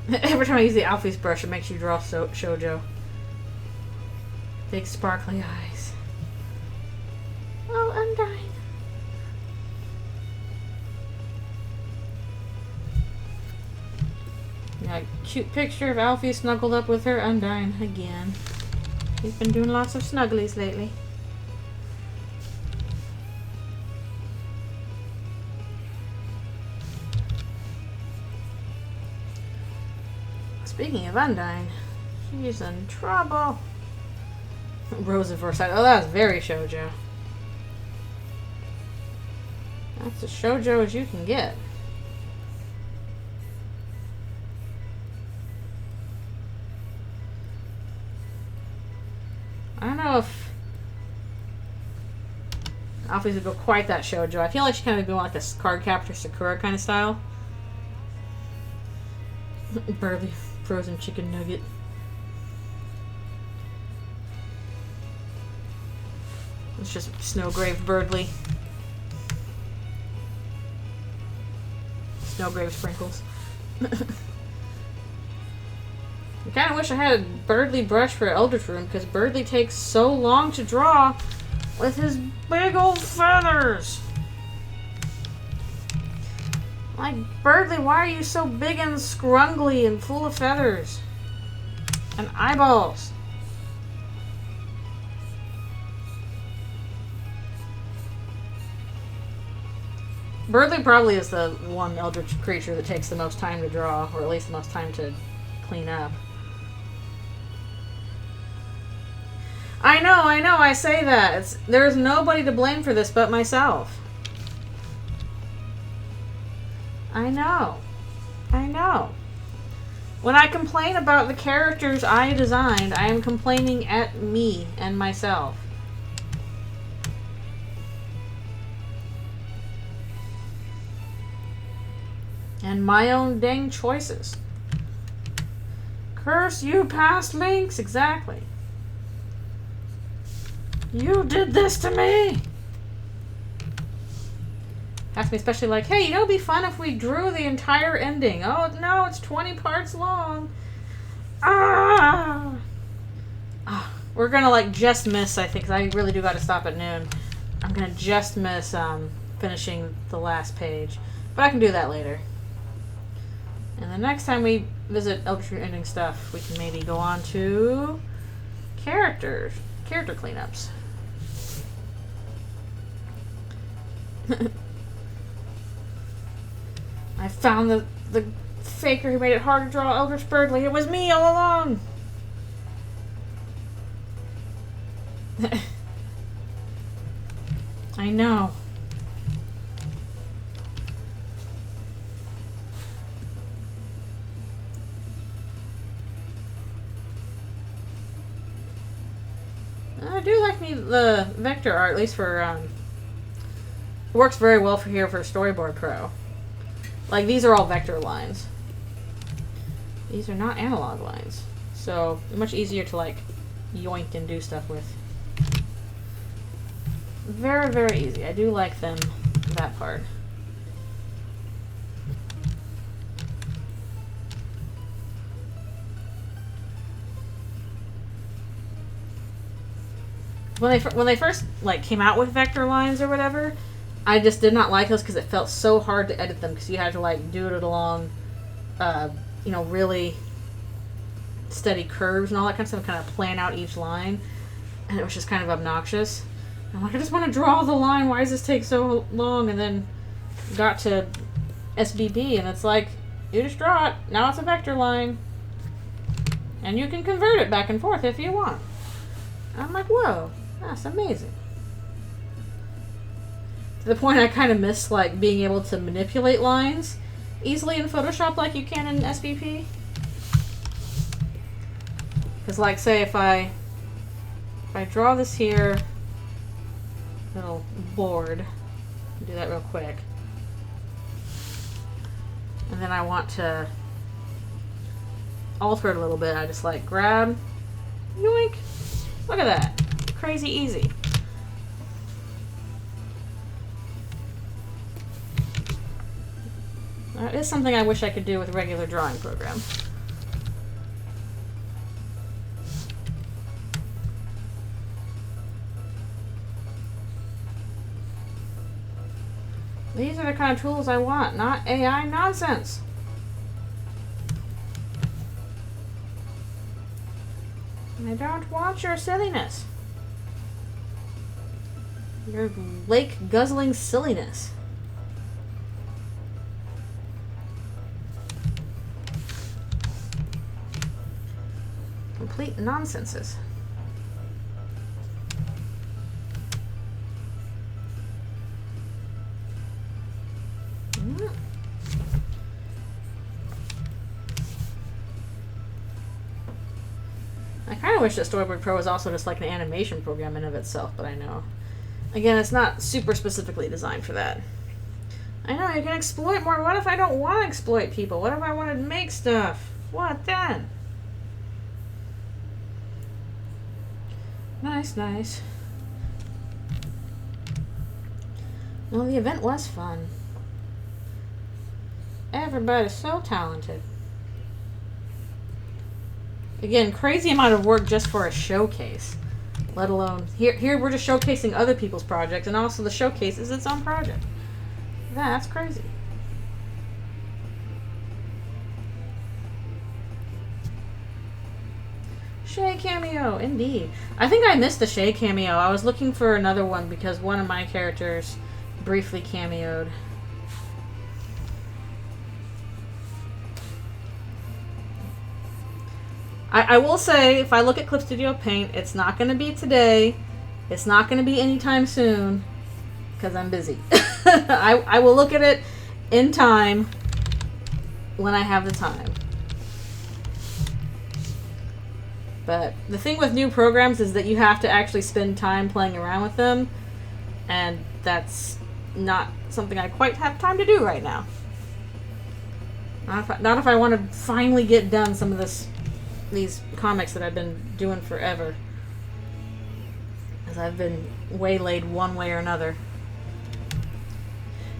Every time I use the Alfie's brush, it makes you draw shoujo. Big sparkly eyes. Oh, Undyne. Now, cute picture of Alfie snuggled up with her Undyne again. He's been doing lots of snugglies lately. Speaking of Undyne, she's in trouble. Rose of Versailles. Oh, that was very shoujo. That's as shoujo as you can get. I don't know if Alfie's would go quite that shoujo. I feel like she kind of go like a card capture Sakura kind of style. Burly frozen chicken nugget. It's just Snowgrave Birdly. Snowgrave sprinkles. I kind of wish I had a Birdly brush for Eldritchrune, because Birdly takes so long to draw with his big old feathers. Like, Birdly, why are you so big and scrungly and full of feathers? And eyeballs. Birdly probably is the one eldritch creature that takes the most time to draw, or at least the most time to clean up. I know, I say that. There's nobody to blame for this but myself. I know. When I complain about the characters I designed, I am complaining at me and myself. And my own dang choices. Curse you, past Lynx! Exactly. You did this to me! Has to be especially like, hey, it'd be fun if we drew the entire ending. Oh, no, it's 20 parts long. Ah! We're gonna, like, just miss, I think, 'cause I really do gotta stop at noon. I'm gonna just miss finishing the last page. But I can do that later. And the next time we visit Eldritchrune ending stuff, we can maybe go on to character cleanups. I found the faker who made it hard to draw Eldritch Birdly. It was me all along. I know. I do like the vector art, at least for it works very well for Storyboard Pro. Like, these are all vector lines. These are not analog lines. So, much easier to, like, yoink and do stuff with. Very, very easy. I do like them, that part. when they first like came out with vector lines or whatever, I just did not like those because it felt so hard to edit them because you had to like do it along, you know, really steady curves and all that kind of stuff, kind of plan out each line, and it was just kind of obnoxious. And I'm like, I just want to draw the line. Why does this take so long? And then got to SBB, and it's like, you just draw it. Now it's a vector line, and you can convert it back and forth if you want. And I'm like, whoa, that's amazing. To the point I kind of miss like being able to manipulate lines easily in Photoshop like you can in SBP. Because like say if I draw this here, little board, do that real quick, and then I want to alter it a little bit, I just like grab, yoink, look at that, crazy easy. That is something I wish I could do with a regular drawing program. These are the kind of tools I want, not AI nonsense. I don't want your silliness. Your lake guzzling silliness. Complete nonsenses. I kind of wish that Storyboard Pro was also just like an animation program in of itself, but I know. Again, it's not super specifically designed for that. I know, you can exploit more. What if I don't want to exploit people? What if I want to make stuff? What then? Nice, nice. Well, the event was fun. Everybody's so talented. Again, crazy amount of work just for a showcase. Let alone, here we're just showcasing other people's projects, and also the showcase is its own project. That's crazy. Shay cameo, indeed. I think I missed the Shay cameo. I was looking for another one because one of my characters briefly cameoed. I will say, if I look at Clip Studio Paint, it's not going to be today. It's not going to be anytime soon because I'm busy. I will look at it in time when I have the time. But the thing with new programs is that you have to actually spend time playing around with them, and that's not something I quite have time to do right now. Not if I want to finally get done some of these comics that I've been doing forever, as I've been waylaid one way or another.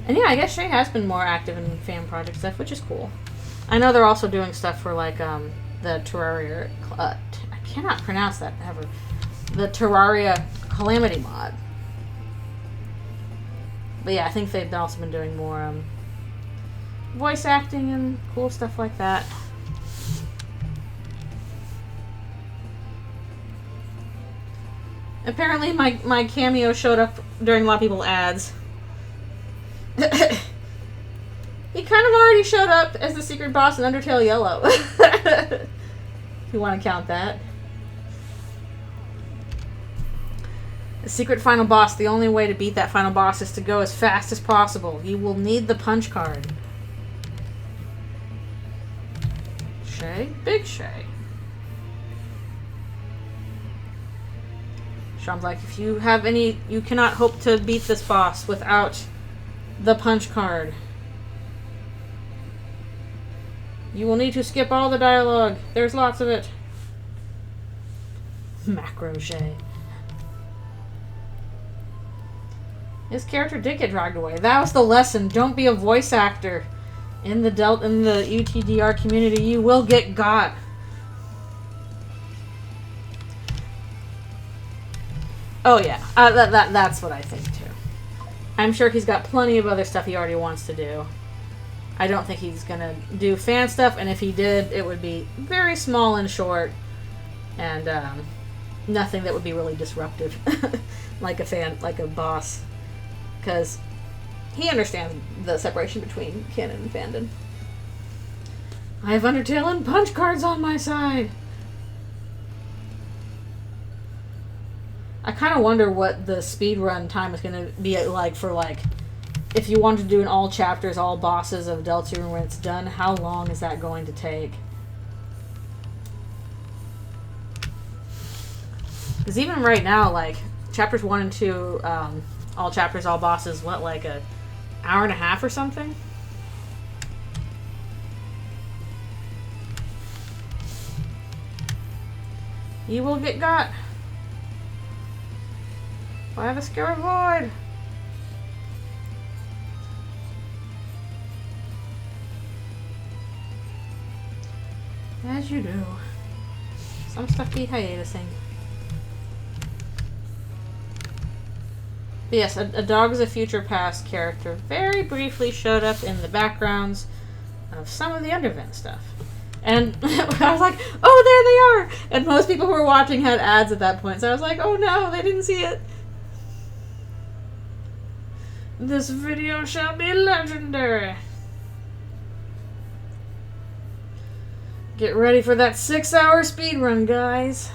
And yeah, I guess Shay has been more active in fan project stuff, which is cool. I know they're also doing stuff for like the Terraria. I cannot pronounce that ever. The Terraria Calamity mod. But yeah, I think they've also been doing more voice acting and cool stuff like that. Apparently my cameo showed up during a lot of people's ads. He kind of already showed up as the secret boss in Undertale Yellow. If you want to count that. The secret final boss, the only way to beat that final boss is to go as fast as possible. You will need the punch card. Shay? Big Shay. Sean's like, if you have any, you cannot hope to beat this boss without the punch card. You will need to skip all the dialogue. There's lots of it. Macro Shay. His character did get dragged away. That was the lesson. Don't be a voice actor. In the UTDR community, you will get got. Oh yeah, that's what I think too. I'm sure he's got plenty of other stuff he already wants to do. I don't think he's gonna do fan stuff, and if he did, it would be very small and short, and nothing that would be really disruptive, like a boss, because he understands the separation between canon and fandom. I have Undertale and punch cards on my side. I kind of wonder what the speedrun time is going to be like for, like, if you want to do an all chapters, all bosses of Eldritchrune when it's done, how long is that going to take? Because even right now, like, chapters 1 and 2, all chapters, all bosses, what, like a hour and a half or something? You will get got by the scary void. As you do. Some stuff be hiatusing. But yes, a dog is a future past character. Very briefly showed up in the backgrounds of some of the Undervent stuff. And I was like, oh, there they are! And most people who were watching had ads at that point. So I was like, oh no, they didn't see it. This video shall be legendary. Get ready for that 6-hour speedrun, guys.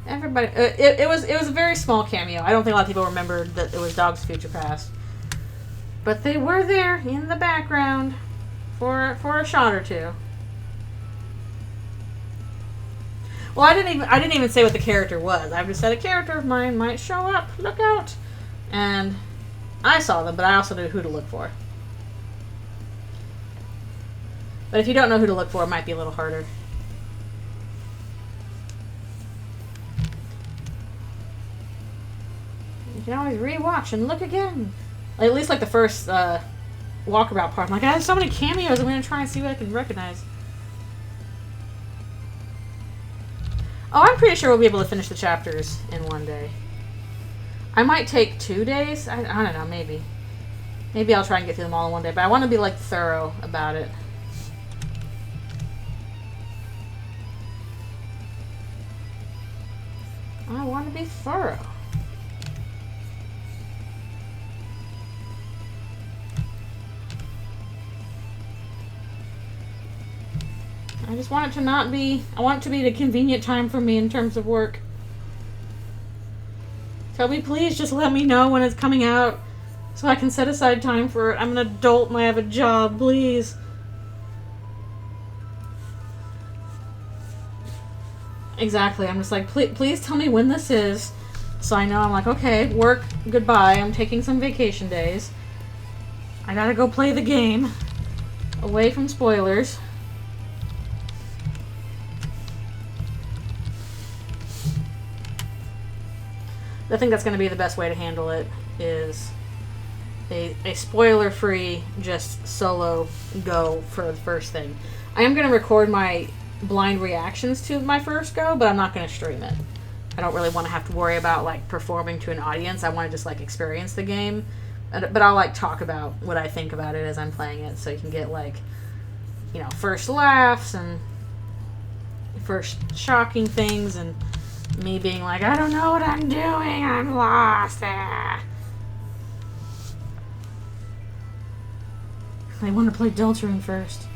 Everybody, it was a very small cameo. I don't think a lot of people remembered that it was Dog's Future Past, but they were there in the background for a shot or two. Well, I didn't even say what the character was. I just said a character of mine might show up. Look out! And I saw them, but I also knew who to look for. But if you don't know who to look for, it might be a little harder. You can always rewatch and look again. At least like the first walkabout part. I'm like, I have so many cameos. I'm going to try and see what I can recognize. Oh, I'm pretty sure we'll be able to finish the chapters in one day. I might take 2 days. I don't know, maybe. Maybe I'll try and get through them all in one day. But I want to be, like, thorough about it. I want to be thorough. I just want it to not be... I want it to be a convenient time for me in terms of work. Toby, please just let me know when it's coming out so I can set aside time for it. I'm an adult and I have a job, please. Exactly. I'm just like, please tell me when this is so I know. I'm like, okay, work, goodbye. I'm taking some vacation days. I gotta go play the game. Away from spoilers. I think that's going to be the best way to handle it, is a spoiler-free, just solo go for the first thing. I am going to record my blind reactions to my first go, but I'm not going to stream it. I don't really want to have to worry about, like, performing to an audience. I want to just, like, experience the game. But I'll, like, talk about what I think about it as I'm playing it, so you can get, like, you know, first laughs and first shocking things, and me being like, I don't know what I'm doing, I'm lost. Ah. I want to play Eldritchrune first.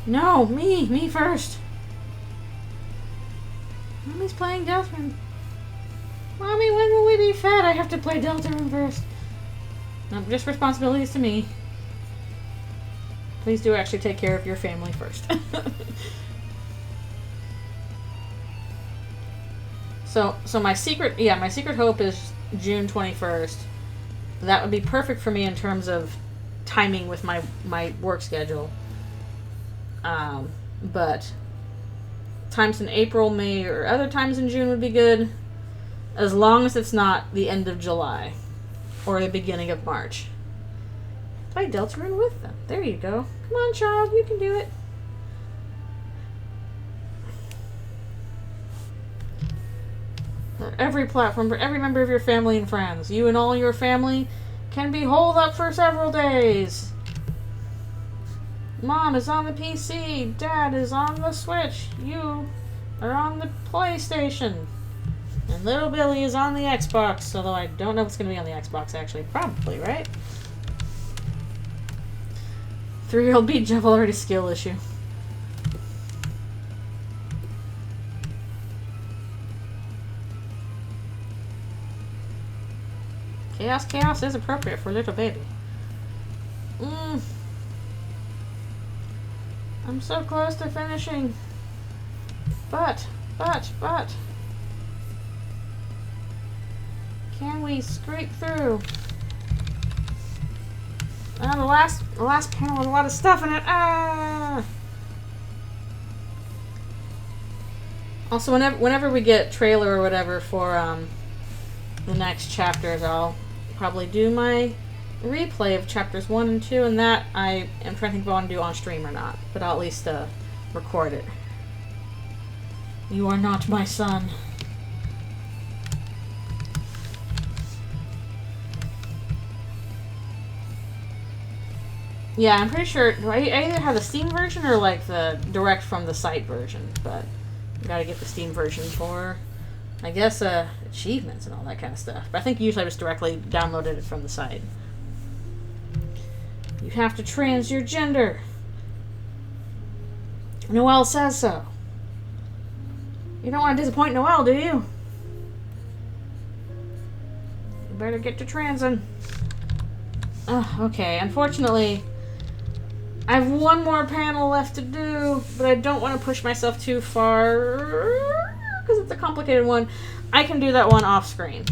No, me first. Mommy's playing Eldritchrune. Mommy, when will we be fed? I have to play Eldritchrune first. No, just responsibilities to me. Please do actually take care of your family first. So my secret hope is June 21st. That would be perfect for me in terms of timing with my work schedule. But times in April, May, or other times in June would be good, as long as it's not the end of July or the beginning of March. by Eldritchrune with them. There you go. Come on, child, you can do it. For every platform, for every member of your family and friends, you and all your family can be holed up for several days. Mom is on the PC, Dad is on the Switch, you are on the PlayStation, and little Billy is on the Xbox, although I don't know what's going to be on the Xbox actually. Probably, right? 3-year-old beat Jeff already skill issue. Chaos is appropriate for a little baby. I'm so close to finishing. But. Can we scrape through? The last panel has a lot of stuff in it. Also, whenever we get trailer or whatever for the next chapters, I'll probably do my replay of chapters 1 and 2, and that I am trying to think if I want to do on stream or not, but I'll at least record it. You are not my son. Yeah, I'm pretty sure I either have the Steam version or like the direct from the site version, but I gotta get the Steam version for, I guess, achievements and all that kind of stuff. But I think usually I just directly downloaded it from the site. You have to trans your gender. Noelle says so. You don't want to disappoint Noelle, do you? You better get to transing. Okay, unfortunately, I have one more panel left to do, but I don't want to push myself too far because it's a complicated one. I can do that one off screen.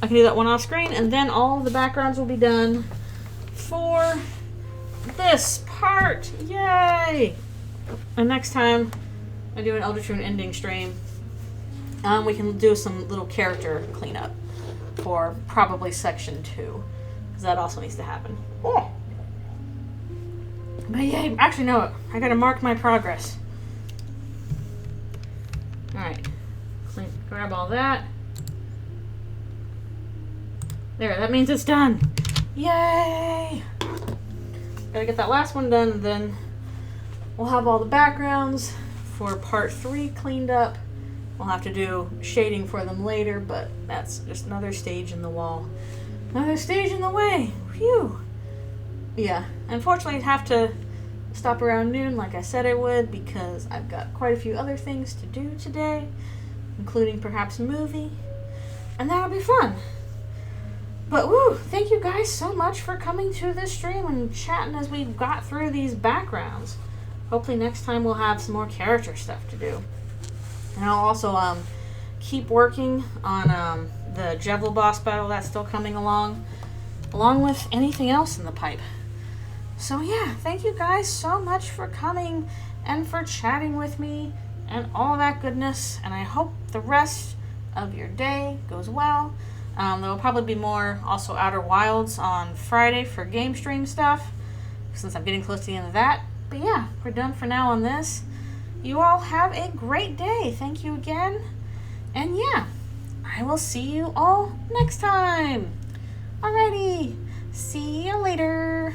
And then all of the backgrounds will be done for this part. Yay! And next time I do an Eldritchrune ending stream, we can do some little character cleanup for probably section 2, because that also needs to happen. Oh. But yeah, actually no, I gotta mark my progress. Alright, grab all that. There, that means it's done. Yay! Gotta get that last one done, and then we'll have all the backgrounds for part 3 cleaned up. We'll have to do shading for them later, but that's just another stage in the wall. Another stage in the way. Phew. Yeah, unfortunately I'd have to stop around noon like I said I would, because I've got quite a few other things to do today, including perhaps a movie, and that'll be fun. But woo, thank you guys so much for coming to this stream and chatting as we got through these backgrounds. Hopefully next time we'll have some more character stuff to do. And I'll also keep working on the Jevil boss battle that's still coming along with anything else in the pipe. So yeah, thank you guys so much for coming and for chatting with me and all that goodness. And I hope the rest of your day goes well. There will probably be more also Outer Wilds on Friday for game stream stuff, since I'm getting close to the end of that. But yeah, we're done for now on this. You all have a great day. Thank you again. And yeah, I will see you all next time. Alrighty, see you later.